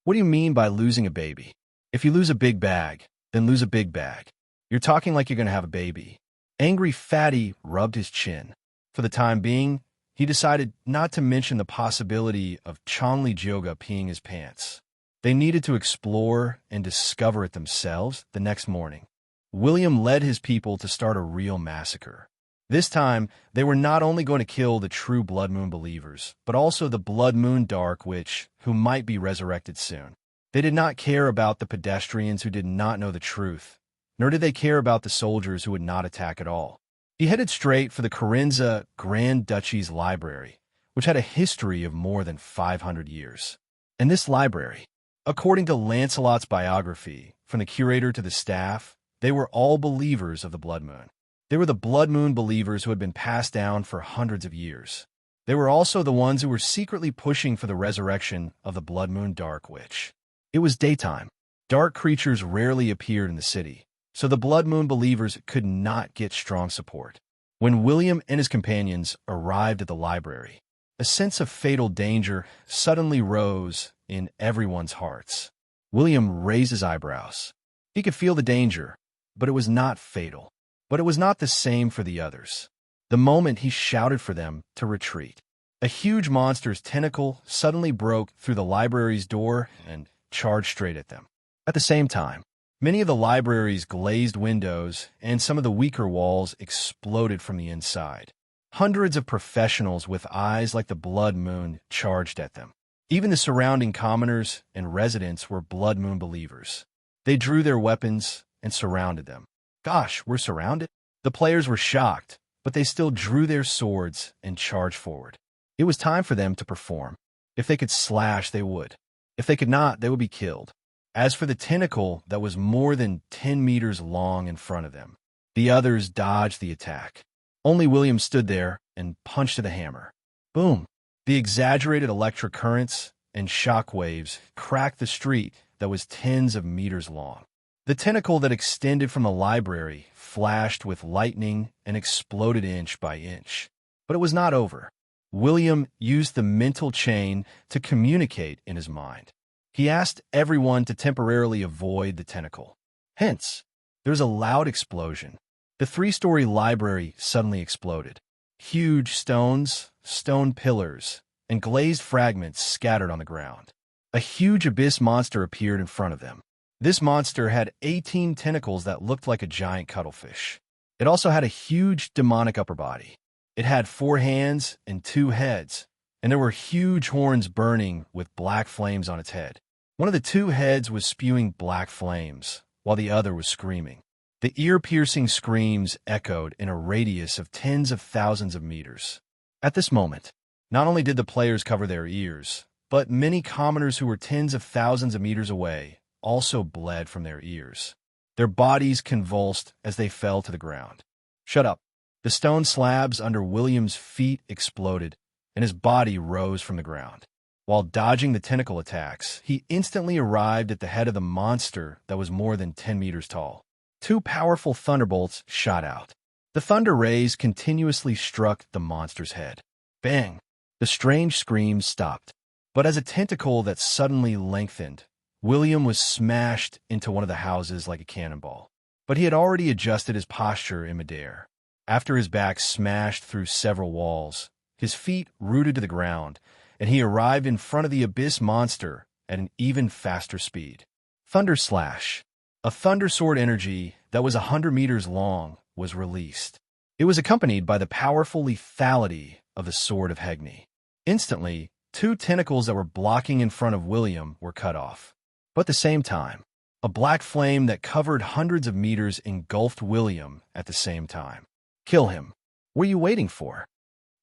"What do you mean by losing a baby? If you lose a big bag, then lose a big bag. You're talking like you're going to have a baby." Angry Fatty rubbed his chin. For the time being, he decided not to mention the possibility of Chanli Jyoga peeing his pants. They needed to explore and discover it themselves the next morning. William led his people to start a real massacre. This time, they were not only going to kill the true Blood Moon believers, but also the Blood Moon Dark Witch, who might be resurrected soon. They did not care about the pedestrians who did not know the truth, nor did they care about the soldiers who would not attack at all. He headed straight for the Corinza Grand Duchy's library, which had a history of more than 500 years. And this library, according to Lancelot's biography, from the curator to the staff, they were all believers of the Blood Moon. They were the Blood Moon believers who had been passed down for hundreds of years. They were also the ones who were secretly pushing for the resurrection of the Blood Moon Dark Witch. It was daytime. Dark creatures rarely appeared in the city, so the Blood Moon believers could not get strong support. When William and his companions arrived at the library, a sense of fatal danger suddenly rose in everyone's hearts. William raised his eyebrows. He could feel the danger, but it was not fatal. But it was not the same for the others. The moment he shouted for them to retreat, a huge monster's tentacle suddenly broke through the library's door and charged straight at them. At the same time, many of the library's glazed windows and some of the weaker walls exploded from the inside. Hundreds of professionals with eyes like the blood moon charged at them. Even the surrounding commoners and residents were blood moon believers. They drew their weapons and surrounded them. Gosh, we're surrounded? The players were shocked, but they still drew their swords and charged forward. It was time for them to perform. If they could slash, they would. If they could not, they would be killed. As for the tentacle that was more than 10 meters long in front of them, the others dodged the attack. Only William stood there and punched to the hammer. Boom! The exaggerated electric currents and shock waves cracked the street that was tens of meters long. The tentacle that extended from the library flashed with lightning and exploded inch by inch. But it was not over. William used the mental chain to communicate in his mind. He asked everyone to temporarily avoid the tentacle. Hence, there was a loud explosion. The 3-story library suddenly exploded. Huge stones, stone pillars, and glazed fragments scattered on the ground. A huge abyss monster appeared in front of them. This monster had 18 tentacles that looked like a giant cuttlefish. It also had a huge demonic upper body. It had 4 hands and 2 heads, and there were huge horns burning with black flames on its head. One of the 2 heads was spewing black flames, while the other was screaming. The ear-piercing screams echoed in a radius of tens of thousands of meters. At this moment, not only did the players cover their ears, but many commoners who were tens of thousands of meters away also bled from their ears. Their bodies convulsed as they fell to the ground. Shut up. The stone slabs under William's feet exploded, and his body rose from the ground. While dodging the tentacle attacks, he instantly arrived at the head of the monster that was more than 10 meters tall. 2 powerful thunderbolts shot out. The thunder rays continuously struck the monster's head. Bang! The strange screams stopped. But as a tentacle that suddenly lengthened, William was smashed into one of the houses like a cannonball. But he had already adjusted his posture in midair. After his back smashed through several walls, his feet rooted to the ground, and he arrived in front of the abyss monster at an even faster speed. Thunder Slash. A thunder sword energy that was 100 meters long was released. It was accompanied by the powerful lethality of the Sword of Hegni. Instantly, 2 tentacles that were blocking in front of William were cut off. But at the same time, a black flame that covered hundreds of meters engulfed William at the same time. Kill him. What are you waiting for?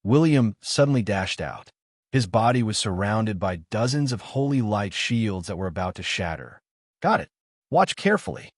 William suddenly dashed out. His body was surrounded by dozens of holy light shields that were about to shatter. Got it. Watch carefully.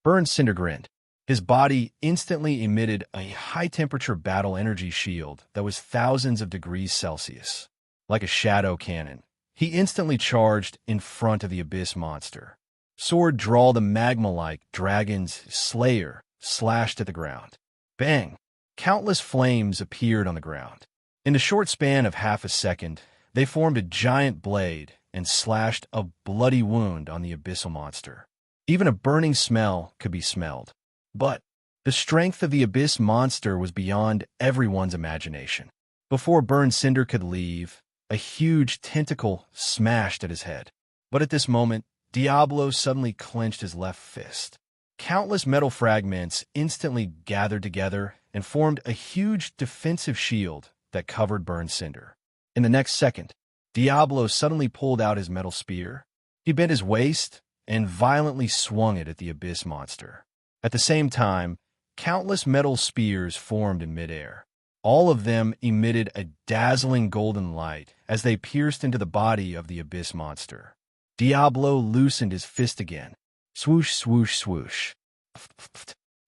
Burn Cinder grinned. His body instantly emitted a high-temperature battle energy shield that was thousands of degrees Celsius. Like a shadow cannon, he instantly charged in front of the abyss monster. Sword Drawl the magma-like dragon's slayer slashed at the ground. Bang! Countless flames appeared on the ground. In a short span of half a second, they formed a giant blade and slashed a bloody wound on the abyssal monster. Even a burning smell could be smelled. But the strength of the abyss monster was beyond everyone's imagination. Before Burn Cinder could leave, a huge tentacle smashed at his head. But at this moment, Diablo suddenly clenched his left fist. Countless metal fragments instantly gathered together and formed a huge defensive shield that covered Burn Cinder. In the next second, Diablo suddenly pulled out his metal spear. He bent his waist and violently swung it at the abyss monster. At the same time, countless metal spears formed in midair. All of them emitted a dazzling golden light as they pierced into the body of the abyss monster. Diablo loosened his fist again. Swoosh, swoosh, swoosh.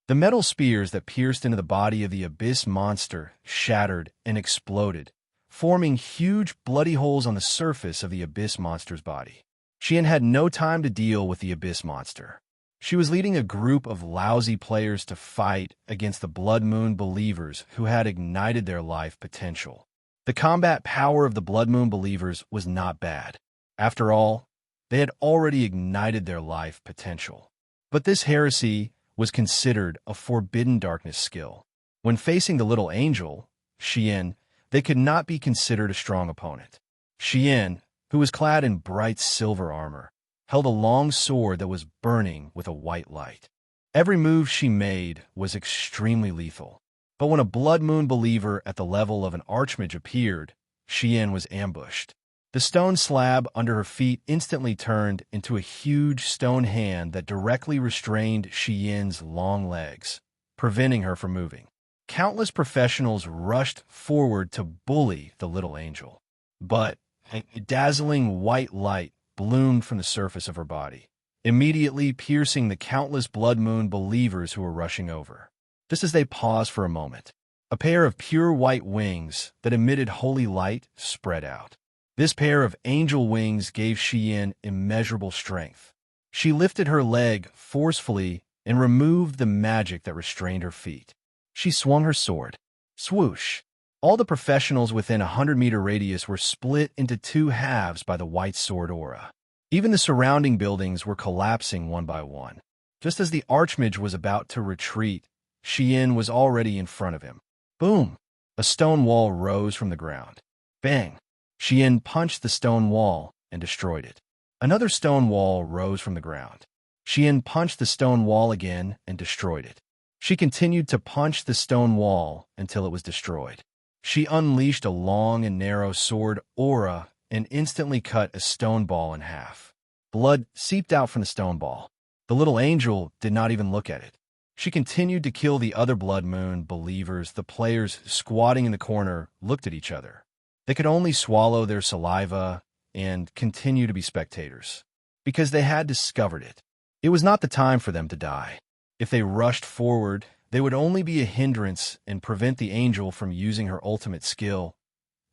The metal spears that pierced into the body of the abyss monster shattered and exploded, forming huge bloody holes on the surface of the abyss monster's body. Xian had no time to deal with the abyss monster. She was leading a group of lousy players to fight against the Blood Moon Believers who had ignited their life potential. The combat power of the Blood Moon Believers was not bad. After all, they had already ignited their life potential. But this heresy was considered a forbidden darkness skill. When facing the little angel, Xian, they could not be considered a strong opponent. Xian, who was clad in bright silver armor, held a long sword that was burning with a white light. Every move she made was extremely lethal. But when a Blood Moon Believer at the level of an Archmage appeared, Xian was ambushed. The stone slab under her feet instantly turned into a huge stone hand that directly restrained Xian's long legs, preventing her from moving. Countless professionals rushed forward to bully the little angel. But a dazzling white light bloomed from the surface of her body, immediately piercing the countless Blood Moon Believers who were rushing over. Just as they paused for a moment, a pair of pure white wings that emitted holy light spread out. This pair of angel wings gave Xian immeasurable strength. She lifted her leg forcefully and removed the magic that restrained her feet. She swung her sword. Swoosh! All the professionals within a 100-meter radius were split into two halves by the white sword aura. Even the surrounding buildings were collapsing one by one. Just as the Archmage was about to retreat, Xian was already in front of him. Boom! A stone wall rose from the ground. Bang! Xian punched the stone wall and destroyed it. Another stone wall rose from the ground. Xian punched the stone wall again and destroyed it. She continued to punch the stone wall until it was destroyed. She unleashed a long and narrow sword aura and instantly cut a stone ball in half. Blood seeped out from the stone ball. The little angel did not even look at it. She continued to kill the other Blood Moon Believers. The players squatting in the corner looked at each other. They could only swallow their saliva and continue to be spectators, because they had discovered it. It was not the time for them to die. If they rushed forward, they would only be a hindrance and prevent the angel from using her ultimate skill.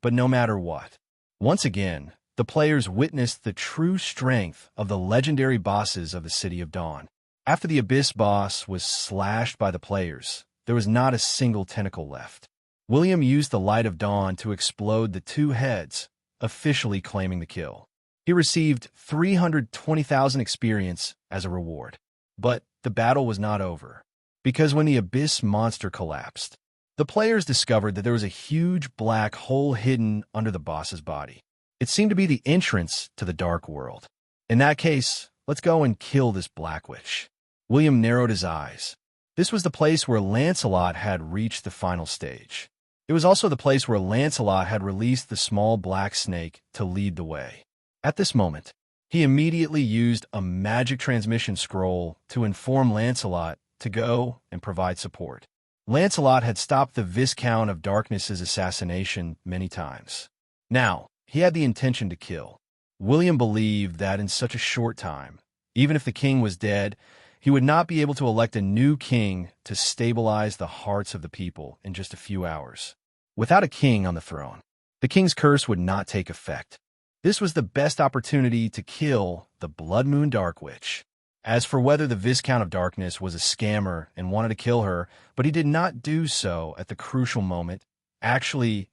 But no matter what, once again, the players witnessed the true strength of the legendary bosses of the City of Dawn. After the Abyss boss was slashed by the players, there was not a single tentacle left. William used the Light of Dawn to explode the two heads, officially claiming the kill. He received 320,000 experience as a reward. But the battle was not over, because when the Abyss monster collapsed, the players discovered that there was a huge black hole hidden under the boss's body. It seemed to be the entrance to the Dark World. In that case, let's go and kill this Black Witch. William narrowed his eyes. This was the place where Lancelot had reached the final stage. It was also the place where Lancelot had released the small black snake to lead the way. At this moment, he immediately used a magic transmission scroll to inform Lancelot to go and provide support. Lancelot had stopped the Viscount of Darkness's assassination many times. Now, he had the intention to kill. William believed that in such a short time, even if the king was dead, he would not be able to elect a new king to stabilize the hearts of the people in just a few hours. Without a king on the throne, the king's curse would not take effect. This was the best opportunity to kill the Blood Moon Dark Witch. As for whether the Viscount of Darkness was a scammer and wanted to kill her, but he did not do so at the crucial moment, actually,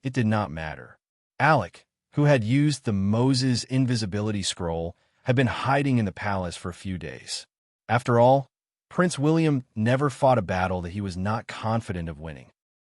it did not matter. Alec, who had used the Moses invisibility scroll, had been hiding in the palace for a few days. After all, Prince William never fought a battle that he was not confident of winning.